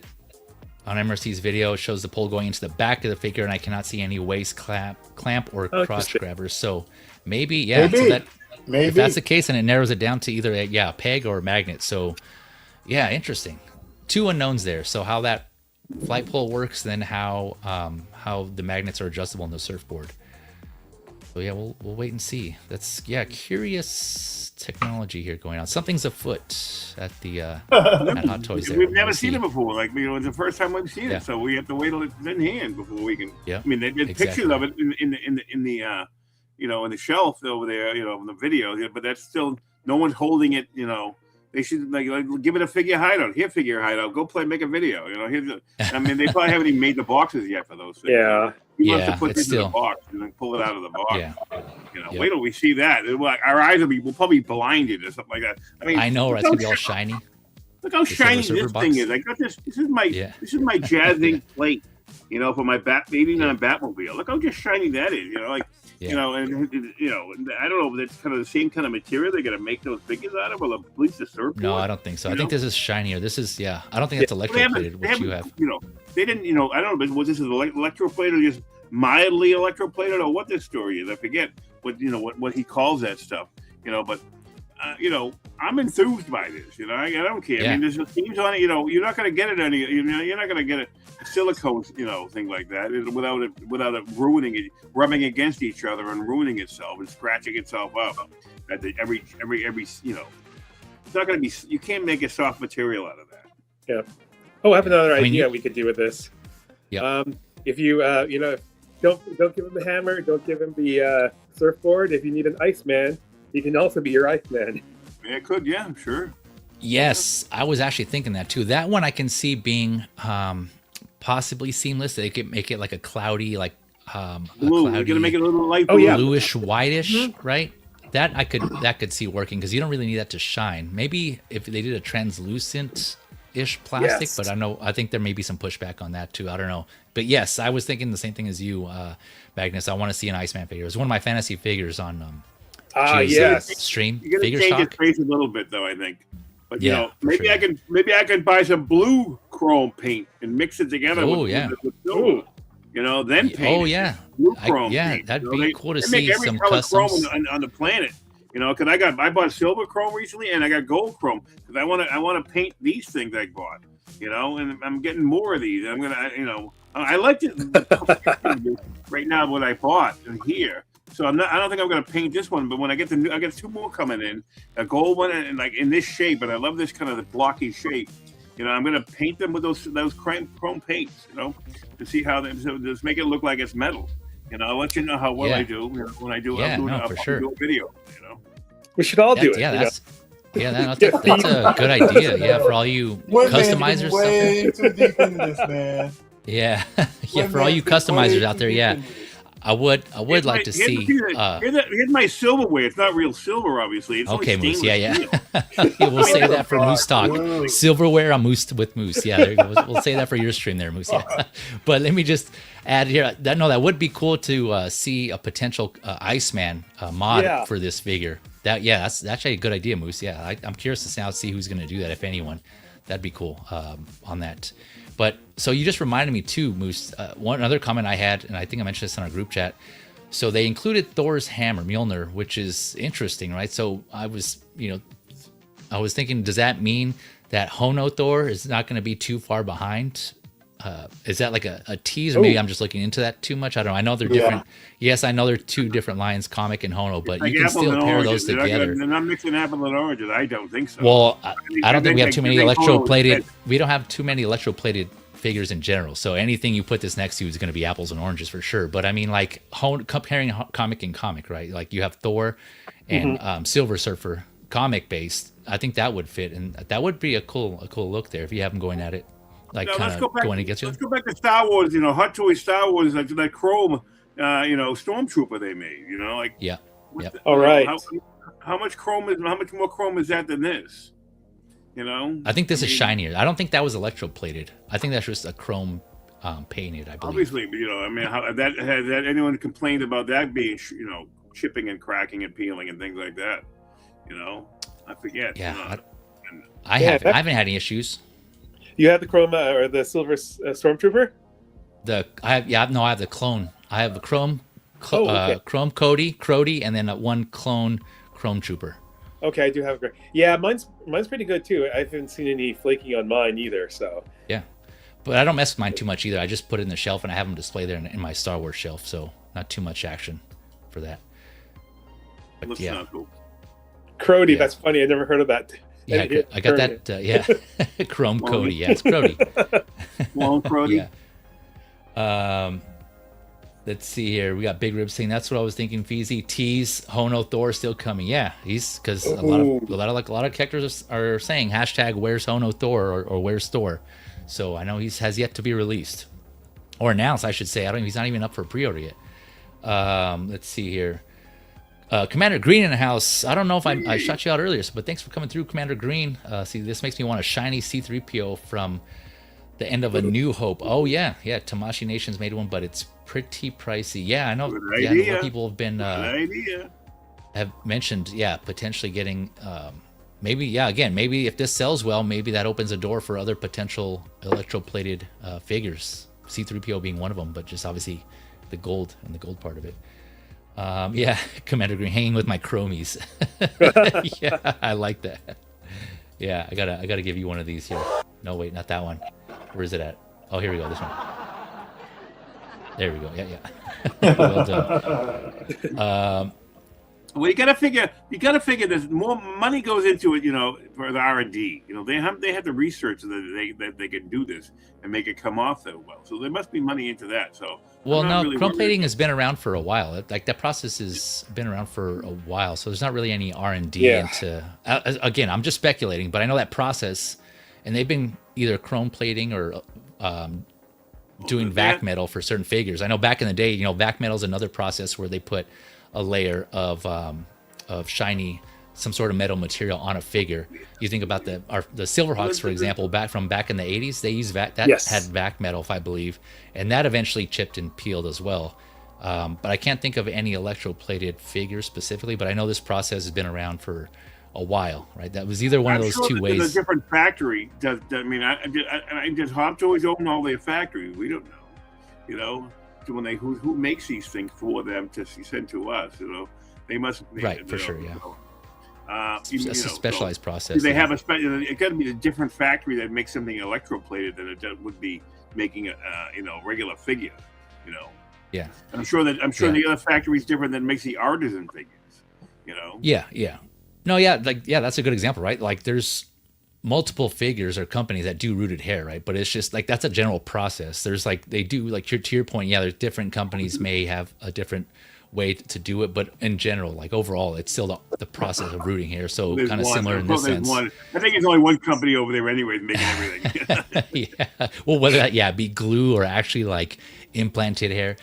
on MRC's video it shows the pole going into the back of the figure, and I cannot see any waist clamp or cross grabbers. So maybe. So maybe if that's the case, and it narrows it down to either a peg or a magnet. So yeah, interesting. Two unknowns there. So how that flight pole works, then how the magnets are adjustable on the surfboard. So yeah, we'll wait and see. That's curious technology here going on. Something's afoot at the at Hot Toys. There. We've never seen it before. Like, you know, it's the first time we've seen it, so we have to wait till it's in hand before we can. Yeah. I mean, they did pictures of it in the you know, in the shelf over there, you know, in the video. But that's still no one's holding it. You know, they should like give it a figure hideout. Here, figure hideout. Go make a video. You know, I mean, they probably haven't even made the boxes yet for those things. Yeah. He wants to put this in the box and then pull it out of the box. Yeah. You know, wait till we see that. Our eyes will probably blinded or something like that. I mean, I know, right? It's gonna be all shiny. Look how shiny this thing is. I got this. This is my Jazz Ink plate. You know, for my Batmobile. Look how just shiny that is. You know, like you know, and you know, I don't know if that's kind of the same kind of material they're gonna make those figures out of, or at least the surfboard. No, I don't think so. I think this is shinier. This is I don't think it's electroplated. What you have. You know, they didn't. You know, I don't know. But was this electroplated or just mildly electroplated, or what this story is? I forget what he calls that stuff. You know, but. You know, I'm enthused by this. You know, I don't care. I mean, there's themes on it. You know, you're not going to get it any. You know, you're not going to get a silicone, you know, thing like that without it ruining it, rubbing against each other and ruining itself and scratching itself up. At every you know, it's not going to be. You can't make a soft material out of that. Yeah. Oh, I have another idea we could do with this. Yeah. If you you know, don't give him the hammer. Don't give him the surfboard. If you need an Iceman. He can also be your Iceman. Yeah, it could. Yeah, sure. Yes, I was actually thinking that too. That one I can see being possibly seamless. They could make it like a cloudy, like blue. You're gonna make it a little light blue, bluish, whitish, right? That could see working because you don't really need that to shine. Maybe if they did a translucent-ish plastic, but I think there may be some pushback on that too. I don't know. But yes, I was thinking the same thing as you, Magnus. I want to see an Iceman figure. It was one of my fantasy figures on. Stream. You're gonna change its face a little bit, though. I think, but you know, maybe I can buy some blue chrome paint and mix it together. With silver, you know, then paint. Blue chrome. Paint, that'd be cool to see every some color customs chrome on the planet. You know, because I bought silver chrome recently, and I got gold chrome because I want to paint these things I bought. You know, and I'm getting more of these. I'm gonna, you know, I like it right now. What I bought in here. So I don't think I'm going to paint this one, but when I get I get two more coming in, a gold one and like in this shape, and I love this kind of the blocky shape. You know, I'm going to paint them with those chrome paints. You know, to see how just make it look like it's metal. You know, I'll let you know how well I do when I do. I'm doing a video. You know, we should all do it. That's a good idea. Yeah, for all you customizers. Way too deep into this, man. Yeah, for all you customizers out there. Yeah. I would like to see. Here's my silverware. It's not real silver, obviously. It's Okay, only Moose. Yeah. steel. Yeah, we'll save that for Moose Talk. Ooh. Silverware on Moose with Moose. Yeah, there you go. We'll save that for your stream there, Moose. Yeah. But let me just add here. That would be cool to see a potential Iceman mod for this figure. That's actually a good idea, Moose. Yeah, I'm curious to now see who's going to do that, if anyone. That'd be cool on that. But so you just reminded me too, Moose. One other comment I had, and I think I mentioned this in our group chat. So they included Thor's hammer, Mjolnir, which is interesting, right? So I was thinking, does that mean that Hono Thor is not going to be too far behind? Is that like a tease, or maybe I'm just looking into that too much? I don't know. I know they're different. Yes, I know they're two different lines, comic and Hono, but you can still pair those together. They're not mixing apple and oranges. I don't think so. Well, I don't think we have too many electroplated. We don't have too many electroplated figures in general. So anything you put this next to is going to be apples and oranges for sure. But I mean, like comparing comic and comic, right? Like you have Thor and Silver Surfer, comic based. I think that would fit, and that would be a cool look there if you have them going at it. Like kind of going against you. Let's go back to Star Wars. Hot Toys Star Wars, like that Chrome, Stormtrooper they made. All right. How much more chrome is that than this? I think this is shinier. I don't think that was electroplated. I think that's just a chrome painted. I believe. Obviously, but has anyone complained about that being chipping and cracking and peeling and things like that? I forget. Yeah, I haven't had any issues. You have the chroma or the silver stormtrooper? I have the clone. I have the chrome Crody, and then one clone chrome trooper. Okay, I do have a great. Yeah, mine's pretty good too. I haven't seen any flaking on mine either. So yeah, but I don't mess with mine too much either. I just put it in the shelf and I have them display there in my Star Wars shelf. So not too much action for that. But looks not cool. Crody, that's funny. I never heard of that. Yeah, I got that. Chrome Cody. Yeah, it's Crody. Long Crody. Yeah. Let's see here. We got Big Rib saying that's what I was thinking. Feezy tease Hono Thor still coming. Yeah, he's because a lot of characters are saying hashtag where's Hono Thor or where's Thor. So I know has yet to be released or announced. I should say. He's not even up for pre-order yet. Let's see here. Commander Green in the house. I don't know if I shot you out earlier, but thanks for coming through, Commander Green. See, this makes me want a shiny C-3PO from the end of A New Hope. Oh yeah. Tamashii Nation's made one, but it's pretty pricey. Yeah, I know. Yeah, I know what people have been have mentioned. Yeah, potentially getting maybe. Yeah, again, maybe if this sells well, maybe that opens a door for other potential electroplated figures. C-3PO being one of them, but just obviously the gold and the gold part of it. Yeah, Commander Green hanging with my chromies. Yeah, I like that. Yeah, I gotta give you one of these here. No, wait, not that one. Where is it at? Oh, here we go. This one. There we go. Yeah. Well done. Well, you gotta figure. There's more money goes into it, for the R&D. They have the research that they can do this and make it come off so well. So there must be money into that. So well, no, really chrome plating has been around for a while. Like that process has been around for a while. So there's not really any R&D into. Again, I'm just speculating, but I know that process, and they've been either chrome plating or doing vac metal for certain figures. I know back in the day, vac metal is another process where they put a layer of shiny, some sort of metal material on a figure. You think about the Silverhawks, for example, back in the 80s, they used had vac metal, if I believe, and that eventually chipped and peeled as well. But I can't think of any electroplated figures specifically, but I know this process has been around for a while, right? That was either one of those two ways. A different factory does. Does Hot Toys own all their factories? We don't know. When who makes these things for them to send to us, they must for sure. Yeah, it's a specialized process. Do they have it got to be a different factory that makes something electroplated than it would be making a regular figure. Yeah, I'm sure the other factory is different than makes the artisan figures. Yeah. No, that's a good example, right? Like there's multiple figures or companies that do rooted hair, right? But it's just like that's a general process. There's they do to your point. Yeah, there's different companies may have a different way to do it, but in general, like overall, it's still the process of rooting hair. So kind of similar in this sense. I think it's only one company over there anyway making everything. Yeah. Well, whether that be glue or actually like implanted hair.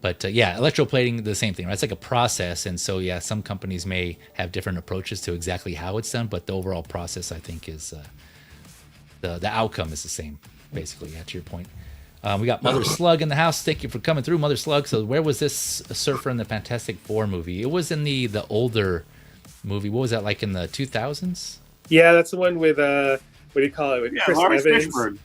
But yeah, electroplating, the same thing, right? It's like a process. And so, yeah, some companies may have different approaches to exactly how it's done, but the overall process, I think, is the outcome is the same, basically, to your point. We got Mother Slug in the house. Thank you for coming through, Mother Slug. So where was this surfer in the Fantastic Four movie? It was in the older movie. What was that, like in the 2000s? Yeah, that's the one with, what do you call it? With Chris Lawrence Evans. Fishburne.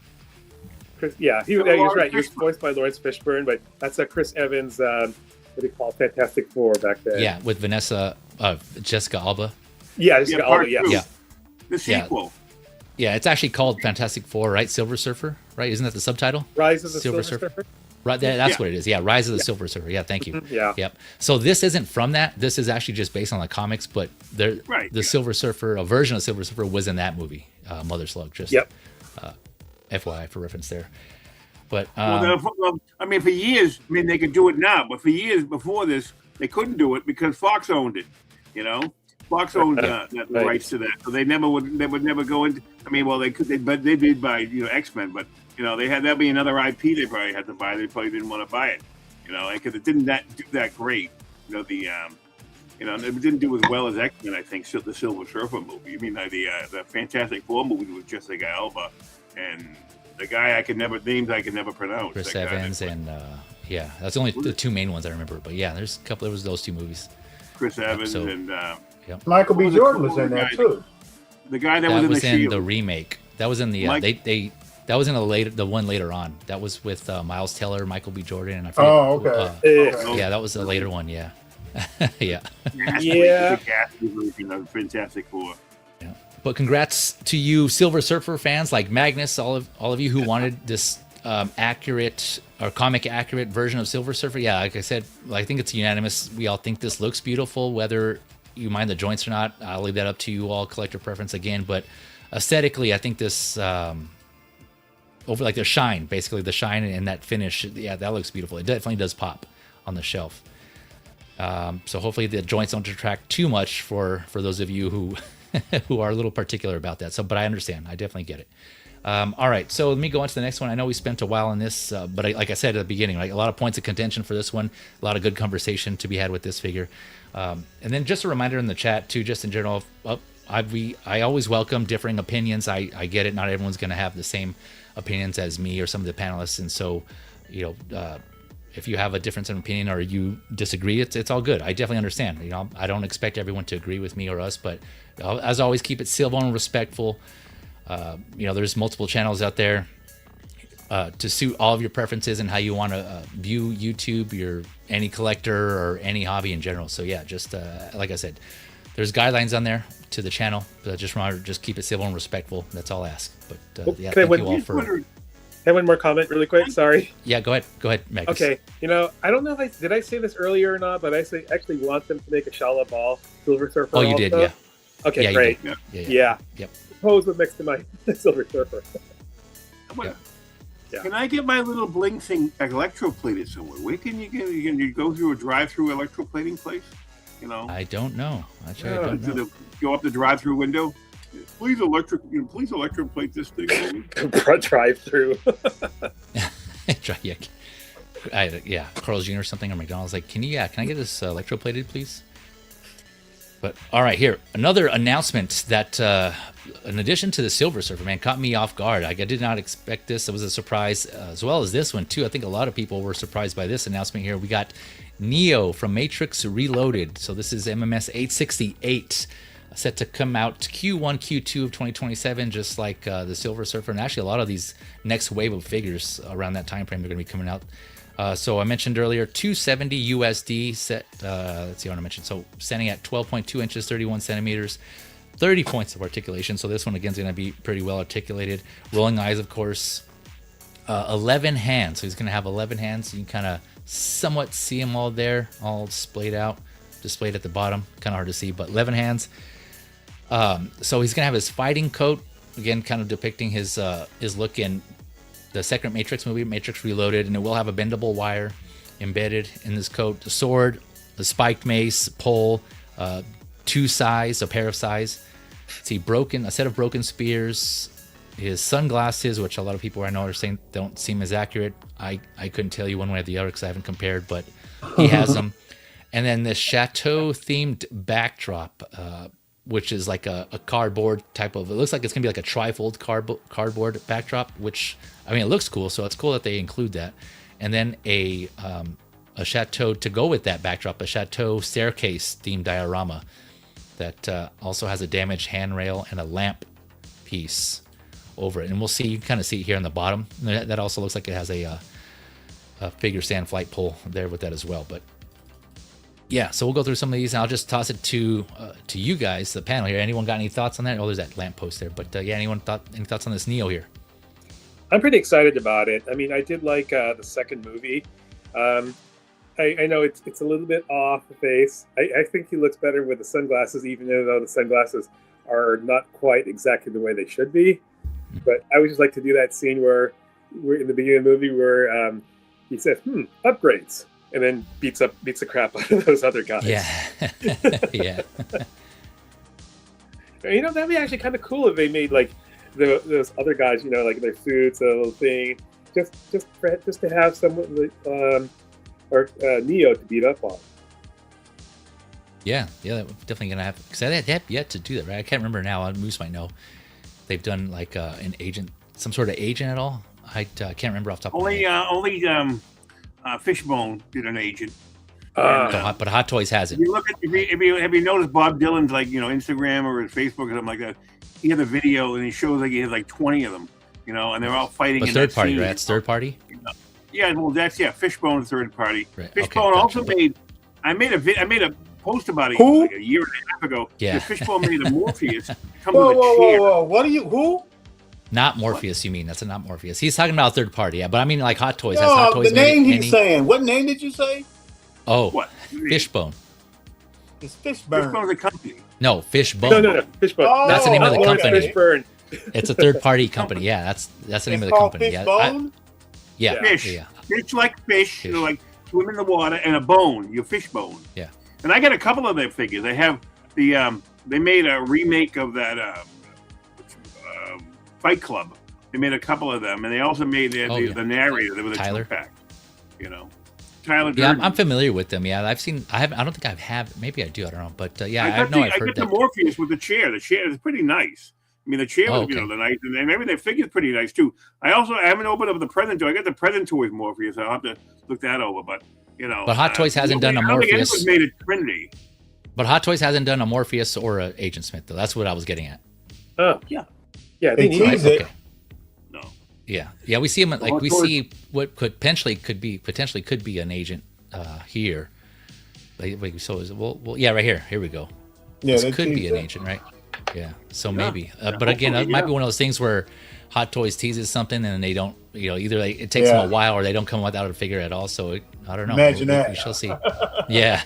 He was right. He was voiced by Lawrence Fishburne, but that's a Chris Evans, what do you call it, Fantastic Four back then. Yeah, with Jessica Alba. Yeah, Jessica Alba, Yeah. Yeah. The sequel. Yeah, it's actually called Fantastic Four, right? Silver Surfer, right? Isn't that the subtitle? Rise of the Silver Surfer. Right, that's what it is. Yeah, Rise of the Silver Surfer. Yeah, thank you. Yeah. Yep. So this isn't from that. This is actually just based on the comics, but the Silver Surfer, a version of Silver Surfer, was in that movie, Mother Slug. Just FYI for reference there. But well, I mean, for years, I mean, they could do it now, but for years before this, they couldn't do it because Fox owned it. You know, Fox owned the rights to that, so they would never go into. I mean, well, they could, but they did buy X-Men, but that'd be another IP they probably had to buy. They probably didn't want to buy it, because it didn't do that great. It didn't do as well as X-Men. I think the Silver Surfer movie. I mean, the Fantastic Four movie with Jessica Alba and the guy I could never pronounce. Chris Evans and that's only the two main ones I remember. But yeah, there's a couple. There was those two movies. Chris Evans and Michael B. Jordan was in there too. The guy that was in the remake. That was in the that was in the one later on. That was with Miles Teller, Michael B. Jordan, and I forget. Oh, okay. Yeah, that was a later one. Yeah. Yeah. Yeah. Fantastic Four. Yeah. But congrats to you, Silver Surfer fans like Magnus, all of you who wanted this accurate or comic accurate version of Silver Surfer. Yeah, like I said, I think it's unanimous. We all think this looks beautiful, whether you mind the joints or not. I'll leave that up to you all, collector preference again. But aesthetically, I think this over like the shine, basically the shine and that finish. Yeah, that looks beautiful. It definitely does pop on the shelf. So hopefully the joints don't detract too much for those of you who who are a little particular about that. So, but I understand. I definitely get it. All right, so let me go on to the next one. I know we spent a while on this, but like I said at the beginning, right, a lot of points of contention for this one, a lot of good conversation to be had with this figure. And then just a reminder in the chat too, just in general, I always welcome differing opinions. I get it. Not everyone's going to have the same opinions as me or some of the panelists, and so if you have a difference in opinion or you disagree, it's all good. I definitely understand. I don't expect everyone to agree with me or us, but as always, keep it civil and respectful. There's multiple channels out there to suit all of your preferences and how you want to view YouTube, any collector or any hobby in general. So yeah, just like I said, there's guidelines on there to the channel. But just remember, just keep it civil and respectful. That's all I ask. But thank you all for. I have one more comment really quick. Sorry. Yeah, go ahead, Magnus. Okay, I don't know if did I say this earlier or not, but I actually want them to make a Shala Ball Silver Surfer. Oh, you did, yeah. Okay, yeah, great. Yeah. Yep. Pose with next to my Silver Surfer. Yeah. Can I get my little bling thing electroplated somewhere? Where can you get? Can you go through a drive-through electroplating place? I don't know. Actually, I don't know. Go up the drive-through window. Please electroplate this thing for me. Drive-through. Yeah, Carl's Jr. or something or McDonald's like, can I get this electroplated, please? But all right, here another announcement that, in addition to the Silver Surfer, man, caught me off guard. I did not expect this. It was a surprise, as well as this one too. I think a lot of people were surprised by this announcement here. We got Neo from Matrix Reloaded. So this is MMS 868. Set to come out Q1, Q2 of 2027, just like the Silver Surfer, and actually a lot of these next wave of figures around that time frame are going to be coming out. So I mentioned earlier, 270 USD set. Let's see what I mentioned. So standing at 12.2 inches, 31 centimeters, 30 points of articulation. So this one again is going to be pretty well articulated. Rolling eyes, of course. 11 hands. So he's going to have 11 hands. You can kind of somewhat see them all there, all displayed at the bottom. Kind of hard to see, but 11 hands. So he's gonna have his fighting coat again, kind of depicting his look in the second Matrix movie, Matrix Reloaded, and it will have a bendable wire embedded in this coat. The sword, the spiked mace, pole, a pair of sais. See, a set of broken spears, his sunglasses, which a lot of people I know are saying don't seem as accurate. I couldn't tell you one way or the other because I haven't compared, but he has them. And then this chateau themed backdrop, which is like a cardboard type of, it looks like it's gonna be like a trifold cardboard backdrop, which, I mean, it looks cool. So it's cool that they include that. And then a chateau to go with that backdrop, a chateau staircase themed diorama that also has a damaged handrail and a lamp piece over it. And we'll see, you can kind of see it here on the bottom. That also looks like it has a figure stand flight pole there with that as well. But yeah, so we'll go through some of these, and I'll just toss it to you guys, the panel here. Anyone got any thoughts on that? Oh, there's that lamp post there. But yeah, any thoughts on this Neo here? I'm pretty excited about it. I mean, I did like the second movie. I know it's a little bit off the face. I think he looks better with the sunglasses, even though the sunglasses are not quite exactly the way they should be. But I would just like to do that scene where we're in the beginning of the movie where he says, upgrades, and then beats the crap out of those other guys. Yeah. Yeah. You know, that'd be actually kind of cool if they made like those other guys, you know, like their suits, a little thing, just to have someone or Neo to beat up on. Yeah, that definitely gonna have, because I have yet to do that, right? I can't remember now. Moose might know. They've done like an agent, some sort of agent at all. I can't remember off the top of my head. Only Fishbone did an agent. But Hot Toys has it. If you look at, have you noticed Bob Dylan's like, you know, Instagram or his Facebook or something like that? He had a video and he shows like he has like 20 of them, you know, and they're all fighting. But in third that party, scene. right? It's third party. Yeah, well, that's Fishbone third party. Right. Fishbone Okay, also gotcha. made. I made a post about it Who? like a year and a half ago. Yeah. Fishbone made a Morpheus come Whoa, with a whoa, chair. whoa, whoa! What are you? Who? Not Morpheus, you mean? That's not Morpheus. He's talking about third party, yeah. But I mean, like Hot Toys. Has Hot No, Toys the name made he's any? saying. What name did you say? Oh, What? Fishbone. It's Fishburne. Fishbone's a company. No, Fishbone. No, Fishbone. Oh, That's the name of the okay. company. Fishburne. It's a third party company. Yeah, that's the name It's of the called company. Fishbone? Yeah, Fish. yeah. Fish like fish. You know, like swim in the water, and a bone. Your fishbone. Yeah. And I got a couple of their figures. They have the they made a remake of that Fight Club. They made a couple of them, and they also made the narrator with a Tyler. two-pack. You know, Tyler. Yeah, Durden. I'm familiar with them. Yeah, I've seen. I don't think I've had. Maybe I do. I don't know. But yeah, I I know I've I heard got the that. Morpheus with the chair. The chair is pretty nice. I mean, the chair was, okay. the nice, and maybe the figure's pretty nice too. I haven't opened up the present toy. I got the present toy with Morpheus. I'll have to look that over. But you know, But Hot Toys hasn't done a I don't think Morpheus. anyone's made it trendy. But Hot Toys hasn't done a Morpheus or a Agent Smith though. That's what I was getting at. Oh, Yeah. yeah. They They tease need it. Okay. No. Yeah. We see him like Hot we Toys- see what potentially could be an agent here. Like, so is well, yeah, right here. Here we go. Yeah, This they could be tease an it. agent, right? Yeah. So Yeah. maybe, Yeah, but again, it hopefully, might yeah. be one of those things where Hot Toys teases something and they don't, either it takes Yeah. them a while or they don't come without a figure at all. So I don't know. Imagine we that. shall see. Yeah.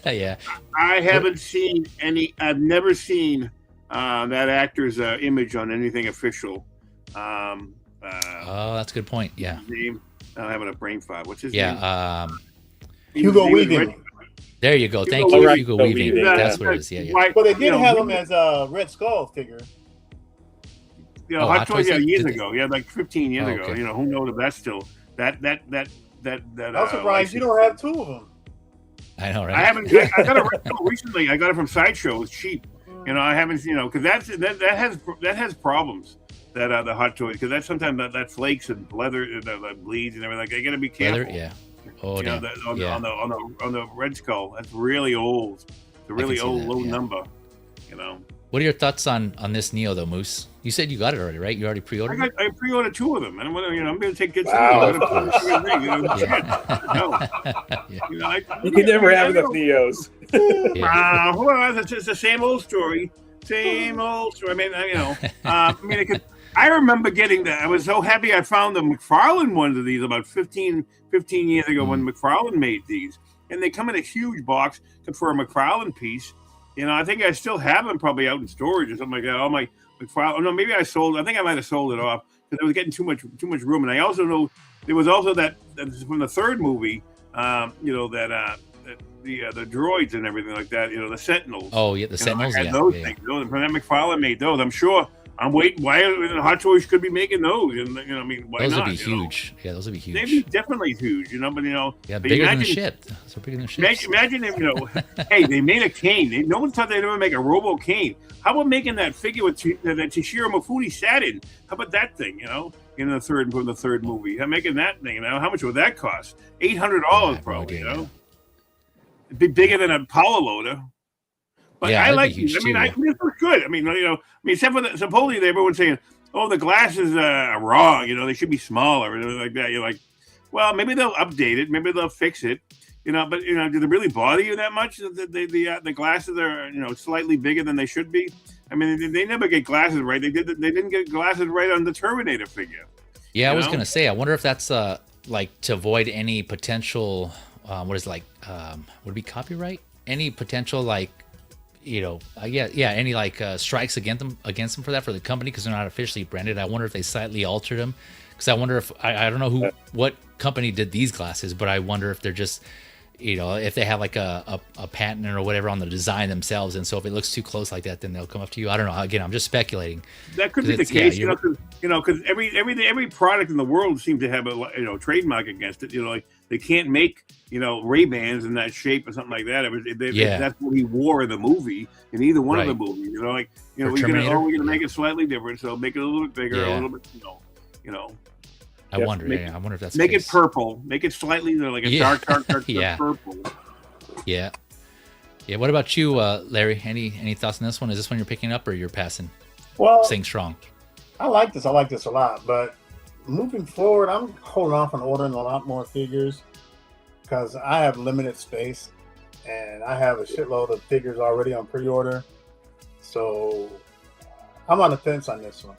Yeah. I haven't seen any. I've never seen that actor's image on anything official. Oh, that's a good point. Yeah. His name. I'm having a brain fart. What's his name? Yeah. Hugo Weaving. There you go. Thank Hugo you, Weaving. Hugo Weaving. Weaving. That's what it is. Yeah. Yeah. Well, they did have him as a Red Skull figure. You know, Oh, Hot Hot Toys, Toys years did they? ago. Yeah, like 15 years Oh, ago. okay. You know, who knows if that's still that. I'm surprised you don't have two of them. I know, right? I haven't. I got a rental recently. I got it from Sideshow. It was cheap. You know, I haven't. You know, because that has problems. That the Hot Toys, because that sometimes that flakes and leather that bleeds and everything. Like, I got to be careful. Leather, yeah. Oh, You know, damn. on the Red Skull, that's really old. It's a really see old, that, low yeah. number. You know, What are your thoughts on this Neo though, Moose? You said you got it already, right? You already pre-ordered it? I pre-ordered 2 of them, and I'm going to take good. Wow. Of course. No, Yeah. you know, You can never have enough Neos. Yeah. Well, it's the same old story. Same old story. I mean, I remember getting that. I was so happy I found the McFarlane ones of these about 15 years ago when McFarlane made these. And they come in a huge box for a McFarlane piece. You know, I think I still have them probably out in storage or something like that. All my McFarlane. Oh, no, maybe I sold. I think I might have sold it off because it was getting too much room. And I also know there was also that from the third movie. The droids and everything like that. You know, the Sentinels. Oh, yeah, the Sentinels. I had Yeah. those Yeah. things. Those, that McFarlane made those. I'm sure I'm waiting. Why Hot Toys could be making those? And you know, I mean, why those not? would be huge. Yeah, those would be huge. They'd be definitely huge, you know. But you know, yeah, bigger than the ship. Those are bigger than ships. Imagine if you know, hey, they made a cane. No one thought they'd ever make a robo cane. How about making that figure with that Toshiro Mifune sat in? How about that thing? You know, in the third movie, I'm making that thing. You know, how much would that cost? $800 probably. You know, it'd be bigger than a power loader. But yeah, I like it. I mean, it looks good. I mean, you know, except for supposedly everyone's saying, "Oh, the glasses are wrong. You know, they should be smaller," and like that. You're like, well, maybe they'll update it. Maybe they'll fix it. You know, but you know, do they really bother you that much? The glasses are, you know, slightly bigger than they should be. I mean, they never get glasses right. They didn't get glasses right on the Terminator figure. Yeah, I was gonna say. I wonder if that's like to avoid any potential. What is it, like? Would it be copyright? Any potential like. You know, any like strikes against them for that, for the company, because they're not officially branded. I wonder if they slightly altered them, because I wonder if I don't know what company did these glasses, but I wonder if they're just, you know, if they have like a patent or whatever on the design themselves, and so if it looks too close like that, then they'll come up to you. I don't know. Again, I'm just speculating. That could be the case, you know, because every product in the world seems to have a trademark against it. You know, like they can't make, you know, Ray-Bans in that shape or something like that. If that's what he wore in the movie, in either one of the movies. You know, like, you know, we're gonna make it slightly different, so make it a little bit bigger, a little bit, you know. I wonder if that's make it purple, make it slightly like a dark purple. Yeah. What about you, Larry? Any thoughts on this one? Is this one you're picking up or you're passing? Well, staying strong. I like this a lot, but moving forward, I'm holding off on ordering a lot more figures because I have limited space and I have a shitload of figures already on pre-order. So I'm on the fence on this one.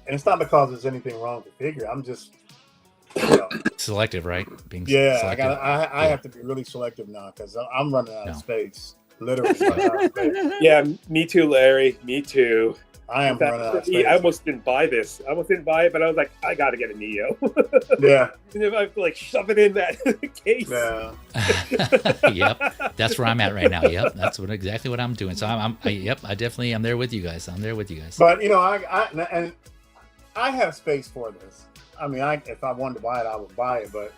And it's not because there's anything wrong with the figure. I'm just, you know, selective, right? Selective. I have to be really selective now because I'm running out of space. Literally running out of space. Yeah, me too, Larry. Me too. I am running out of space. I almost didn't buy this. I almost didn't buy it, but I was like, I got to get a Neo. Yeah. And if I like shove it in that case. Yeah. Yep. That's where I'm at right now. Yep. That's exactly what I'm doing. So I definitely am there with you guys. But you know, I have space for this. I mean, if I wanted to buy it, I would buy it. But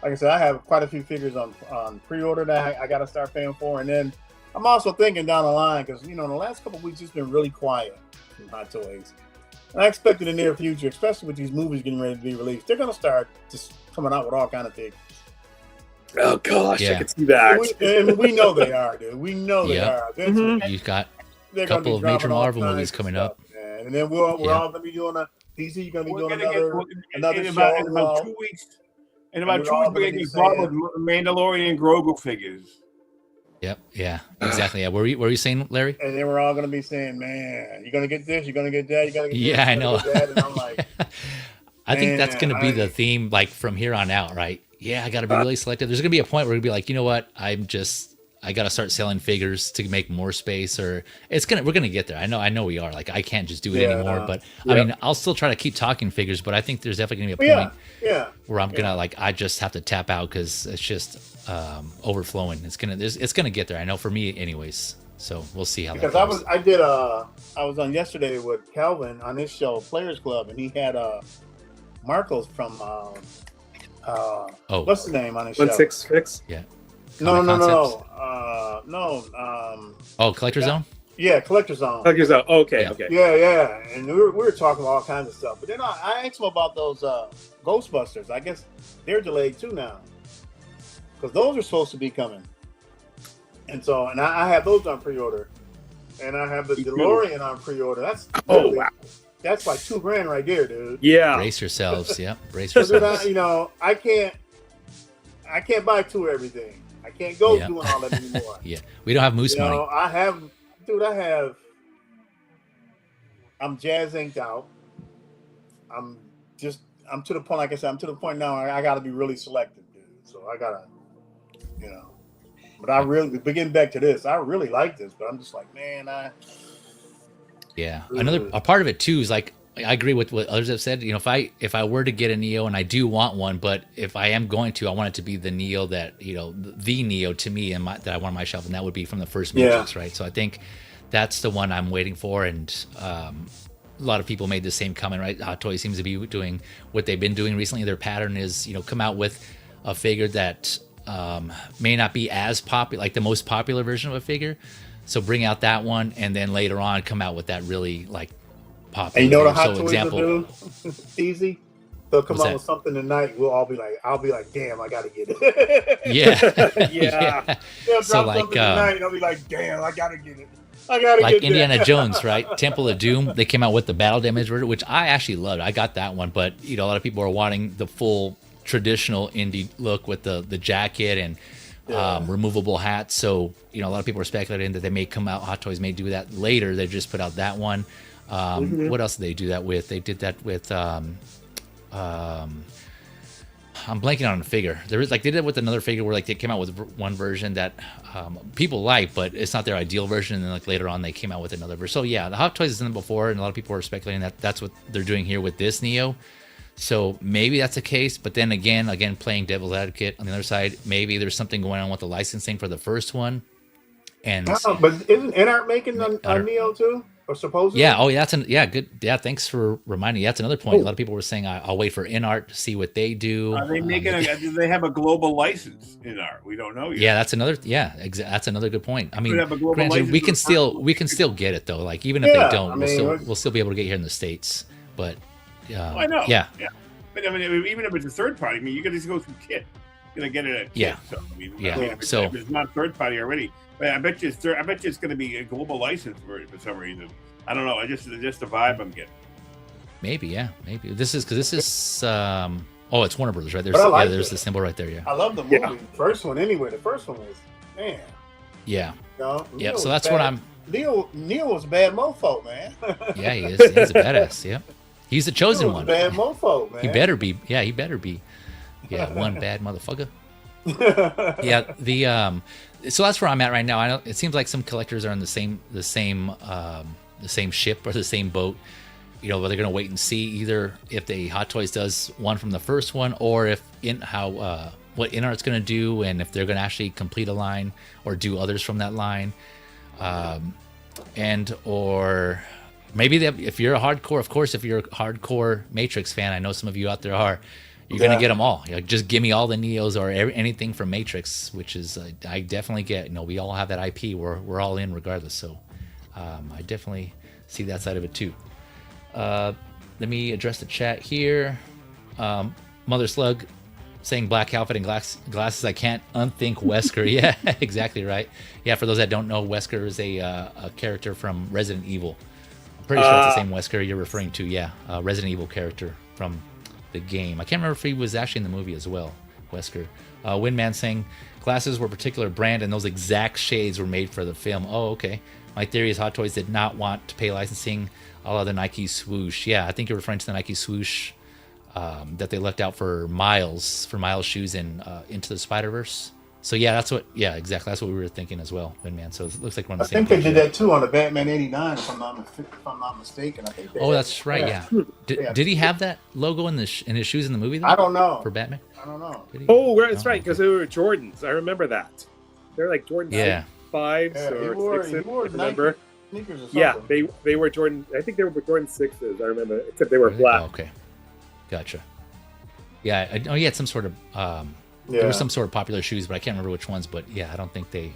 like I said, I have quite a few figures on pre-order that I got to start paying for. And then I'm also thinking down the line because, you know, in the last couple of weeks, it's been really quiet from Hot Toys. And I expect in the near future, especially with these movies getting ready to be released, they're going to start just coming out with all kind of figures. Oh, gosh, I can see that. We know they are, dude. We know they are. You've got a couple of major Marvel movies coming up. And then we're all going to be doing a DC. You're going to be doing another show. In about 2 weeks. In about 2 weeks, we're going to get bought with Mandalorian and Grogu figures. Yep. Yeah. Exactly. Yeah. What were you saying, Larry? And then we're all going to be saying, "Man, you're going to get this. You're going to get that. You're going to get this." Yeah, I know. And I'm like, I think that's going to be the theme, like from here on out, right? Yeah, I got to be really selective. There's going to be a point where we're going to be like, you know what? I got to start selling figures to make more space, or we're going to get there. I know we are. Like, I can't just do it anymore, but I mean, I'll still try to keep talking figures, but I think there's definitely going to be a point where I'm going to, like, I just have to tap out because it's just overflowing. It's going to get there. I know for me anyways. So we'll see how that goes. I was on yesterday with Calvin on his show, Players Club, and he had Marcos from what's the name on his show? 166. Yeah. No. Collector Zone? Yeah, Collector Zone. Collector Zone. Okay. Yeah. And we were talking about all kinds of stuff. But then I asked him about those Ghostbusters. I guess they're delayed too now. Because those are supposed to be coming. And so, I have those on pre-order. And I have the DeLorean on pre-order. Wow. That's like $2,000 right there, dude. Yeah. Brace yourselves. Yep. Brace yourselves. You know, I can't buy two of everything. I can't go doing all that anymore. Yeah, we don't have moose money. I'm jazz inked out. I'm to the point, like I said, I'm to the point now I got to be really selective, dude. So I got to, you know, but I really, getting back to this, I really like this, but I'm just like, man, a part of it too is like, I agree with what others have said. You know, if I were to get a Neo, and I do want one, but if I am going to, I want it to be the Neo that, you know, the Neo to me and that I want on my shelf, and that would be from the first Matrix, right? So I think that's the one I'm waiting for, and lot of people made the same comment, right? Hot Toys seems to be doing what they've been doing recently. Their pattern is, come out with a figure that may not be as popular, like the most popular version of a figure. So bring out that one, and then later on come out with that really like popular. And you know figure. the Hot Toys will do? Feezy? They'll come out with something tonight. We'll all be like, I'll be like, damn, I gotta get it. Yeah. They'll drop something tonight, and I'll be like, damn, I gotta get it. Like Indiana Jones, right? Temple of Doom. They came out with the battle damage version, which I actually loved. I got that one, but a lot of people are wanting the full traditional indie look with the jacket and removable hat. So a lot of people are speculating that they may come out. Hot Toys may do that later. They just put out that one. What else did they do that with? They did that with. I'm blanking on a figure. There is they did it with another figure where they came out with one version that people like, but it's not their ideal version. And then later on they came out with another version. So yeah, the Hot Toys has done it before, and a lot of people are speculating that that's what they're doing here with this Neo. So maybe that's the case. But then again, playing devil's advocate on the other side, maybe there's something going on with the licensing for the first one. And but isn't NART making a Neo too? Or supposedly? Yeah. Oh, yeah. Good. Yeah. Thanks for reminding me. That's another point. A lot of people were saying I'll wait for NART to see what they do. Are they making? Do they have a global license in NART? We don't know yet. Yeah, that's another. Yeah, that's another good point. I mean, granted, we can still get it though. Like even if they don't, we'll still be able to get here in the States. But I know. Yeah. But I mean, even if it's a third party, I mean, you got to go through Kit. You're gonna get it at Kit. Yeah. So, So if it's not third party already, but I bet you it's going to be a global license for some reason. I don't know. Just the vibe I'm getting. Maybe, yeah, maybe this is it's Warner Brothers, right? There's the symbol right there. Yeah, I love the movie. The first one, anyway. The first one was, man. Yeah. Yeah. So that's what I'm. Neil was a bad mofo, man. Yeah, he is. He's a badass. Yeah, he's the chosen one. Bad mofo, man. He better be. Yeah, he better be. Yeah, one bad motherfucker. Yeah. So that's where I'm at right now. I know it seems like some collectors are on the same ship or the same boat. But they're gonna wait and see either if the Hot Toys does one from the first one, or if what InArt's gonna do, and if they're gonna actually complete a line or do others from that line, or maybe if you're a hardcore Matrix fan, I know some of you out there are. You're gonna get them all. Just give me all the Neos or anything from Matrix, which is I definitely get. We all have that IP. We're all in regardless. So I definitely see that side of it too. Let me address the chat here. Mother Slug saying black outfit and glasses. I can't unthink Wesker. Yeah, exactly right. Yeah, for those that don't know, Wesker is a character from Resident Evil. I'm pretty sure it's the same Wesker you're referring to. Yeah, Resident Evil character from the game. I can't remember if he was actually in the movie as well, Wesker. Windman saying glasses were a particular brand and those exact shades were made for the film. Oh, okay. My theory is Hot Toys did not want to pay licensing a la the Nike swoosh. Yeah, I think you're referring to the Nike swoosh that they left out for Miles shoes in Into the Spider-Verse. So yeah, exactly. That's what we were thinking as well, Windman. So it looks like we're on the same page. I think they did that too on the Batman '89, if I'm not mistaken. I think. That's right. Yeah. Did he have that logo in his shoes in the movie? Though, I don't know. For Batman. I don't know. That's right, because they were Jordans. I remember that. They're like Jordan 5s or 6s. Remember? Sneakers or something. Yeah, they were Jordan. I think they were Jordan 6s. I remember, except they were black. Oh, okay, gotcha. Yeah, I know he had some sort of. There was some sort of popular shoes, but I can't remember which ones. But yeah, I don't think they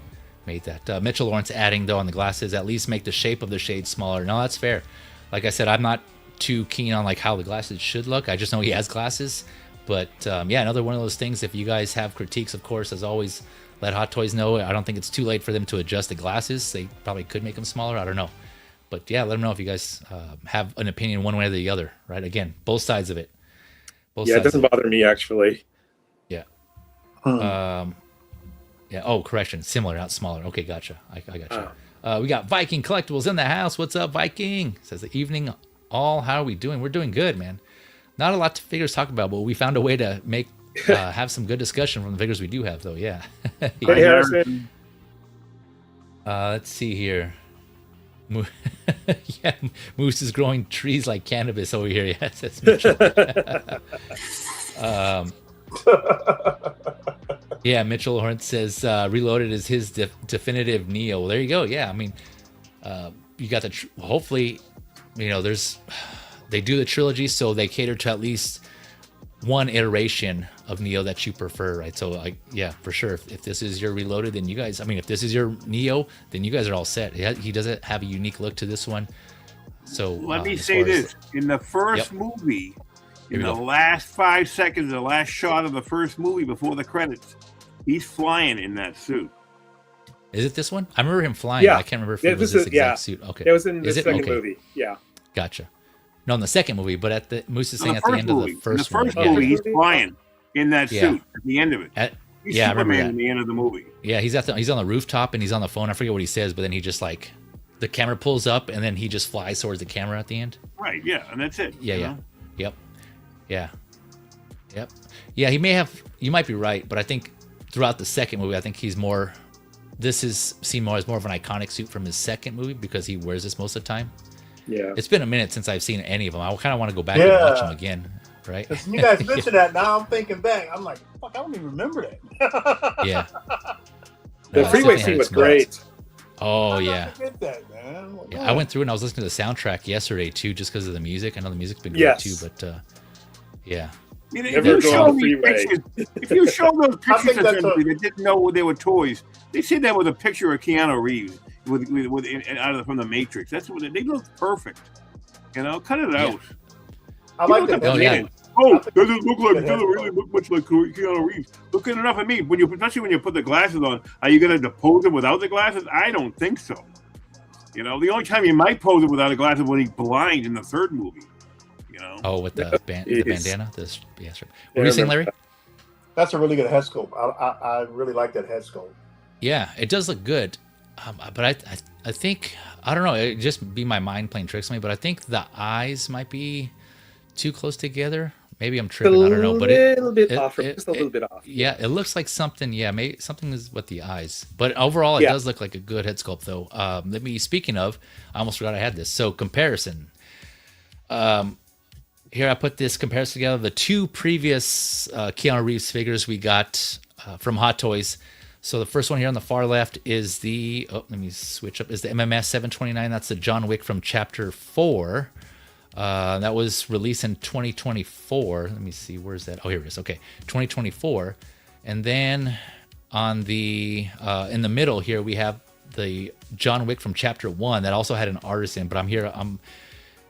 made that. Mitchell Lawrence adding though on the glasses, at least make the shape of the shade smaller. No, that's fair. Like I said, I'm not too keen on how the glasses should look. I just know he has glasses. But another one of those things. If you guys have critiques, of course, as always, let Hot Toys know. I don't think it's too late for them to adjust the glasses. They probably could make them smaller. I don't know. But yeah, let them know if you guys have an opinion one way or the other. Right? Again, both sides of it. It doesn't bother me actually. Yeah. Oh, correction. Similar, not smaller. Okay, gotcha. I got you. We got Viking Collectibles in the house. What's up, Viking? Says the evening all. How are we doing? We're doing good, man. Not a lot to figures to talk about, but we found a way to make have some good discussion from the figures we do have, though. Yeah. Hey, Harrison. Let's see here. Moose is growing trees like cannabis over here. Yes, that's Mitchell. Yeah, Mitchell Lawrence says Reloaded is his definitive Neo. Well, there you go. Yeah, I mean, you got hopefully they do the trilogy, so they cater to at least one iteration of Neo that you prefer, right? So yeah, for sure. If this is your Reloaded, then you guys, if this is your Neo, then you guys are all set. He doesn't have a unique look to this one. So let me say this: in the first movie, in the last 5 seconds, the last shot of the first movie before the credits, he's flying in that suit. Is it this one? I remember him flying. Yeah. I can't remember if it was this exact suit. Okay, it was in the second movie. Yeah, gotcha. No, in the second movie, but at the Moose is saying at the end of the first movie. In the first movie, he's flying in that suit at the end of it. He's Superman in the end of the movie. Yeah, he's on the rooftop and he's on the phone. I forget what he says, but then he just the camera pulls up and then he just flies towards the camera at the end. Right. Yeah, and that's it. Yeah. Yep. Yeah. Yeah, he may have. You might be right, but I think throughout the second movie, I think he's more. This is seen more as more of an iconic suit from his second movie because he wears this most of the time. Yeah, it's been a minute since I've seen any of them. I kind of want to go back and watch them again, right? You guys mentioned that. Now I'm thinking back. I'm like, fuck, I don't even remember that. Yeah, the freeway scene was great. Oh yeah. Forget that, man. Yeah, I went through and I was listening to the soundtrack yesterday too, just because of the music. I know the music's been great too, but yeah. If you show those pictures of somebody that didn't know they were toys, they said that with a picture of Keanu Reeves from the Matrix. That's what they look perfect. Cut it out. I like that. Does it look like? It doesn't really look much like Keanu Reeves. Look good enough at me. Especially when you put the glasses on, are you going to depose him without the glasses? I don't think so. The only time you might pose him without the glasses is when he's blind in the third movie. Oh, with the bandana. What were you saying, Larry? That's a really good head sculpt. I really like that head sculpt. Yeah, it does look good. But I think, I don't know, it just be my mind playing tricks on me, but I think the eyes might be too close together. Maybe I'm tripping. I don't know, but just a little bit off. Yeah, it looks like something. Yeah, maybe something is with the eyes. But overall, it does look like a good head sculpt, though. Speaking of, I almost forgot I had this. So comparison. Here I put this comparison together. The two previous Keanu Reeves figures we got from Hot Toys. So the first one here on the far left is the is the MMS 729. That's the John Wick from Chapter 4. That was released in 2024. Let me see, where's that? Oh, here it is. Okay, 2024. And then on the in the middle here we have the John Wick from Chapter 1 that also had an artisan, but I'm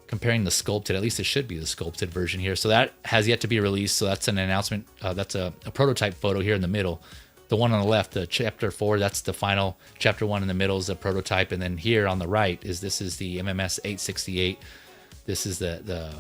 comparing the sculpted. At least it should be the sculpted version here. So that has yet to be released. So that's an announcement. That's a prototype photo here in the middle. The one on the left, the Chapter 4, that's the final. Chapter 1 in the middle is a prototype. And then here on the right is the MMS 868. This is the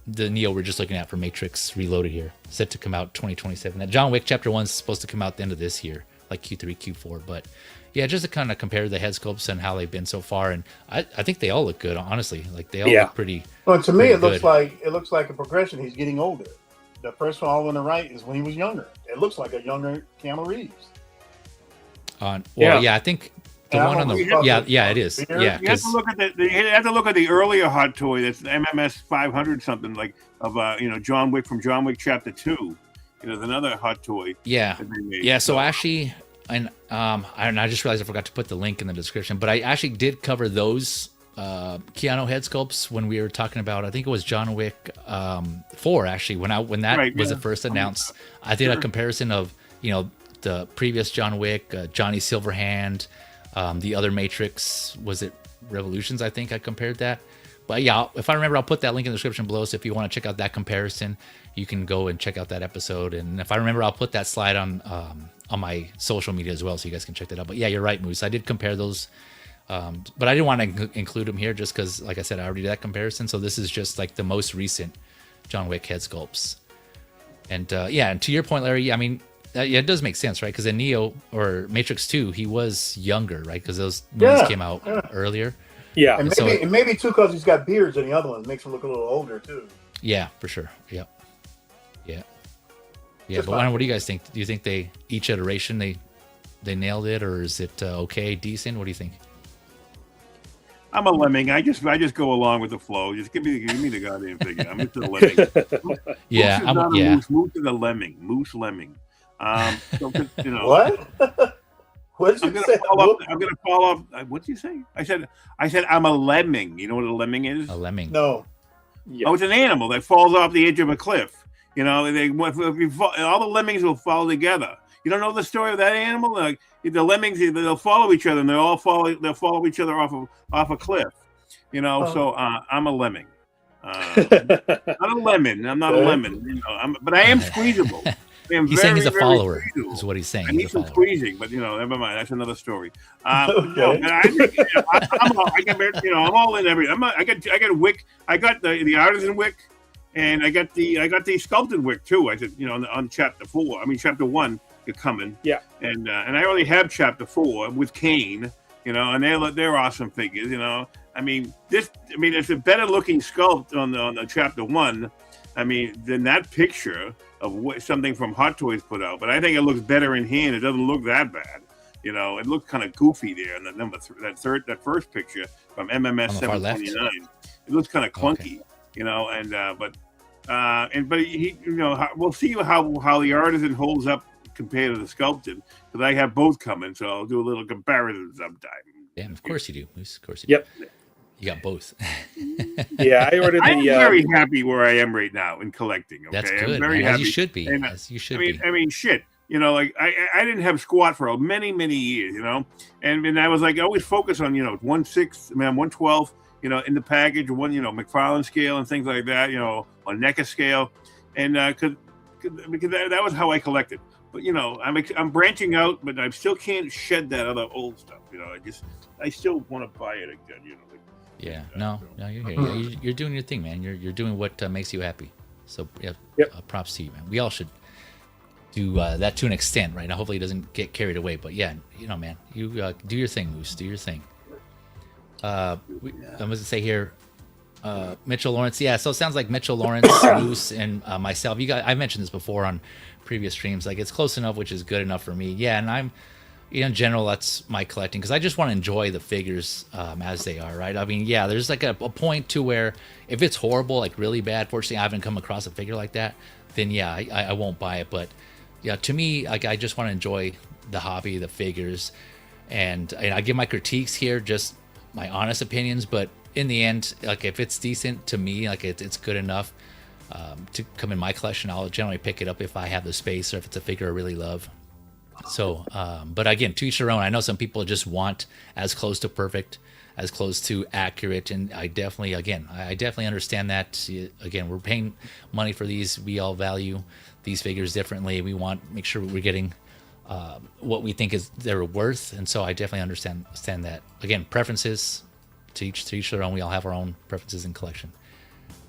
Neo we're just looking at for Matrix Reloaded here. Set to come out 2027. That John Wick Chapter 1 is supposed to come out the end of this year, like Q3, Q4. But yeah, just to kind of compare the head sculpts and how they've been so far. And I think they all look good, honestly. Like they all look pretty. Well, to me, it looks like a progression. He's getting older. The first one all on the right is when he was younger. It looks like a younger Keanu Reeves. I think the one on the it is. Yeah, you have to look at the earlier Hot Toy. That's the MMS 500 something like of John Wick from John Wick Chapter 2. There's another Hot Toy. Yeah, So actually, and I just realized I forgot to put the link in the description, but I actually did cover those Keanu head sculpts when we were talking about, I think it was John Wick 4 actually, when that was first announced. I did a comparison of the previous John Wick, Johnny Silverhand, the other Matrix, was it Revolutions? I think I compared that. But yeah, if I remember, I'll put that link in the description below. So if you want to check out that comparison, you can go and check out that episode. And if I remember, I'll put that slide on my social media as well, so you guys can check that out. But yeah, you're right, Moose. I did compare those. But I didn't want to include them here just because, like I said, I already did that comparison. So this is just like the most recent John Wick head sculpts. And and to your point, Larry, I mean, it does make sense, right? Because in Neo or Matrix 2, he was younger, right? Because those movies came out earlier. Yeah. And maybe too because he's got beards in the other one. It makes him look a little older, too. Yeah, for sure. Yep. Yeah. Yeah, but what do you guys think? Do you think each iteration they nailed it, or is it okay, decent? What do you think? I'm a lemming. I just go along with the flow. Just give me the goddamn figure. I'm just a lemming. Moose Moose is a lemming. Moose lemming. What? What did I'm you gonna say? follow up. I'm gonna follow up. What did you say? I said I'm a lemming. You know what a lemming is? A lemming. No. Yeah. Oh, it's an animal that falls off the edge of a cliff. You know, all the lemmings will fall together. You don't know the story of that animal? Like the lemmings, they'll follow each other, and they'll follow each other off a cliff. You know, so I'm a lemming. Not a lemon. I'm not a lemon. You know, but I am squeezable. He's saying he's a follower, is what he's saying. I need some squeezing, but never mind. That's another story. Okay. No, but I'm all in everything. I got Wick. I got the artisan Wick, and I got the sculpted Wick too. I said, on chapter 4. I mean, chapter 1, you're coming. Yeah. And I already have chapter 4 with Kane. And they're awesome figures. I mean, it's a better looking sculpt on the chapter 1. I mean, than that picture of something from Hot Toys put out. But I think it looks better in hand. It doesn't look that bad. It looks kind of goofy there in the that first picture from MMS 729. It looks kind of clunky, but we'll see how the artisan holds up compared to the sculpted, because I have both coming, so I'll do a little comparison sometime. Yeah, of course you do. Of course you do. Yep. You got both. Yeah, I ordered I'm very happy where I am right now in collecting. Okay? That's good. I'm very man. happy. As you should be. And, As you should be. I mean, shit. Like I didn't have squat for many years. And I was like, I always focus on 1/6, 1/12. In the package, one McFarlane scale and things like that. On NECA scale, and because that was how I collected. But I'm branching out, but I still can't shed that other old stuff. I still want to buy it again. Yeah, no, you're here. You're doing your thing, man. You're doing what makes you happy. So yeah, props to you, man. We all should do that to an extent, right? Now, hopefully, it doesn't get carried away. But yeah, man, you do your thing, Moose. Do your thing. I'm gonna say here, Mitchell Lawrence. Yeah, so it sounds like Mitchell Lawrence, Moose, and myself. I mentioned this before on previous streams. Like, it's close enough, which is good enough for me. Yeah, and I'm. In general, that's my collecting, because I just want to enjoy the figures as they are, right? I mean, yeah, there's like a point to where if it's horrible, like really bad, fortunately I haven't come across a figure like that, then yeah, I won't buy it. But yeah, to me, like, I just want to enjoy the hobby, the figures, and I give my critiques here, just my honest opinions, but in the end, like, if it's decent to me, like it's good enough to come in my collection, I'll generally pick it up if I have the space or if it's a figure I really love. So, but again, to each their own. I know some people just want as close to perfect, as close to accurate, and I definitely understand that. Again, we're paying money for these. We all value these figures differently. We want to make sure we're getting what we think is they're worth, and so I definitely understand that. Again, preferences to each their own. We all have our own preferences in collection.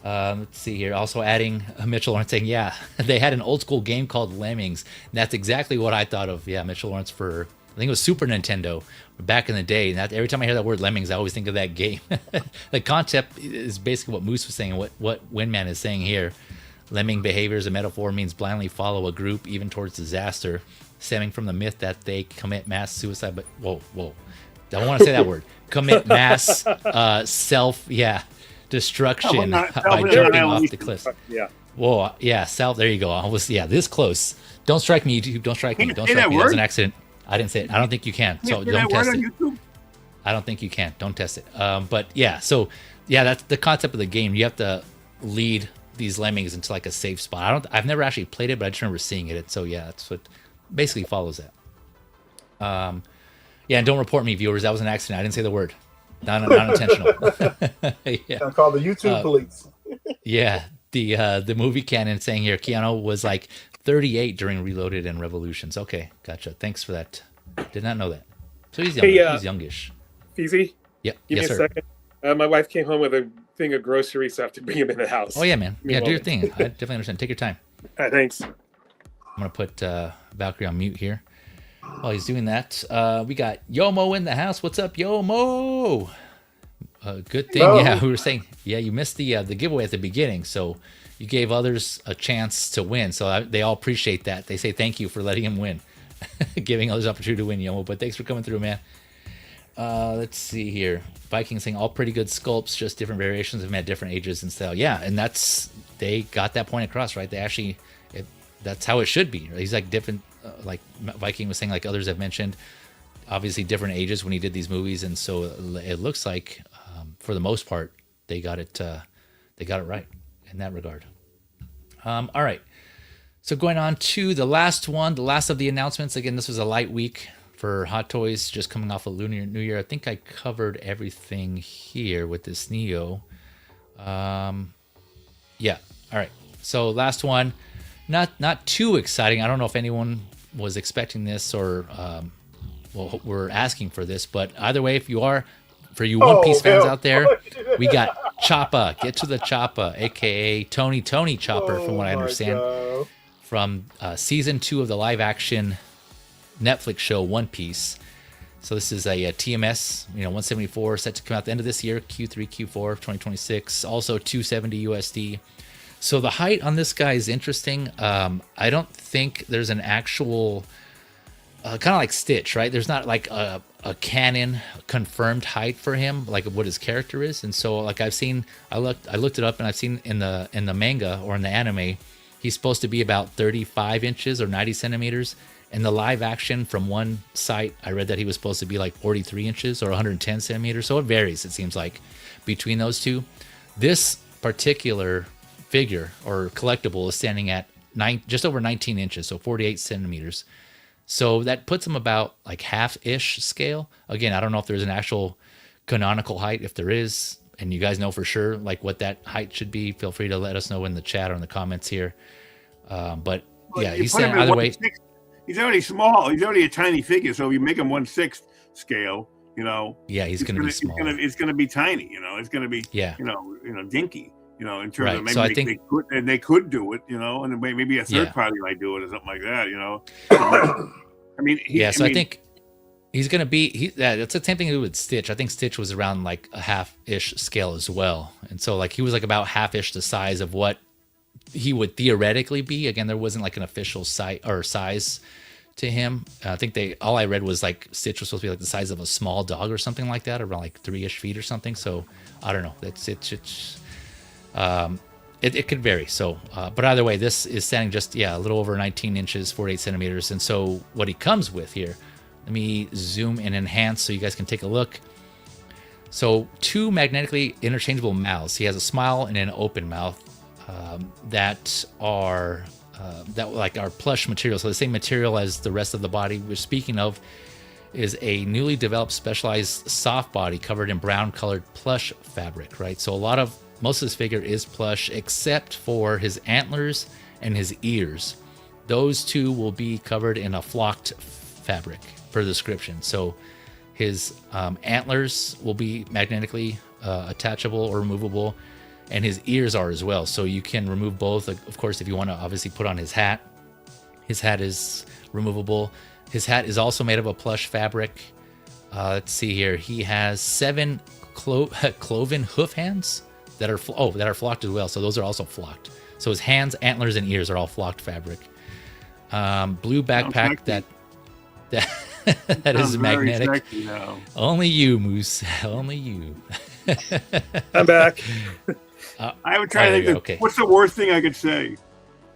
Let's see here. Also adding Mitchell Lawrence saying, yeah, they had an old school game called Lemmings. And that's exactly what I thought of. Yeah, Mitchell Lawrence for, I think it was Super Nintendo back in the day. And every time I hear that word Lemmings, I always think of that game. The concept is basically what Moose was saying, what Windman is saying here. Lemming behavior as a metaphor means blindly follow a group even towards disaster, stemming from the myth that they commit mass suicide. But whoa, don't want to say that word. Commit mass destruction by jumping off the cliffs. Yeah. Whoa, yeah, there you go. I was this close. Don't strike me, YouTube. Don't strike me. Don't strike me. That was an accident. I didn't say it. I don't think you can. So don't test it. I don't think you can. Don't test it. But yeah, so yeah, that's the concept of the game. You have to lead these lemmings into like a safe spot. I've never actually played it, but I just remember seeing it. So yeah, that's what basically follows that. Yeah, and don't report me, viewers. That was an accident. I didn't say the word. Not intentional. Yeah. I'm called the YouTube police. Yeah, the movie canon saying here, Keanu was like 38 during Reloaded and Revolutions. Okay, gotcha. Thanks for that. Did not know that. So he's young. He's youngish. Feezy? Yep. Give me a second. My wife came home with a thing of groceries, so I have to bring him in the house. Oh yeah, man. Yeah, do your thing. I definitely understand. Take your time. All right, thanks. I'm gonna put Valkyrie on mute here. While he's doing that, we got Yomo in the house. What's up, Yomo? Good thing. Yeah, we were saying, yeah, you missed the giveaway at the beginning, so you gave others a chance to win. So they all appreciate that. They say thank you for letting him win, giving others opportunity to win, Yomo. But thanks for coming through, man. Let's see here. Viking saying all pretty good sculpts, just different variations of them at different ages and style. Yeah, and they got that point across, right? They actually, that's how it should be. Right? He's like different. Like Viking was saying, like others have mentioned, obviously different ages when he did these movies, and so it looks like for the most part they got it right in that regard. All right, so going on to the last one, the last of the announcements. Again, this was a light week for Hot Toys, just coming off of Lunar New Year. I think I covered everything here with this Neo. Yeah, all right, so last one, not too exciting. I don't know if anyone was expecting this or well, we're asking for this, but either way, if you are, for you One Piece fans out there, we got Choppa, Get to the Choppa, aka Tony Chopper, from what I understand, from season 2 of the live action Netflix show One Piece. So this is a TMS, 174, set to come out at the end of this year, Q3, Q4 of 2026. Also 270 USD. So the height on this guy is interesting. I don't think there's an actual kind of like Stitch, right? There's not like a canon confirmed height for him, like what his character is. And so like I looked it up, and I've seen in the manga or in the anime, he's supposed to be about 35 inches or 90 centimeters. In the live action, from one site, I read that he was supposed to be like 43 inches or 110 centimeters. So it varies, it seems like, between those two. This particular figure or collectible is standing at just over 19 inches, so 48 centimeters. So that puts him about like half-ish scale. Again, I don't know if there's an actual canonical height. If there is, and you guys know for sure like what that height should be, feel free to let us know in the chat or in the comments here. But yeah, he's saying either way. He's already small. He's already a tiny figure. So if you make him 1/6 scale, yeah, he's going to be small. It's going to be tiny. It's going to be dinky. In terms of maybe so I think they could do it. And maybe a third party might do it or something like that. I mean, I think he's going to be. That's the same thing with Stitch. I think Stitch was around like a half-ish scale as well, and so like he was like about half-ish the size of what he would theoretically be. Again, there wasn't like an official size to him. I think all I read was like Stitch was supposed to be like the size of a small dog or something like that, around like 3-ish feet or something. So I don't know. That's it. It could vary. So, but either way, this is standing just a little over 19 inches, 48 centimeters. And so what he comes with here, let me zoom and enhance so you guys can take a look. So 2 magnetically interchangeable mouths. He has a smile and an open mouth. That are plush material, so the same material as the rest of the body. We're speaking of is a newly developed specialized soft body covered in brown colored plush fabric, right? So most of this figure is plush except for his antlers and his ears. Those two will be covered in a flocked fabric per description. So his antlers will be magnetically attachable or removable, and his ears are as well. So you can remove both. Of course, if you want to obviously put on his hat is removable. His hat is also made of a plush fabric. Let's see here. He has 7 cloven hoof hands that are flocked as well. So those are also flocked. So his hands, antlers, and ears are all flocked fabric. Blue backpack that is magnetic. Only you, Moose. Only you. I'm back. I would try to think. Okay. What's the worst thing I could say?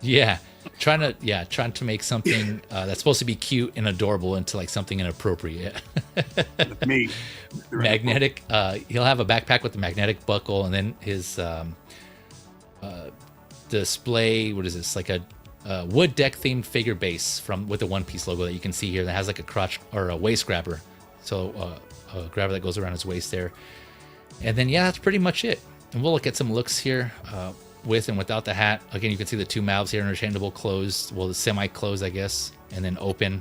Yeah, trying to make something that's supposed to be cute and adorable into like something inappropriate. Me. Magnetic. He'll have a backpack with a magnetic buckle, and then his display. What is this? Like a wood deck themed figure base with the One Piece logo that you can see here. That has like a crotch or a waist grabber. So a grabber that goes around his waist there. And then that's pretty much it. And we'll look at some looks here with and without the hat. Again, you can see the 2 mouths here, interchangeable, closed, the semi-closed, I guess, and then open.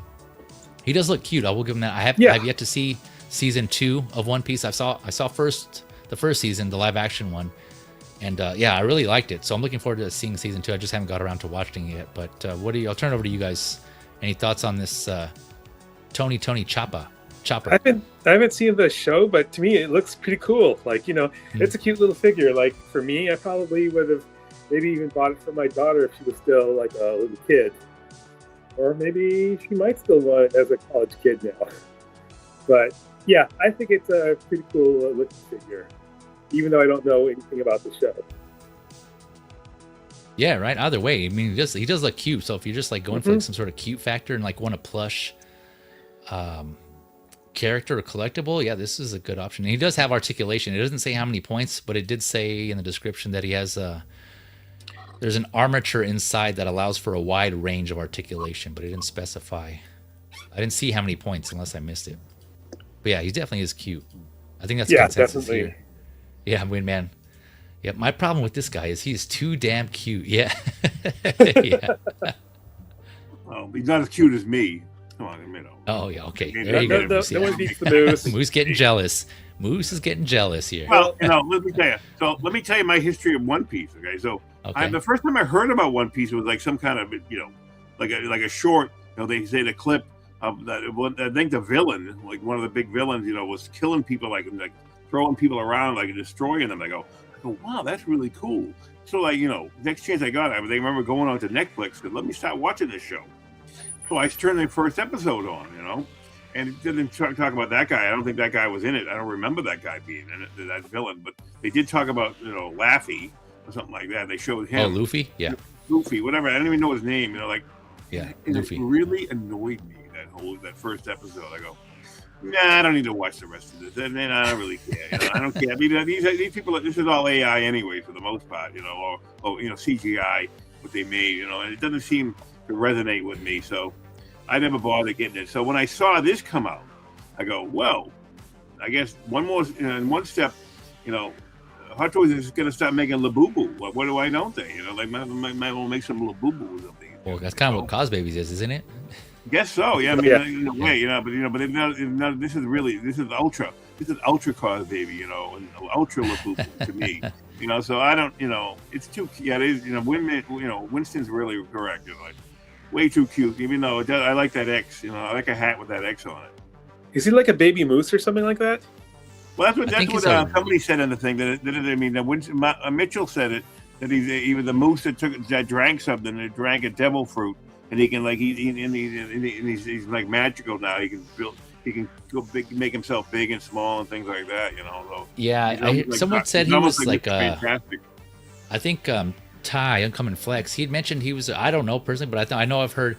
He does look cute. I will give him that. I've yet to see season 2 of One Piece. I saw the first season, the live action one, and I really liked it. So I'm looking forward to seeing season 2. I just haven't got around to watching it yet. But I'll turn it over to you guys. Any thoughts on this Tony Chopper? I haven't seen the show, but to me it looks pretty cool. Like, it's a cute little figure. Like for me, I probably would have maybe even bought it for my daughter if she was still like a little kid, or maybe she might still want it as a college kid now. But yeah, I think it's a pretty cool looking figure, even though I don't know anything about the show. Yeah, right. Either way, I mean, he does look cute. So if you're just like going for like some sort of cute factor and like want a plush character or collectible, yeah, this is a good option. And he does have articulation. It doesn't say how many points, but it did say in the description that he has there's an armature inside that allows for a wide range of articulation, but it didn't specify. I didn't see how many points unless I missed it. But yeah, he definitely is cute. I think that's consensus definitely. here. Yeah, Windman. Yeah, my problem with this guy is he's too damn cute. Yeah. Yeah. Oh, he's not as cute as me. Come on, you know. Oh, yeah, okay. No, There you go. No one beats the Moose. Moose getting jealous. Moose is getting jealous here. Well, let me tell you. So let me tell you my history of One Piece. Okay, so Okay. the first time I heard about One Piece was like some kind of like a short. They say the clip of that. I think the villain, like one of the big villains, was killing people, like throwing people around, like destroying them. I go, wow, that's really cool. So next chance I got, they remember going on to Netflix. Said, let me start watching this show. So I turned the first episode on, and it didn't talk about that guy. I don't think that guy was in it. I don't remember that guy being in it, that villain. But they did talk about, Laffy or something like that. They showed him. Oh, Luffy? Yeah. Luffy, whatever. I don't even know his name. Yeah, and Luffy. It really annoyed me, that first episode. I go, nah, I don't need to watch the rest of this. And then I don't really care. I don't care. I mean, these people, this is all AI anyway for the most part, or CGI, what they made, and it doesn't seem to resonate with me. So I never bothered getting it. So when I saw this come out, I go, well, I guess one more, in one step, Hot Toys is going to start making Labubu. What do I don't they? They might well make some Labubu or something. Well, that's kind of what Cos Babies is, isn't it? Guess so. Yeah, I mean, in a way, but this is ultra Cos Baby, and ultra Labubu to me. So I don't, it's too. Yeah, it is. Winston's really correct. Like, way too cute. Even though I like that X. I like a hat with that X on it. Is he like a baby moose or something like that? Well, that's what somebody said in the thing. That Mitchell said it. That he was the moose that drank something. That drank a devil fruit, and he can he's like magical now. He can go big, make himself big and small and things like that. So yeah, someone said he was like fantastic. I think Ty Uncommon Flex. He had mentioned he was. I don't know personally, but I know I've heard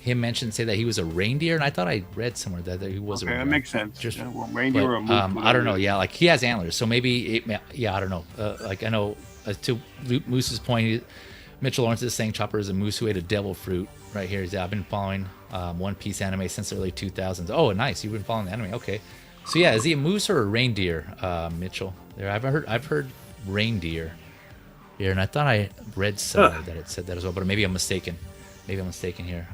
him say that he was a reindeer, and I thought I read somewhere that he was a reindeer. That makes sense. Just reindeer or a moose. I don't know. Yeah, like he has antlers, so maybe. I don't know. Like I know to Moose's point, Mitchell Lawrence is saying Chopper is a moose who ate a devil fruit. Right here, I've been following One Piece anime since the early 2000s. Oh, nice. You've been following the anime. Okay. So yeah, is he a moose or a reindeer, Mitchell? There, I've heard reindeer here, and I thought I read somewhere that it said that as well, but maybe I'm mistaken. Here.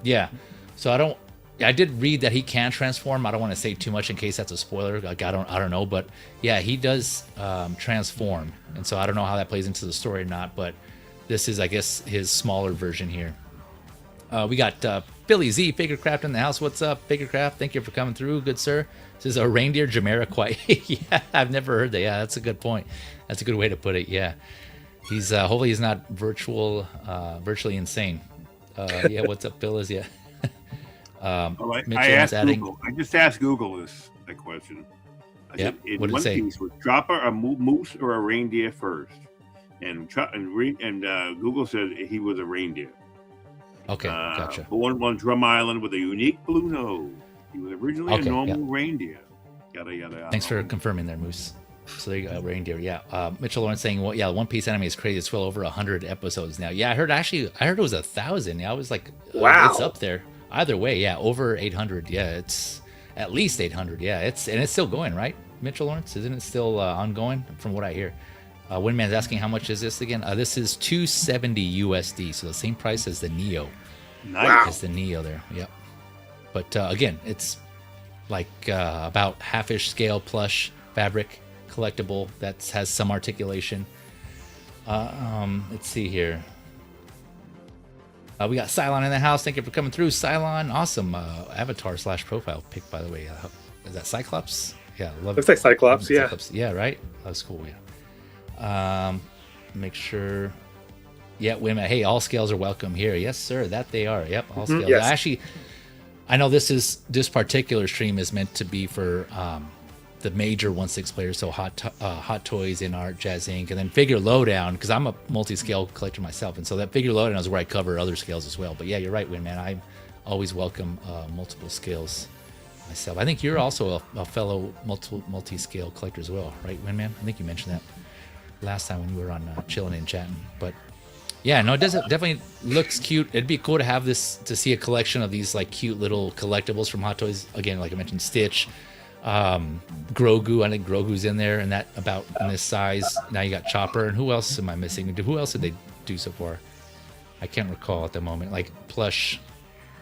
Yeah. So I did read that he can transform. I don't want to say too much in case that's a spoiler. Like I don't know, but yeah, he does transform, and so I don't know how that plays into the story or not. But this is, I guess, his smaller version here. We got Billy Z Fakercraft in the house. What's up, Fakercraft? Thank you for coming through, good sir. This is a reindeer Jamiroquai. Yeah, I've never heard that. Yeah, that's a good point. That's a good way to put it. Yeah, he's hopefully he's not virtually insane. Yeah, what's up, Phyllis? Yeah. I just asked Google that question. I said, in what did One it say? Piece, was Chopper a moose or a reindeer first? And Google said he was a reindeer. Okay, gotcha. Born on Drum Island with a unique blue nose. He was originally a normal reindeer. Yada yada yada. Thanks for confirming there, Moose. So there you go, reindeer. Yeah. Mitchell Lawrence saying, well, yeah, One Piece anime is crazy. It's well over 100 episodes now. Yeah, I heard it was 1,000. Yeah, I was like, wow, it's up there. Either way, yeah, over 800. Yeah, it's at least 800. Yeah, it's still going, right, Mitchell Lawrence? Isn't it still ongoing from what I hear? Windman's asking how much is this again? This is $270 USD, so the same price as the Neo. Nice. As the Neo there. Yep. But again, it's like about half-ish scale plush fabric, collectible that has some articulation. Let's see here. We got Cylon in the house. Thank you for coming through, Cylon. Awesome avatar / profile pic, by the way. Is that Cyclops? Yeah, love it. Looks like Cyclops, yeah. Cyclops. Yeah, right? That's cool, yeah. Make sure. Yeah, wait a minute. Hey, all scales are welcome here. Yes, sir. That they are. Yep, all scales. Yes. Actually, I know this particular stream is meant to be for the major 1/6 players, so Hot Toys, In Art, Jazz Inc., and then Figure Lowdown, because I'm a multi-scale collector myself, and so that Figure Lowdown is where I cover other scales as well. But yeah, you're right, Win, man. I always welcome multiple scales myself. I think you're also a fellow multi-scale collector as well, right, Winman? I think you mentioned that last time when you were on chilling and chatting. But yeah, no, it does definitely looks cute. It'd be cool to have this, to see a collection of these like cute little collectibles from Hot Toys. Again, like I mentioned, Stitch, Grogu. I think Grogu's in there, and that about in this size. Now you got Chopper, and who else am I missing? Who else did they do so far? I can't recall at the moment. Like plush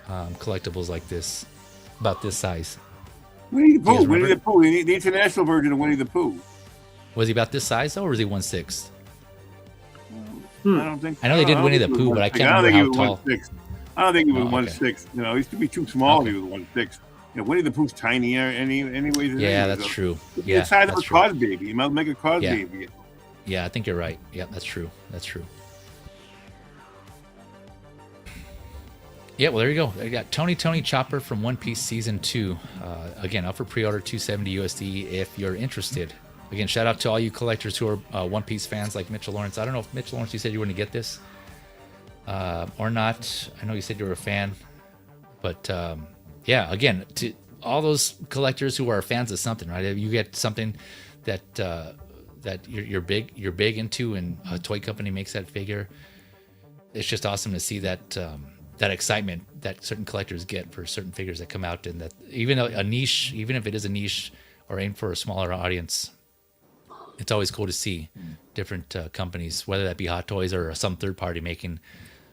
collectibles like this, about this size. Winnie the Pooh. Winnie the Pooh. The international version of Winnie the Pooh. Was he about this size though, or was he 1/6? I don't think. I know they did Winnie the Pooh, but I can't remember how tall. I don't think he was Oh, okay. 1/6. You know, he used to be too small. Okay. If he was 1/6. You know, Winnie the Pooh's tinier anyways. Yeah, that's true. He's Yeah, the size of a that's true. cause baby. You might make a cause Yeah. baby. Yeah, I think you're right. Yeah, that's true. That's true. Yeah, well, there you go. I got Tony Chopper from One Piece Season 2. Again, up for pre-order, $270 USD if you're interested. Again, shout out to all you collectors who are One Piece fans like Mitchell Lawrence. I don't know if Mitchell Lawrence, you said you were going to get this or not. I know you said you were a fan. But yeah, again, to all those collectors who are fans of something, right? You get something that that you're big into, and a toy company makes that figure. It's just awesome to see that that excitement that certain collectors get for certain figures that come out, and that even a niche, even if it is a niche or aimed for a smaller audience, it's always cool to see different companies, whether that be Hot Toys or some third party making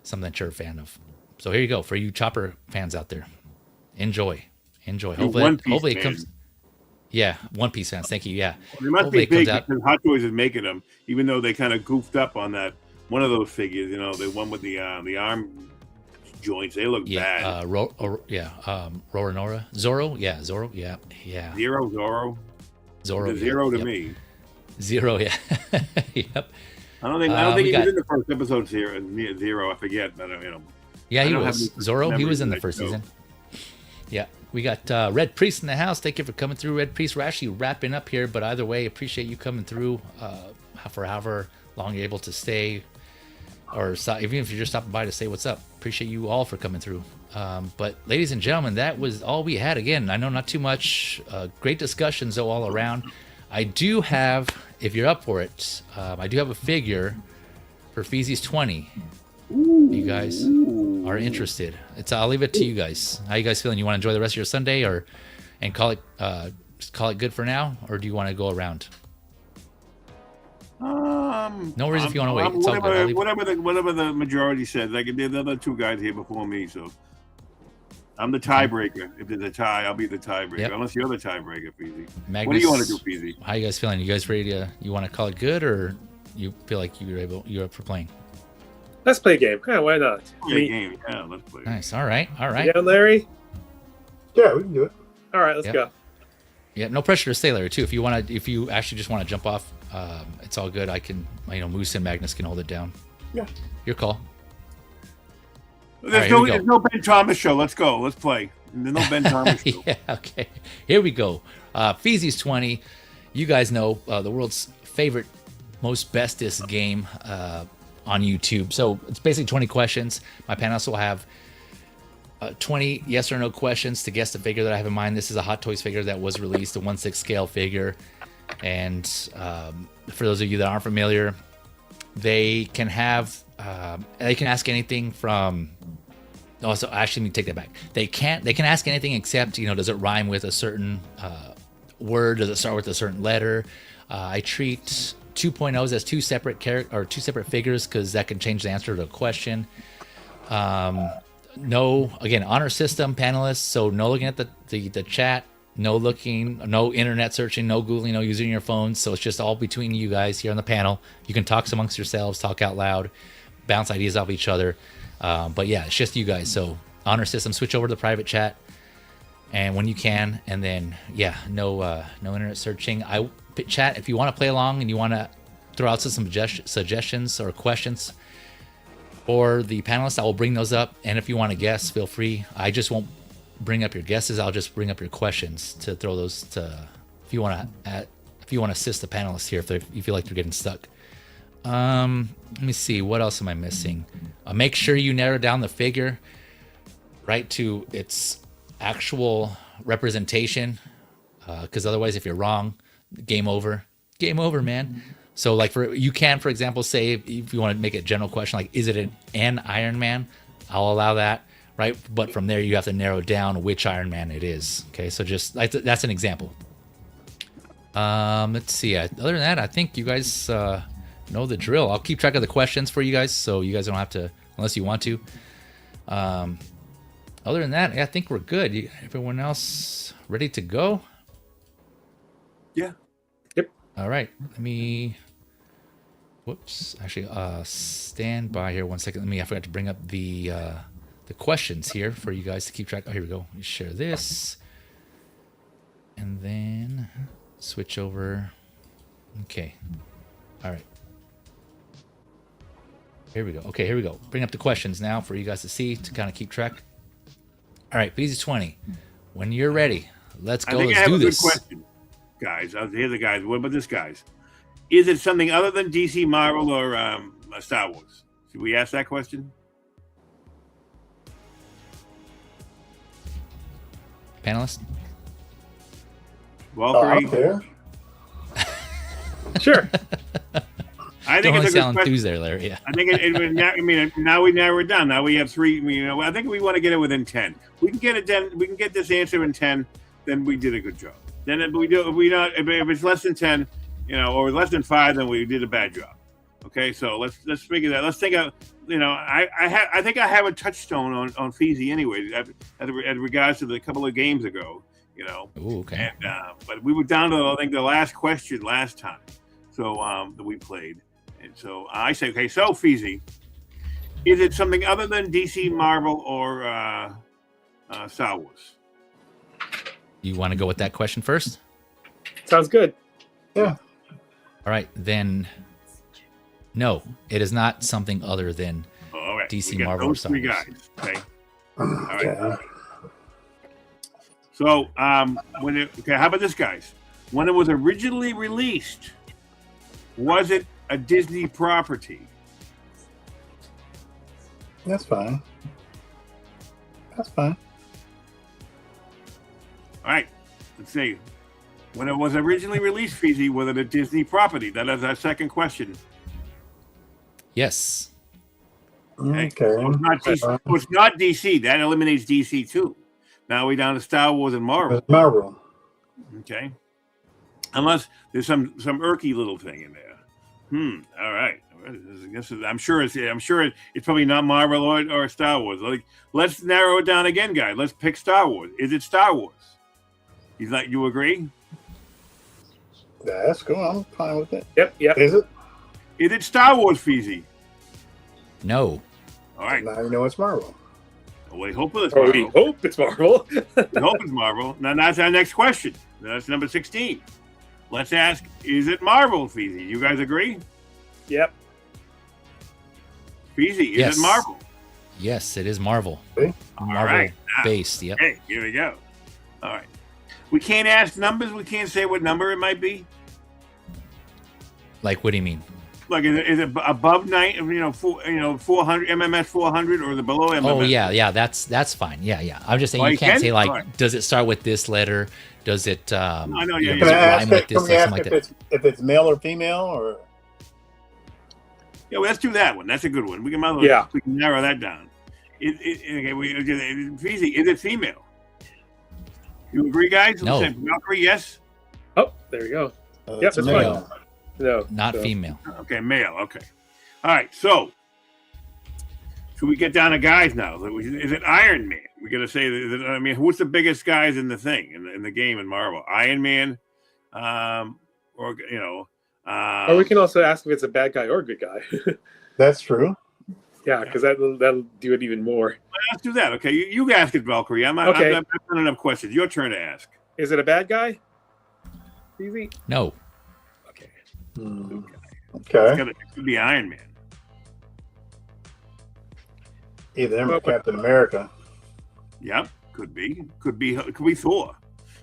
something that you're a fan of. So here you go for you Chopper fans out there. Enjoy. Hopefully it comes. Yeah, One Piece fans. Thank you. Yeah, Well, they must hopefully be it big comes out. because Hot Toys is making them, even though they kind of goofed up on that one of those figures. You know, the one with the arm joints. They look Yeah, bad. Roranora, Zoro. Yeah, Zoro. Yeah. Zero Zorro. Zoro. The Zero to yep. me. Zero. Yeah. Yep. I don't think he was in the first episodes here. Zero, I forget, but you know. Yeah, I he don't have was. any Zoro, he memories was in of the that first show. season. Yeah. We got Red Priest in the house. Thank you for coming through, Red Priest. We're actually wrapping up here, but either way, appreciate you coming through for however long you're able to stay, or even if you're just stopping by to say what's up. Appreciate you all for coming through. But ladies and gentlemen, that was all we had. Again, I know not too much. Great discussions though all around. I do have, if you're up for it, I do have a figure for Feezy's 20. You guys are interested. I'll leave it to you guys. How you guys feeling? You want to enjoy the rest of your Sunday, and call it good for now, or do you want to go around? No worries if you want to wait. It's all good. Whatever the majority says. Like the other two guys here before me, so I'm the tiebreaker. If there's a tie, I'll be the tiebreaker. Yep. Unless you're the tiebreaker, Feezy. Magnus, What do you want to do, Feezy? How you guys feeling? You guys ready to? You want to call it good, or you feel like you're up for playing? Let's play a game. Yeah, why not? Play a game. Yeah, let's play. Nice. All right. You down, Larry? Yeah, we can do it. All right, let's Yep. go. Yeah, no pressure to stay, Larry. Too. If you actually just want to jump off, it's all good. I can, Moose and Magnus can hold it down. Yeah. Your call. There's here we go. no Ben Thomas show. Let's go. Let's play. There's no Ben Thomas show. Yeah. Okay. Here we go. Feezy's 20. You guys know the world's favorite, most bestest game on YouTube. So it's basically 20 questions. My panelists will have 20 yes or no questions to guess the figure that I have in mind. This is a Hot Toys figure that was released, a 1/6 scale figure. And for those of you that aren't familiar, they can ask anything from. Oh, so actually, let me take that back. They can ask anything except, does it rhyme with a certain word? Does it start with a certain letter? I treat 2.0s as two separate figures because that can change the answer to a question. No, again, honor system panelists. So no looking at the chat, no internet searching, no Googling, no using your phones. So it's just all between you guys here on the panel. You can talk amongst yourselves, talk out loud, bounce ideas off each other. But yeah, it's just you guys. So honor system, switch over to the private chat, and when you can, and then yeah, no internet searching. Chat if you want to play along and you want to throw out some suggestions or questions for the panelists, I will bring those up. And if you want to guess, feel free. I just won't bring up your guesses. I'll just bring up your questions to throw those to. If you want to assist the panelists here, if you feel like they're getting stuck. Let me see. What else am I missing? Make sure you narrow down the figure right to its actual representation, because otherwise, if you're wrong, game over, man. So like for example, say if you want to make a general question, like is it an Iron Man? I'll allow that, right? But from there, you have to narrow down which Iron Man it is. Okay, so just like that's an example. Let's see. Other than that, I think you guys know the drill. I'll keep track of the questions for you guys, so you guys don't have to, unless you want to. Other than that, I think we're good. Everyone else ready to go? Yeah. Yep. All right. Let me. Whoops. Actually, stand by here 1 second. I forgot to bring up the questions here for you guys to keep track. Oh, here we go. Let me share this, and then switch over. Okay. All right. Here we go. Okay, here we go. Bring up the questions now for you guys to see, to kind of keep track. All right, Feezy 20. When you're ready, let's go. Let's do this. Good question, guys. I'll hear the guys. What about this, guys? Is it something other than DC, Marvel, or Star Wars? Should we ask that question? Panelist? Valkyrie? I'm there. Sure. I think Don't it's a good sound question. enthused there, Larry. Yeah. I think now we narrow it down. Now we have 3. I think we want to get it within 10. We can get it done. We can get this answer in 10. Then we did a good job. Then if it's less than 10, or less than 5, then we did a bad job. Okay, so let's figure that. Let's think of, I think I have a touchstone on Feezy anyway, as regards to the couple of games ago. Ooh, okay. And, but we were down to, I think, the last question last time, so that we played. And so I say, okay, so Feezy, is it something other than DC, Marvel, or Star Wars? You want to go with that question first? Sounds good. Yeah. All right, then. No, it is not something other than All right. DC, Marvel, or Star Wars. Guys. Okay. All right. Okay. So, how about this, guys? When it was originally released, was it a Disney property? That's fine. That's fine. All right. Let's see. When it was originally released, Feezy, was it a Disney property? That is our second question. Yes. Okay. So it's not DC. That eliminates DC too. Now we're down to Star Wars and Marvel. Marvel. Okay. Unless there's some irky little thing in there. All right. I'm sure it's probably not Marvel or Star Wars. Let's narrow it down again, guys. Let's pick Star Wars. Is it Star Wars? You agree? Yeah, that's cool. I'm fine with it. Yep. Is it? Is it Star Wars, Feezy? No. All right. Now you know it's Marvel. Well, we hope it's Oh, Marvel. we hope it's Marvel. We hope it's Marvel. Now that's our next question. That's number 16. Let's ask, is it Marvel, Feezy? You guys agree? Yep. Feezy, is Yes. it Marvel? Yes, it is Marvel. Okay. Marvel right. based. Yep. Okay, here we go. All right. We can't ask numbers. We can't say what number it might be. Like, what do you mean? Like, is it above 400 MMS 400, or the below MMS? Oh yeah, that's fine. Yeah. I'm just saying Oh, you can't say like, Right. does it start with this letter? Does it? I know, you yeah, know, Can does I it ask rhyme with it? this? Can we Like, ask something like that. if it's male or female or? Yeah, well, let's do that one. That's a good one. We can we can narrow that down. Feezy, is it female? You agree, guys? No. Valkyrie, yes. Oh, there we go. Yep, it's that's male. fine. No, Not so- female. Okay, male. Okay. All right. So, should we get down to guys now? Is it Iron Man? We got to say. Who's the biggest guys in the thing in the game in Marvel? Iron Man, or Or we can also ask if it's a bad guy or a good guy. That's true. Yeah, because that'll do it even more. Let's do that. Okay, you ask it, Valkyrie. I've done enough questions. Your turn to ask. Is it a bad guy? Easy. No. Okay. Okay. It could be Iron Man. Either him or Captain America. Yep, could be. Could be Thor.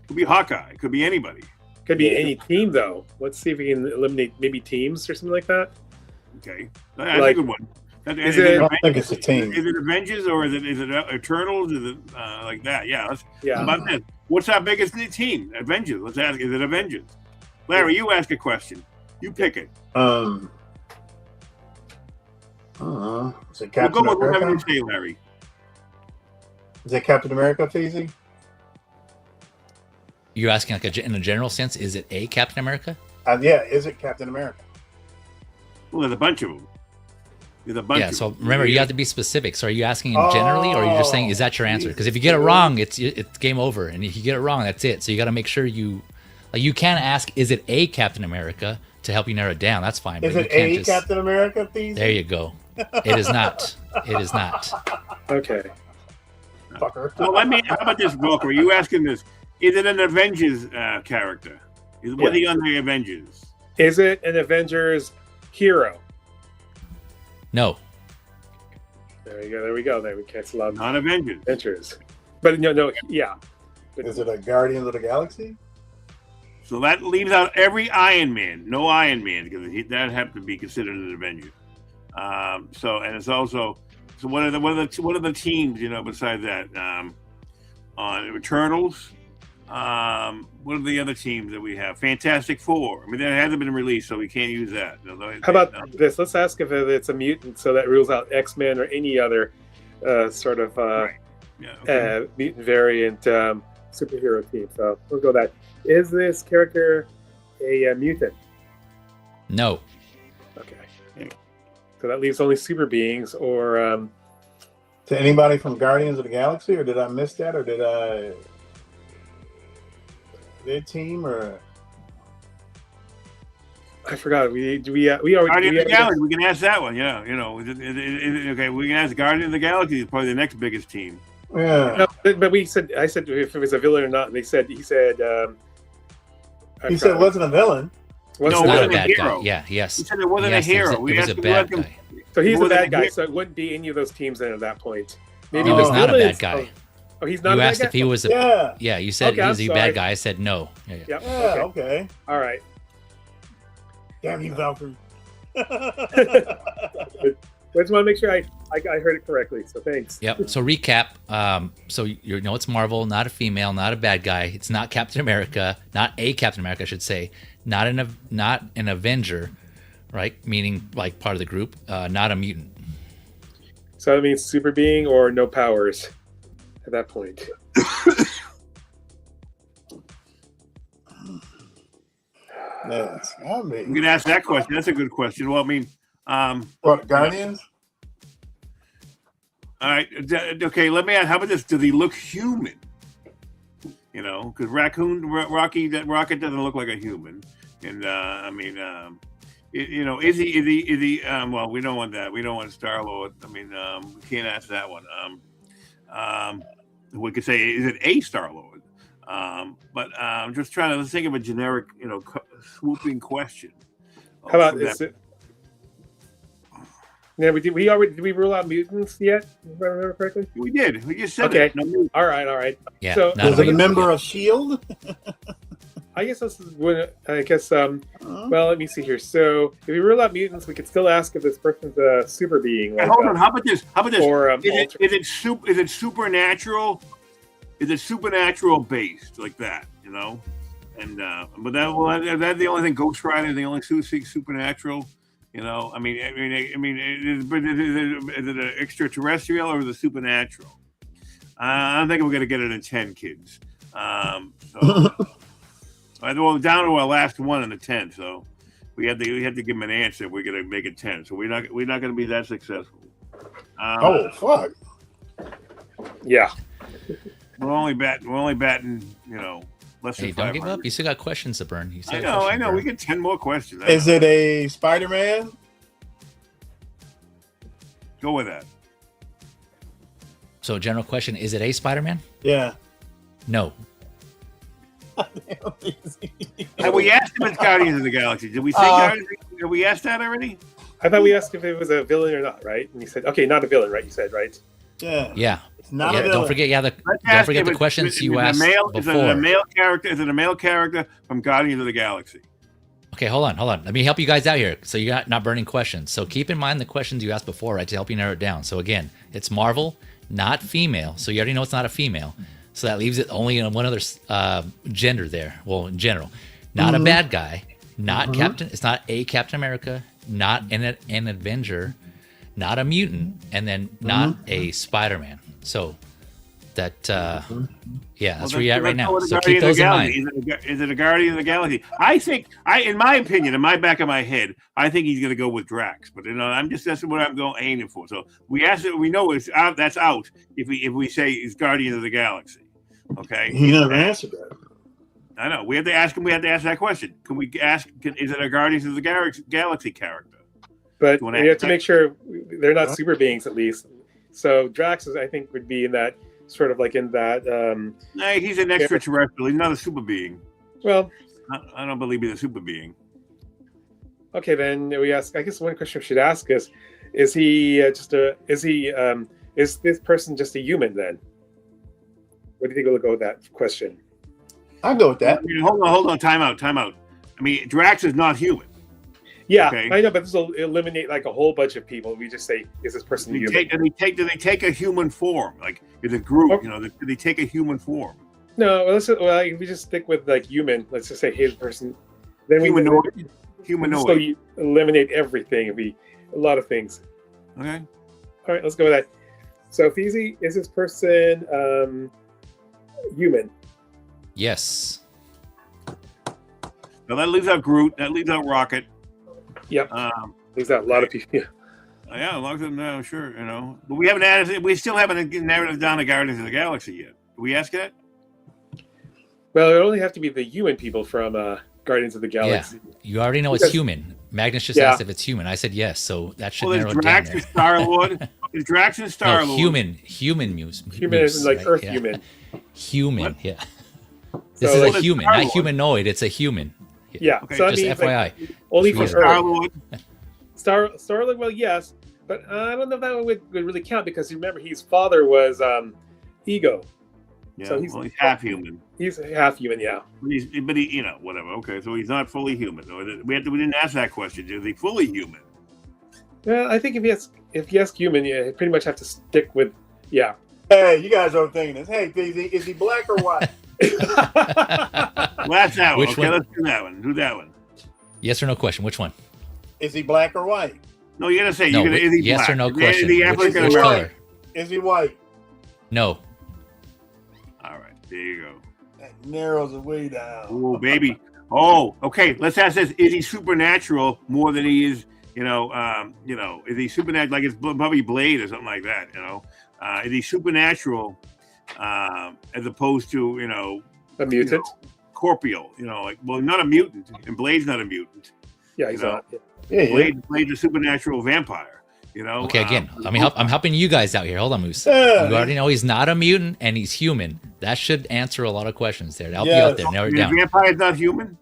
Could be Hawkeye. Could be anybody. Could be any team though. Let's see if we can eliminate maybe teams or something like that. Okay, that's a Like- good one. Is it? I think it's a team. Is it Avengers or is it Eternals? Is it like that? Yeah. Yeah. How about this? What's our biggest team? Avengers. Let's ask. Is it Avengers? Larry, you ask a question. You pick it. Is it Captain We'll go with whatever America? you say, Larry. Is it Captain America, Feezy? You're asking like in a general sense, is it a Captain America? Yeah, is it Captain America? Well, there's a bunch of them. There's a bunch. Yeah. of So them. remember, you have to be specific. So are you asking generally, or are you just saying is that your answer? Because if you get it wrong, it's game over, and if you get it wrong, that's it. So you got to make sure you can ask, is it a Captain America to help you narrow it down? That's fine. Is but it you can't a just, Captain America, Feezy? There you go. It is not. It is not. Okay. Fucker. Well, how about this, Walker? Are you asking this? Is it an Avengers character? Was he on the Avengers? Is it an Avengers hero? No. There you go. There we go. There we cancel out Not Avengers. Avengers. But no, yeah. Is it a Guardians of the Galaxy? So that leaves out every Iron Man. No Iron Man because that have to be considered an Avenger. And it's also. So what are the teams? Besides that, on Eternals. What are the other teams that we have? Fantastic Four. I mean, that hasn't been released, so we can't use that. How about this? Let's ask if it's a mutant, so that rules out X-Men or any other sort of Right. Yeah, okay. mutant variant superhero team. So we'll go with that. Is this character a mutant? No. Okay. So that leaves only super beings or. To anybody from Guardians of the Galaxy, or did I miss that, or did I? Their team, or I forgot. We already. Guardians of the Galaxy. We can ask that one. Yeah, is it, okay. We can ask Guardians of the Galaxy is probably the next biggest team. yeah. No, but I said if it was a villain or not. And he said. He said it wasn't a villain. It's No, not a wasn't a bad hero. guy. Yeah. Yes. He said it wasn't Yes, a hero. It was a we bad asked him- guy. So he's a Wasn't bad a guy. hero. So it wouldn't be any of those teams then at that point. Maybe He was the not a villains- bad guy. Oh, he's not You a bad asked guy? if he was a. Yeah. Yeah. You said Okay, I'm he's a sorry. bad guy. I said no. Yeah. Yeah. Yeah. Okay. Okay. All right. Damn you, Valkyrie. I just want to make sure I heard it correctly. So thanks. Yep. So recap. So you know it's Marvel, not a female, not a bad guy. It's not Captain America, not a Captain America, I should say. Not an Avenger, right? Meaning like part of the group. Not a mutant. So that means super being or no powers at that point. Yes. I We mean, can ask that question. That's a good question. Well, I mean, what, Guardians? all right. Okay, let me ask. How about this? Does he look human? Because Rocket doesn't look like a human, and is he? Well, we don't want that. We don't want Star-Lord. I mean, we can't ask that one. We could say, is it a Star-Lord? But I'm just trying to think of a generic, swooping question. How about is it? Yeah, did we rule out mutants yet? If I remember correctly. We did. We just said Okay. it. No, All right. Yeah. So- not Was it a mutant. member of Shield? I guess this is when I guess. Well, let me see here. So if we rule out mutants, we could still ask if this person's a super being. Like, hold on. How about this? Or Is it supernatural? Is it supernatural based like that? And but that's the only thing. Ghost Rider, the only supernatural. I mean, is it an extraterrestrial or is it supernatural? I don't think we're gonna get it in 10 kids. Well, down to our last one in the 10. So we had to give them an answer. We're gonna make it 10. So we're not gonna be that successful. Oh, fuck. Yeah. We're only batting, less than Hey, don't 500. give up. You still got questions to burn. You still I got know. questions to We burn. get 10 more questions. Is it a Spider-Man? Go with that. So general question: is it a Spider-Man? Yeah. No. Have we asked if it's Guardians of the Galaxy? Did we say Guardians? Have we asked that already? I thought we asked if it was a villain or not, right? And you said, okay, not a villain, right? You said, right? Yeah. Yeah. It's not Yeah, a don't villain. forget. Yeah. Let's Don't ask forget if the it's- questions is you it a asked male, before. Is it a male character? Is it a male character from Guardians of the Galaxy? Okay, hold on. Let me help you guys out here, so you're not burning questions. So keep in mind the questions you asked before, right, to help you narrow it down. So again, it's Marvel, not female. So you already know it's not a female. So that leaves it only in one other gender there. Well, in general, not a bad guy, not Captain. It's not a Captain America, not an Avenger, not a mutant, and then not a Spider-Man. So that, that's where you're at right now. So keep those in mind. Is it a Guardian of the Galaxy? I think, in my opinion, in my back of my head, I think he's going to go with Drax. But that's what I'm aiming for. So we know it's out. That's out if we say it's Guardian of the Galaxy. Okay. He never answered that. I know. We have to ask him. We have to ask that question. Can we ask? Is it a Guardians of the Galaxy character? But you have to make sure they're not super beings, at least. So Drax I think, would be in that sort of like in that. No, he's an extraterrestrial. He's not a super being. Well, I don't believe he's a super being. Okay, then we ask. I guess one question we should ask is he is this person just a human then? What do you think we'll go with that question? I'll go with that. Hold on. Time out. I mean, Drax is not human. Yeah, okay. I know, but this will eliminate like a whole bunch of people. We just say, is this person human? Do they take a human form? Like, is a group, okay. Do they take a human form? No, if we just stick with like human, let's just say his person. Then humanoid. So you eliminate everything. It'd be a lot of things. Okay. All right, let's go with that. So, Feezy, is this person human? Yes. Now that leaves out Groot. That leaves out Rocket. Yep. Leaves out a lot of people. Yeah. Yeah, a lot of them. No, sure. But we haven't added. We still haven't narrowed it down to Guardians of the Galaxy yet. Did we ask that? Well, it only have to be the human people from Guardians of the Galaxy. Yeah. You already know it's human. Magnus just asked if it's human. I said yes, so that should narrow it down. Is Star-Lord? Is Drax and Star-Lord? No, human muse. Human is like right? Earth human. Human, what? yeah. This is a human, not humanoid. It's a human. Yeah. Okay. So just FYI. Like, only for Star-Lord. Star-Lord, well, yes, but I don't know if that would really count because remember his father was Ego. Yeah, so he's half human. He's half human, yeah. But he, whatever. Okay, so he's not fully human. We didn't ask that question. Is he fully human? Well, I think if you ask human, you pretty much have to stick with, yeah. Hey, you guys are thinking this. Hey, is he black or white? Well, that's that one. Which okay, one? Let's do that one. Do that one. Yes or no question. Which one? Is he black or white? No, you gotta say. No, is he yes black? or no question. Is he Which African color? Is he white? No. All right, there you go. That narrows it way down. Oh, baby. Oh, okay. Let's ask this: is he supernatural more than he is? Is he supernatural? Like it's Bobby Blade or something like that. Is he supernatural as opposed to a mutant? Corporeal. Not a mutant, and Blade's not a mutant. Yeah, he's not. Yeah. Blade's a supernatural vampire. Okay, again, I'm helping you guys out here. Hold on, Moose. You already know he's not a mutant and he's human. That should answer a lot of questions there. To help you out there, narrow it down. A vampire's not human?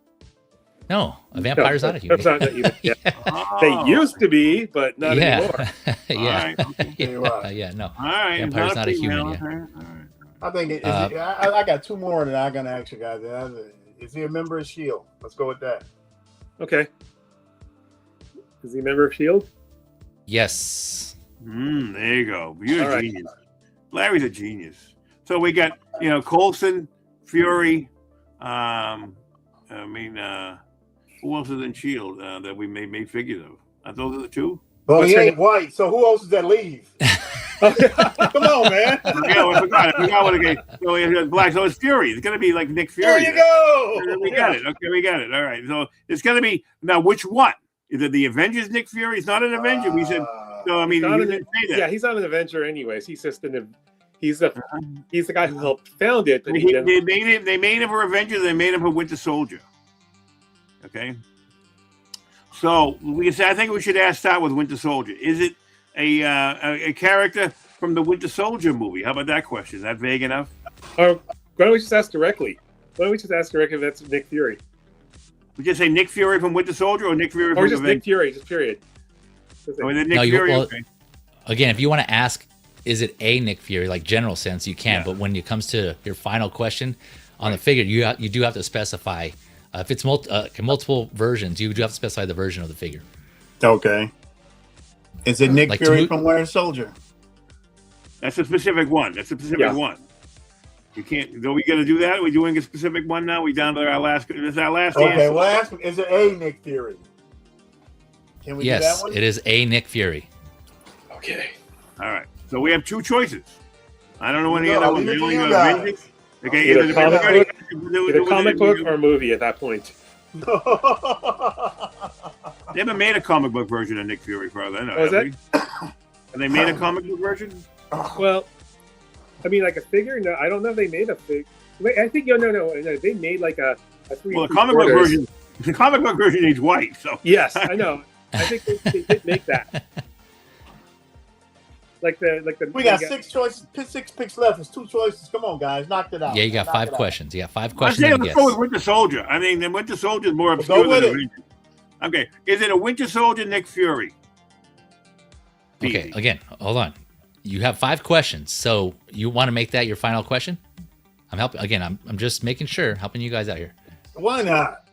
No, a vampire's not a human. Not human. Yeah. They used to be, but not anymore. Yeah. All right, okay. Yeah, no. All right. Vampire's not a human. Yeah. All right. I think I got two more that I'm gonna ask you guys. Is he a member of S.H.I.E.L.D.? Let's go with that. Okay. Is he a member of S.H.I.E.L.D.? Yes. There you go. You're All a genius. Larry's a genius. So we got, Coulson, Fury. Who else is in S.H.I.E.L.D. That we made figures of? Those are the two? Well, he ain't white, so who else does that leave? Come on, man. I forgot what again. So it's black. So it's Fury. It's going to be like Nick Fury. There you go. We got it. Okay, we got it. All right. So it's going to be now. Which one? Is it the Avengers? Nick Fury? He's not an Avenger. We said. So I mean, He's not we didn't say that. Yeah, he's not an Avenger, anyways. He's just he's the guy who helped found it. But They made him for Avengers. They made him for Winter Soldier. Okay. So I think we should start with Winter Soldier. Is it a character from the Winter Soldier movie? How about that question? Is that vague enough? Or why don't we just ask directly? If that's Nick Fury? We just say Nick Fury from Winter Soldier or Nick Fury from just Nick Fury, just period. Oh, is it Nick Fury? Okay. Again, if you want to ask, is it a Nick Fury, like general sense, you can. Yeah. But when it comes to your final question on the figure, you do have to specify If it's multiple versions, you do have to specify the version of the figure. Okay. Is it Nick Like Fury from Winter Soldier? That's a specific one. That's a specific one. You can't. Are we going to do that? Are we doing a specific one now? We down to our last. This is our last Okay, answer. well, ask me, is it a Nick Fury? Can we do that Yes, one? it is a Nick Fury. Okay. All right. So we have two choices. I don't know any No, other I'll ones. leave it to The only you got guys. Avengers. Okay, Either comic book or or movie at that point. they haven't made a comic book version of Nick Fury, brother. I know. Oh, is Have they made a comic book version? Well, I mean, like a figure. No, I don't know if they made a fig. Wait, I think no. They made like a three. Well, the comic book version. The comic book version is white. So Yes, I know. I think they did make that. Like the. We got 6 choices, 6 picks left. It's 2 choices. Come on, guys, knock it out. Yeah, you got Knock 5 it out. questions. You got 5 I'm questions. saying to let's guess. go with Winter Soldier. I mean, the Winter Soldier is more Well, obscure go with than it. Avengers. Okay, is it a Winter Soldier Nick Fury? Okay, Easy. again, hold on. You have 5 questions, so you want to make that your final question? I'm helping. Again, I'm just making sure, helping you guys out here. Why not?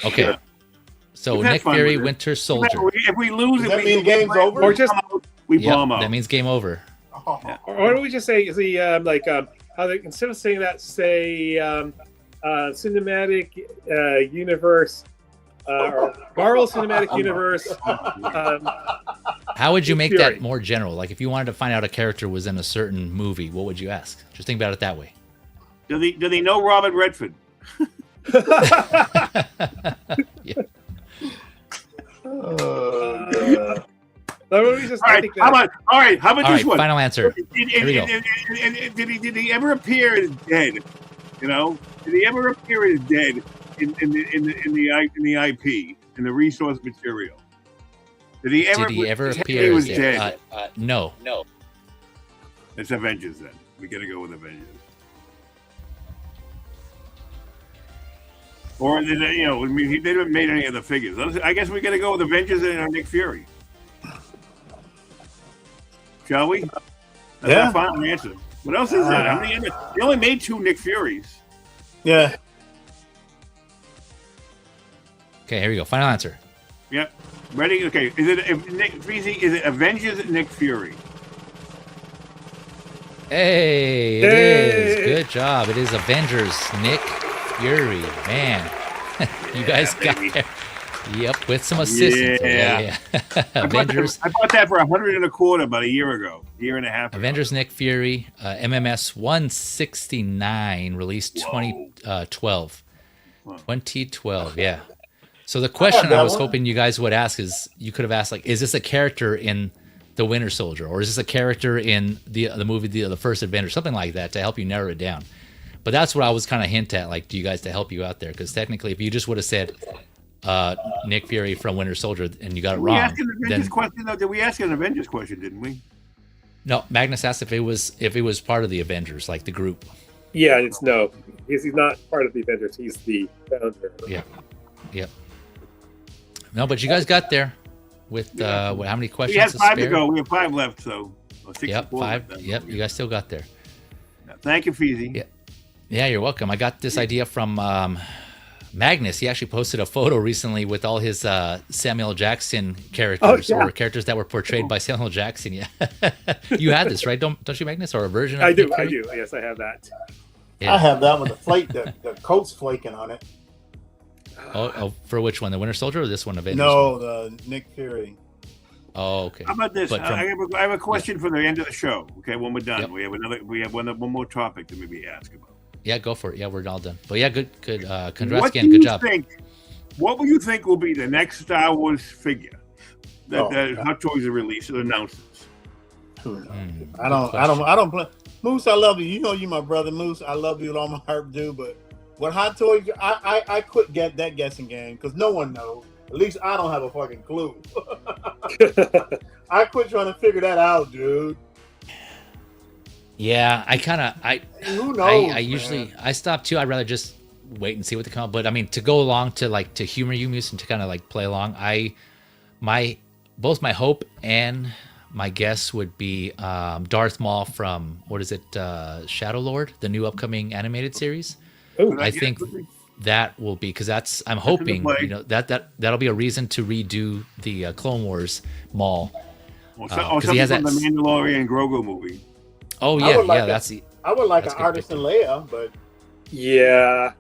Okay. Yeah. So We've had Nick fun Fury, with it. Winter Soldier. If we lose, Does if that we mean the game's over? Or just- we Yep, bomb out. that means game over. Oh, Or why don't we just say is the how they instead of saying that say cinematic universe or Marvel Cinematic Universe. How would you Nick make Fury. that more general? Like if you wanted to find out a character was in a certain movie, what would you ask? Just think about it that way. Do they know Robert Redford? Yeah. Why don't we just All right, think how that? about all right? How about All this right, one? final answer. Here we go. Did he ever appear as dead? You know, did he ever appear as dead in the IP in the resource material? Did he ever appear? He was as- dead. No. It's Avengers then. We gotta go with Avengers. Or did they, you know, I mean, they haven't made any of the figures. I guess we gotta go with Avengers and Nick Fury. Shall we? That's Yeah. our final answer. What else is there? How many? They only made 2 Nick Furies. yeah. Okay, here we go. Final answer. Yep. Ready? Okay. Is it Feezy? Is it Avengers Nick Fury? Hey, it is. Good job. It is Avengers Nick Fury. Man, you guys got baby. there. Yep, with some assistance. Yeah. Avengers. I bought that for $125 about a year and a half ago. Avengers Nick Fury, MMS 169, released 2012. Wow. 2012, yeah. So the question that I was one. hoping you guys would ask is, you could have asked, like, is this a character in the Winter Soldier, or is this a character in the movie, the first Avengers, something like that, to help you narrow it down. But that's what I was kind of hint at, like, to you guys to help you out there, because technically, if you just would have said Nick Fury from Winter Soldier and you got it Did we wrong, ask an Avengers then question? Though? Did we ask an Avengers question? Didn't we? no. Magnus asked if it was part of the Avengers, like the group. Yeah, it's no. He's not part of the Avengers. He's the founder. Yeah. Yep. No, but you guys got there with how many questions? We had to 5 to spare? go. We have 5 left, so. Or 6 Yep, or 4 5. left. Yep, you guys still got there. Thank you, Feezy. Yeah. Yeah, you're welcome. I got this idea from Magnus. He actually posted a photo recently with all his Samuel Jackson characters, Oh, yeah. or characters that were portrayed by Samuel Jackson. Yeah, you had this, right? Don't you, Magnus, or a version? Of I do. Nick I Fury? do. Yes, I have that. Yeah. I have that with the flake, the coat's flaking on it. Oh, for which one? The Winter Soldier or this one? Avengers? No, the Nick Fury. Oh, okay. How about this? But from- I have a question for the end of the show. Okay, when we're done, Yep. we have one more topic to maybe ask about. Yeah, go for it. Yeah, we're all done. But yeah, good. Congrats What again. do Good you job. What will you think will be the next Star Wars figure that, Oh, that God. Hot Toys release or announces? I don't play. Moose, I love you. You know you my brother, Moose. I love you with all my heart, dude. But what Hot Toys, I quit that guessing game because no one knows. At least I don't have a fucking clue. I quit trying to figure that out, dude. Yeah, Who knows? I usually I stop too. I'd rather just wait and see what they come out. But I mean, to go along to humor you, Muse, and to kind of like play along, both my hope and my guess would be Darth Maul from what is it, Shadow Lord, the new upcoming animated series. Oh, I think that will be, because I'm hoping, play. you know, that'll be a reason to redo the Clone Wars mall. Or He has something that. from the Mandalorian Grogu movie. Oh I yeah, would like yeah. a- That's the. I would like That's an good artist in Leia, but Yeah,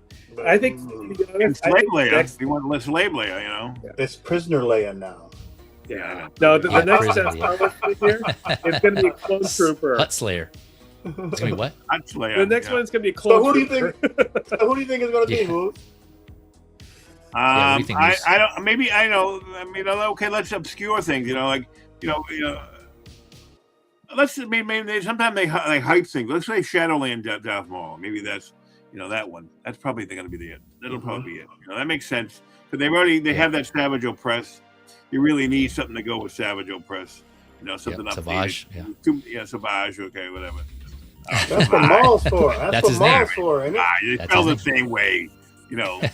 I think And Slave Leia. next, We want less Slave Leia, you know. it's prisoner Leia now. Yeah, I know. no, the Yeah, next Prison, Star Wars movie here, it's going to be a Clone Trooper. Hut Slayer. It's gonna be what? That's Leia. The next yeah. one's going to be a Clone So who do you Trooper. think? So who do you think is going to be? Yeah. Who? Yeah, what do you think, I Moose? don't. Maybe I know. I mean, okay, let's obscure things. You know, like you know. Let's maybe sometimes they hype things. Let's say Shadowland Darth Maul. Maybe that's that one. That's probably going to be the end. That'll probably be it. That makes sense because they have that Savage Opress. You really need something to go with Savage Opress. Something Yep, updated. Savage, Yeah, Savage. Okay, whatever. That's what Maul's for. That's That's what his name. Maul's for, isn't it? They That's spell the his name. same way.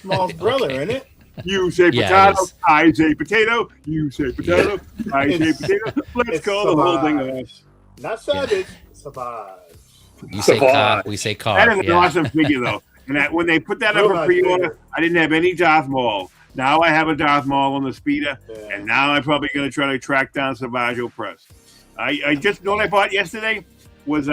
Maul's brother, Okay. isn't it? You say Yeah, it potato, is. I say potato. You say potato, I say It's- potato. Let's it's call the whole thing Savage. off. Not Savage. Savage. You say Savage. cock, we say car. That is an Yeah. awesome figure, though. And when they put that up Real for nice pre-order, figure. I didn't have any Darth Maul. Now I have a Darth Maul on the speeder, Yeah. and now I'm probably going to try to track down Savage Opress. I just know what I bought yesterday was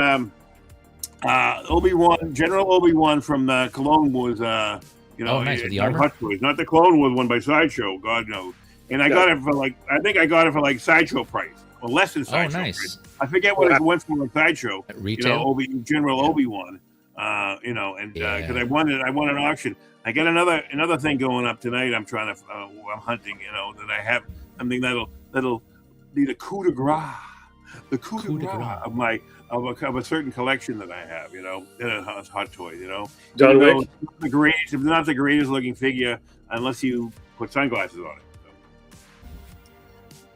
Obi-Wan, General Obi-Wan from the Clone Wars. Oh, nice, with the not armor? Hot Toys, not the Clone Wars one by Sideshow. God knows. And I got it for I think I got it for Sideshow price, or less than Sideshow nice. price. I forget what it went for on Sideshow. At retail? General Obi-Wan. Because I won an auction. I got another thing going up tonight. I'm trying to I'm hunting. That I have something that'll be the coup de grace, of a certain collection that I have. In a Hot Toys. John Wick. It's not the greatest looking figure unless you put sunglasses on it.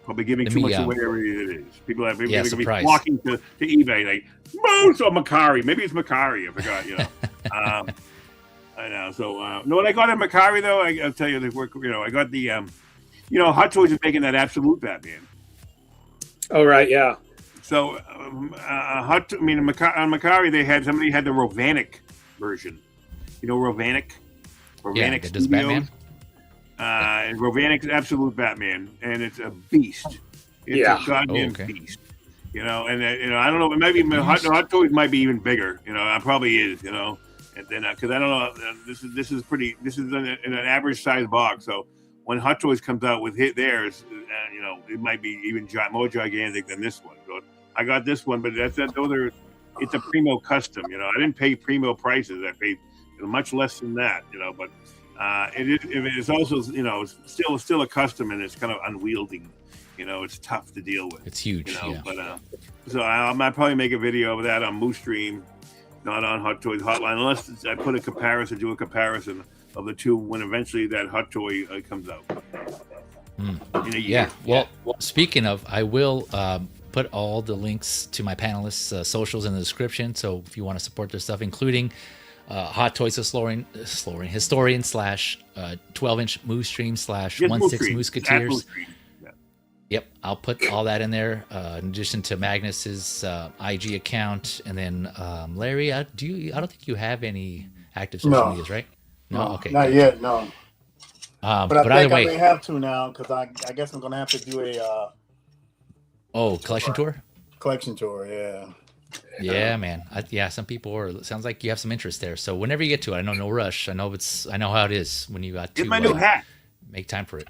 Probably giving Let too me, much away where it is. People are going to be surprise. flocking to eBay like Moose or Macari. Maybe it's Macari. I forgot. I know. So no, what I got at Macari though, I'll tell you the work. I got the Hot Toys is making that absolute Batman. Oh, right, yeah. So on Macari they had somebody had the Rovanic version. Rovanic. Yeah, that does Batman. And Rovanic's absolute Batman, and it's a beast. It's a goddamn beast. And I don't know, maybe Hot Toys might be even bigger. It probably is. And then because I don't know, this is in an average size box. So when Hot Toys comes out with theirs, it might be even more gigantic than this one. So I got this one, but it's a Primo custom. I didn't pay Primo prices. I paid much less than that. But. It is also, still a custom, and it's kind of unwieldy. It's tough to deal with. It's huge. Yeah. But so I might probably make a video of that on Moose Stream, not on Hot Toys Hotline, unless I do a comparison of the two when eventually that Hot Toy comes out. In a year. Yeah. Well, speaking of, I will put all the links to my panelists' socials in the description. So if you want to support their stuff, including Hot Toys Historian / 12-inch Moose Stream / 1/6 Mooseketeers. Yep, I'll put all that in there. In addition to Magnus's IG account, and then Larry, I don't think you have any active social medias, right? No, okay, not yet. No. But I think either way, I may have to now because I guess I'm gonna have to do a collection tour. Collection tour, yeah. Yeah, man. Some people are. Sounds like you have some interest there. So whenever you get to it, I know no rush. I know how it is when you got to get my new hat. Make time for it.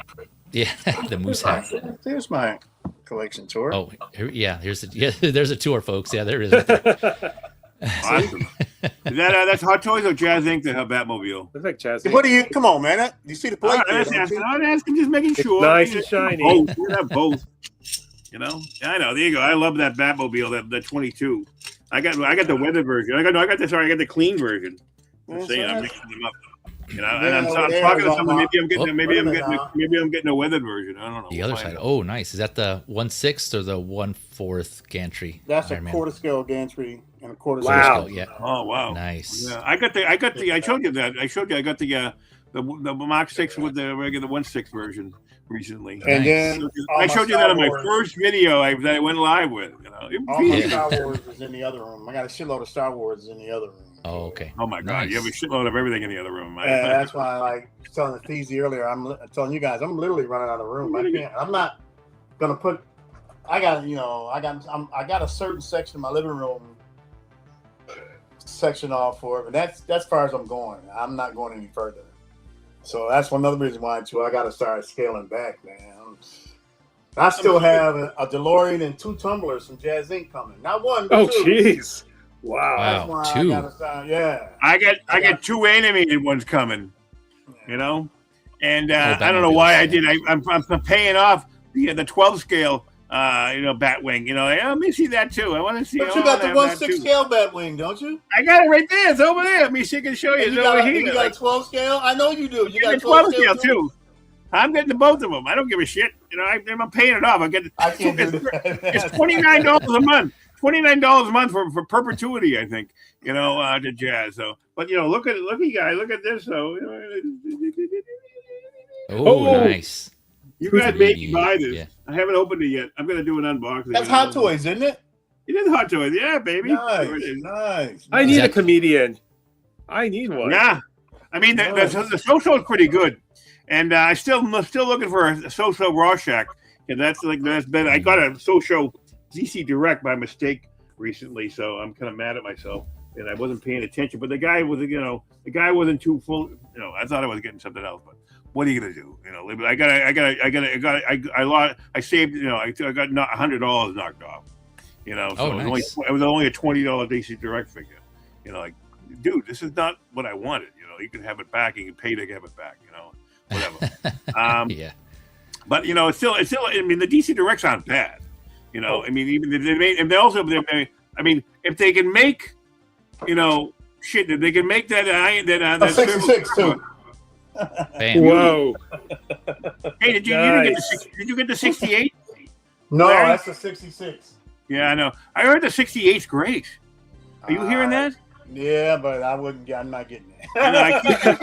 Yeah, the moose hat. There's my collection tour. Oh, there's a tour, folks. Yeah, there is. Right there. Awesome. Is that's Hot Toys or Jazz Inc. that have Batmobile? Looks like Chaz. What do you? Come on, man! You see the plate? I'm asking, just making sure. Nice and shiny. Both. We have both. I know. There you go. I love that Batmobile, that 22. I got the weathered version. I got the clean version. I'm mixing them up. And I'm talking to someone. Maybe I'm getting a weathered version. I don't know. The other side. Oh, nice. Is that the 1/6 or the 1/4 gantry? That's Iron a Man? quarter scale gantry and a quarter Wow. scale. Yeah. Oh wow. Nice. Yeah, I got the. I showed you that. I got the Mark 6 with the regular 1/6 version recently. And Nice. then I showed you that on my first video that I went live with. All my Star Wars is in the other room. I got a shitload of Star Wars in the other room. Oh, okay. Oh my God, you have a shitload of everything in the other room. Yeah, that's why I was telling Feezy earlier. I'm telling you guys, I'm literally running out of room. I can't. I'm not gonna put. I got a certain section of my living room section off for it, but that's as far as I'm going. I'm not going any further. So that's one other reason why too. I got to start scaling back, man. I still have a DeLorean and 2 tumblers from Jazz Inc. coming. Not one, but 2. Jeez. Wow. Wow. 2. I got 2 animated ones coming. You know, and I don't know why I did. I'm paying off the 12 scale. Batwing. Let me see that too. I want to see. But you got the 1/6 scale Batwing, don't you? I got it right there. It's over there. Let me see. I can show you. It's over here. You got a 12 scale? I know you do. You got a 12 scale too. I'm getting the both of them. I don't give a shit. I'm paying it off. I can't do that. It's $29 a month. $29 a month for perpetuity. I think. To Jazz. So, but look at you guys. Look at this. So. Oh, nice. You guys made me buy this. Yeah. I haven't opened it yet. I'm going to do an unboxing. That's Hot Toys, isn't it? It is Hot Toys. Yeah, baby. Nice. I need a comedian. I need one. Yeah. I mean, the social is pretty good. And I'm still looking for a social Rorschach. And that's been, I got a social ZC Direct by mistake recently. So I'm kind of mad at myself. And I wasn't paying attention. But the guy wasn't too full. I thought I was getting something else. But what are you gonna do? I saved. I got $100 knocked off. So nice. it was only a $20 DC Direct figure. Dude, this is not what I wanted. You can have it back. You can pay to have it back. Whatever. Yeah. But it's still. I mean, the DC Directs aren't bad. I mean, even if they made, and they also. I mean, if they can make, shit, if they can make that 66 too. Bam. Whoa! Hey, did you get the 68? No, that's the 66. Yeah, I know. I heard the 68's great. Are you hearing that? Yeah, but I'm not getting it. I can't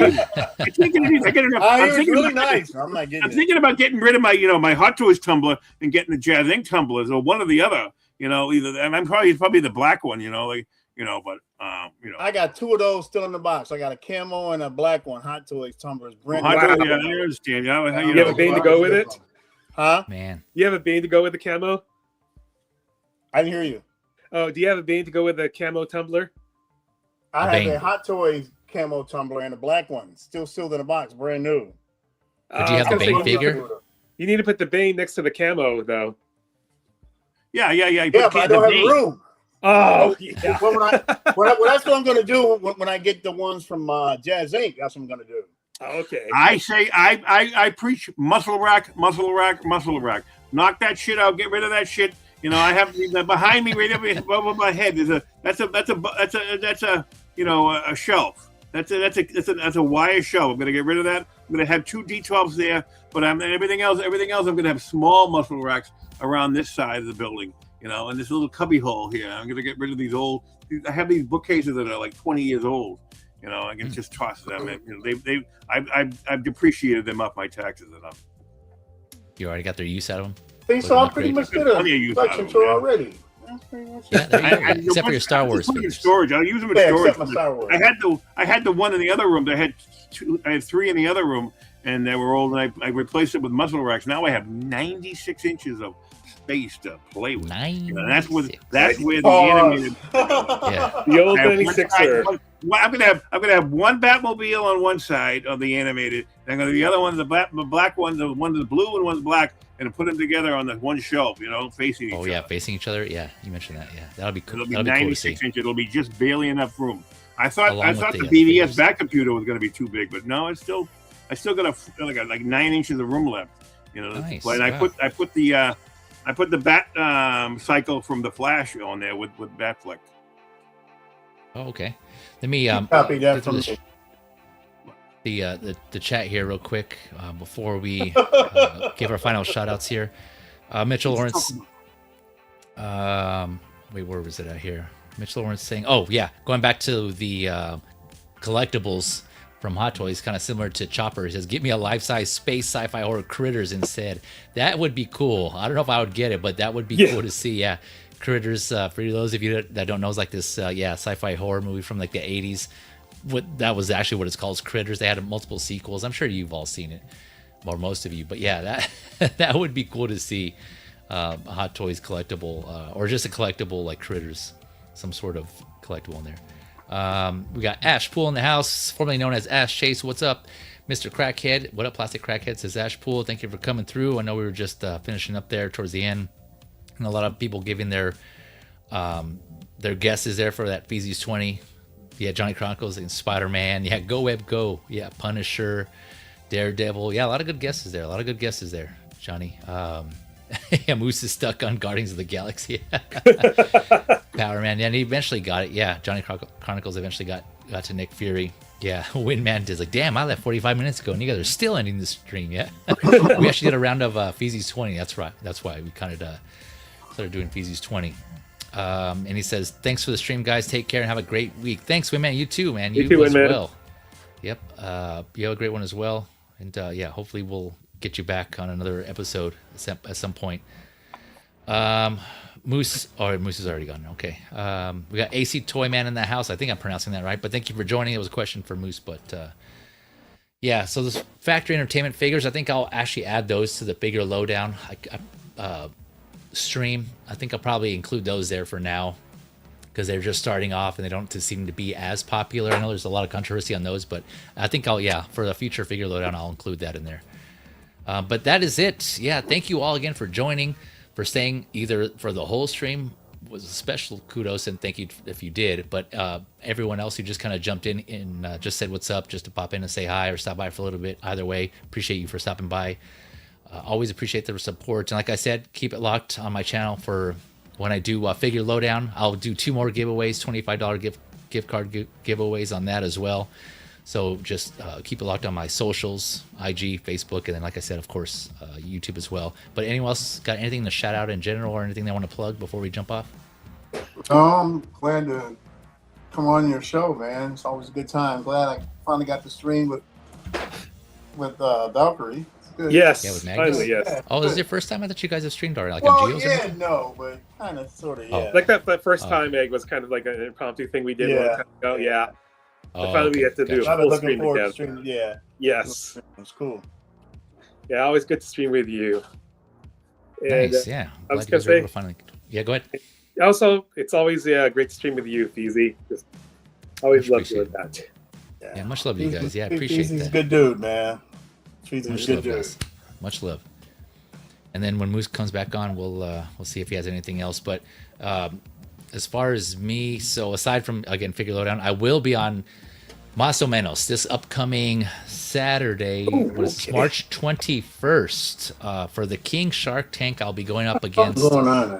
get enough. It's really nice. I'm not getting it. I'm thinking about getting rid of my, my Hot Toys tumbler and getting the Jazz Inc. tumblers, or one or the other. Either, and I'm probably the black one. But I got 2 of those still in the box. I got a camo and a black one. Hot Toys tumblers. Yeah, I understand. You have a bane to go with it? Huh? Man. You have a bane to go with the camo? I didn't hear you. Oh, do you have a bane to go with the camo tumbler? I have a Hot Toys camo tumbler and a black one, still sealed in a box, brand new. But do you have the Bane figure? You need to put the Bane next to the camo, though. Yeah. Yeah, but I don't have room. Oh, yeah. That's what I'm going to do when I get the ones from Jazz Inc. That's what I'm going to do. Okay. I say I preach muscle rack. Knock that shit out. Get rid of that shit. I have behind me right over my head. That's a shelf. That's a wire shelf. I'm gonna get rid of that. I'm gonna have 2 D12s there, but everything else. I'm gonna have small muscle racks around this side of the building. And this little cubby hole here. I'm gonna get rid of these old. I have these bookcases that are like 20 years old. I can just toss them. And, I've depreciated them off my taxes enough. You already got their use out of them. So I pretty much did a collection tour already. Yeah, except for your Star Wars figures. Storage. I'll use them in storage. I had the one in the other room. I had 3 in the other room, and they were old. And I replaced it with muscle racks. Now I have 96 inches of space to play with. That's where the animated. Yeah, the old 96er. I'm gonna have one Batmobile on one side of the animated, and I'm gonna the other one, the black one, the one that's blue and one's black, and put them together on the one shelf, facing each other. Oh yeah, facing each other. Yeah, you mentioned that. Yeah, that'll be cool. It'll be 96 inches. It'll be just barely enough room. I thought the BVS back computer was gonna be too big, but no, I still got like 9 inches of room left. Nice. And I put the Bat cycle from the Flash on there with Batfleck. Oh, okay. Let me copy that from the chat here real quick before we give our final shout outs here. Mitchell Lawrence. Wait, where was it at here? Mitchell Lawrence saying, oh yeah, going back to the collectibles from Hot Toys, kind of similar to Chopper. He says, "Get me a life-size space sci-fi horror critters instead." That would be cool. I don't know if I would get it, but that would be cool to see. Yeah, Critters, for those of you that don't know, is like this sci-fi horror movie from like the 80s. That was actually what it's called, is Critters. They had multiple sequels. I'm sure you've all seen it, or most of you. But yeah, that would be cool to see, a Hot Toys collectible, or just a collectible like Critters, some sort of collectible in there. We got Ash Pool in the house, formerly known as Ash Chase. What's up, Mr. Crackhead? What up, Plastic Crackhead? Says Ash Pool. Thank you for coming through. I know we were just finishing up there towards the end, and a lot of people giving their guesses there for that Feezy's 20. Yeah, Johnny Chronicles and Spider-Man. Yeah, Go Web Go. Yeah, Punisher, Daredevil. Yeah, a lot of good guesses there. Johnny. Yeah, Moose is stuck on Guardians of the Galaxy. Power Man. Yeah, and he eventually got it. Yeah, Johnny Chronicles eventually got to Nick Fury. Yeah, Windman is like, damn, I left 45 minutes ago, and you guys are still ending the stream. Yeah, we actually did a round of Feezy's 20. That's right. That's why we kind of started doing Feezy's 20. And he says, thanks for the stream, guys. Take care and have a great week. Thanks, Windman. You too, man. You too, as well. Yep. You have a great one as well. And yeah, hopefully we'll get you back on another episode at some point. Moose is already gone. Okay. We got AC Toy Man in the house. I think I'm pronouncing that right, but thank you for joining. It was a question for Moose, but yeah. So this Factory Entertainment figures, I think I'll actually add those to the figure lowdown stream. I think I'll probably include those there for now, because they're just starting off and they don't seem to be as popular. I know there's a lot of controversy on those, but I think for the future figure lowdown, I'll include that in there. But that is it. Yeah, thank you all again for joining, for staying either for the whole stream. Was a special kudos, and thank you if you did. But everyone else who just kind of jumped in and just said what's up, just to pop in and say hi or stop by for a little bit. Either way, appreciate you for stopping by. Always appreciate the support. And like I said, keep it locked on my channel for when I do figure lowdown. I'll do 2 more giveaways, $25 gift card giveaways on that as well. So just keep it locked on my socials, IG, Facebook, and then, like I said, of course, YouTube as well. But anyone else got anything to shout out in general, or anything they want to plug before we jump off? I'm glad to come on your show, man. It's always a good time. Glad I finally got to stream with Valkyrie. It's good. Yes, yeah, with Magnus. finally, yes. Yeah, this is your first time? I thought you guys have streamed already, like well, on Geos. Yeah, no, but kind of, sort of, yeah. Like that first time, Egg, was kind of like an impromptu thing we did a long time ago. Yeah. Finally, we get to do a full stream together. Yeah. Yes. It's cool. Yeah, always good to stream with you. And, nice. Yeah. I was gonna say. Finally... Yeah, go ahead. Also, it's always great to stream with you, Feezy. Just always love doing that. Yeah, much love to you guys. Yeah, appreciate that. He's a good dude, man. He's a good dude. Guys. Much love. And then when Moose comes back on, we'll see if he has anything else. But as far as me, so aside from, again, Figure Lowdown, I will be on Mas o Menos this upcoming Saturday, March 21st, for the King Shark Tank. I'll be going up against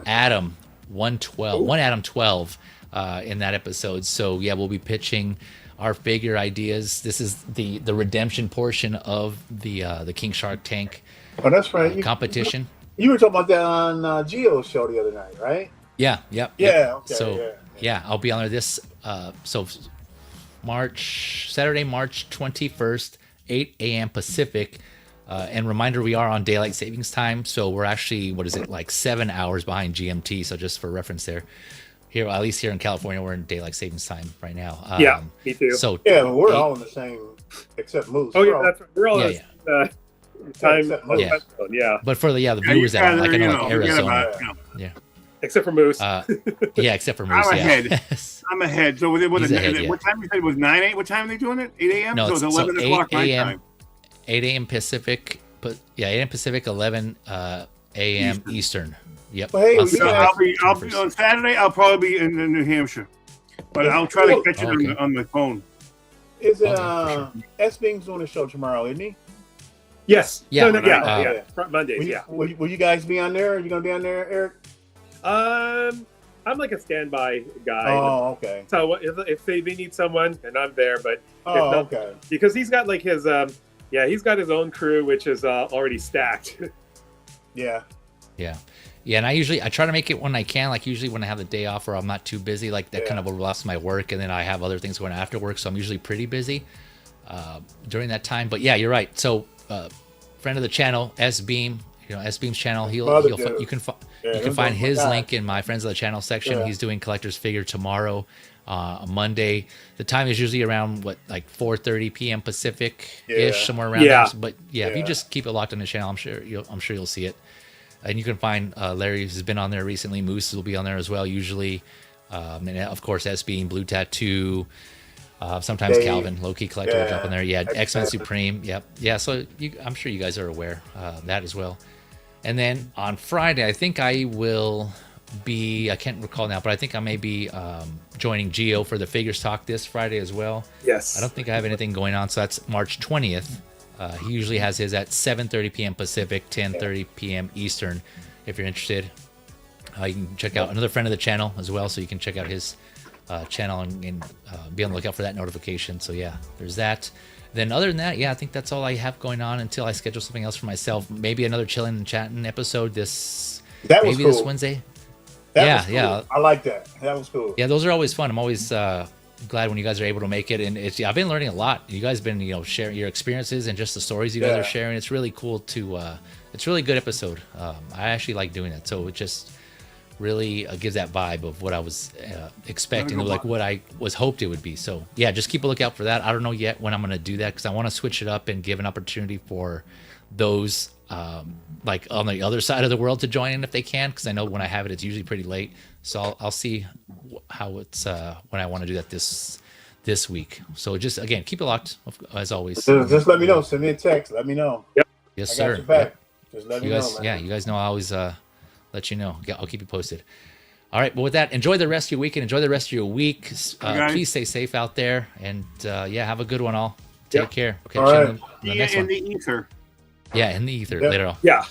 Adam 112, one Adam 12 in that episode. So yeah, we'll be pitching our figure ideas. This is the redemption portion of the King Shark Tank. Oh, that's right. Competition. You were talking about that on Geo's show the other night, right? Yeah. Yep. Okay. So yeah, I'll be on there this Saturday, March 21st, 8 a.m. Pacific. And reminder, we are on daylight savings time, so we're actually, like 7 hours behind GMT. So just for reference there, here, at least here in California, we're in daylight savings time right now. Yeah, me too. So yeah, but we're all in the same, except Moose. Oh yeah, we're all in the time. Yeah. But for the viewers that are like in like Arizona, yeah. Except for Moose. Yeah, except for Moose. I'm ahead. So what time you said it was 9 8? What time are they doing it? 8 a.m. No, so it's 11 o'clock my time. 8 a.m. Pacific. But yeah, 8 a.m. Pacific, 11 a.m. Eastern. Yep. Well, hey, I'll be on Saturday. I'll probably be in New Hampshire, but I'll try to catch it on my phone. Is S-Beam's doing a show tomorrow, isn't he? Yes. Yeah. Mondays. Will you guys be on there? Are you going to be on there, Eric? I'm like a standby guy. Oh, okay. So if they need someone, and I'm there, but okay. Because he's got like his he's got his own crew, which is already stacked. Yeah. And I try to make it when I can. Like usually when I have the day off or I'm not too busy, like that kind of overlaps my work, and then I have other things going after work, so I'm usually pretty busy during that time. But yeah, you're right. So friend of the channel, S Beam, S Beam's channel. You can Yeah, find his God. link in my friends of the channel section. Yeah. He's doing collector's figure tomorrow, Monday. The time is usually around 4:30 p.m. Pacific ish, Yeah. somewhere around Yeah. there. But if you just keep it locked on the channel, I'm sure you'll see it. And you can find Larry has been on there recently. Moose will be on there as well usually, and of course S Beam, Blue Tattoo. Sometimes Dave. Calvin, Low Key Collector will jump on there. Yeah, X-Men X-Men. Supreme. Yep. Yeah, so I'm sure you guys are aware of that as well. And then on Friday, I think I will be, I can't recall now, but I think I may be joining Geo for the Figures Talk this Friday as well. Yes. I don't think I have anything going on, so that's March 20th. He usually has his at 7:30 p.m. Pacific, 10:30 p.m. Eastern, if you're interested. You can check out another friend of the channel as well, so you can check out his channel and be on the lookout for that notification. So yeah, there's that. Then other than that, I think that's all I have going on until I schedule something else for myself. Maybe another chilling and chatting episode this Wednesday. That was cool. I like that. That was cool. Yeah, those are always fun. I'm always glad when you guys are able to make it, and I've been learning a lot. You guys have been sharing your experiences and just the stories you guys are sharing. It's really cool to. It's a really good episode. I actually like doing that. So it just really gives that vibe of what I was expecting, like what I was hoped it would be. So yeah, just keep a lookout for that. I don't know yet when I'm going to do that because I want to switch it up and give an opportunity for those like on the other side of the world to join in if they can, because I know when I have it, it's usually pretty late. So I'll see how it's when I want to do that this week. So just again, keep it locked as always. Just let me know. Send me a text. Let me know. Yep. Yes, I sir. got your back. Yep. Just let You me guys, know, man. yeah, you guys know I always let you know. I'll keep you posted. All right, but with that, enjoy the rest of your weekend. Enjoy the rest of your week. Please stay safe out there, and have a good one all. Take care. Okay, all right. the next one. In the ether. Yeah, in the ether later on. Yeah.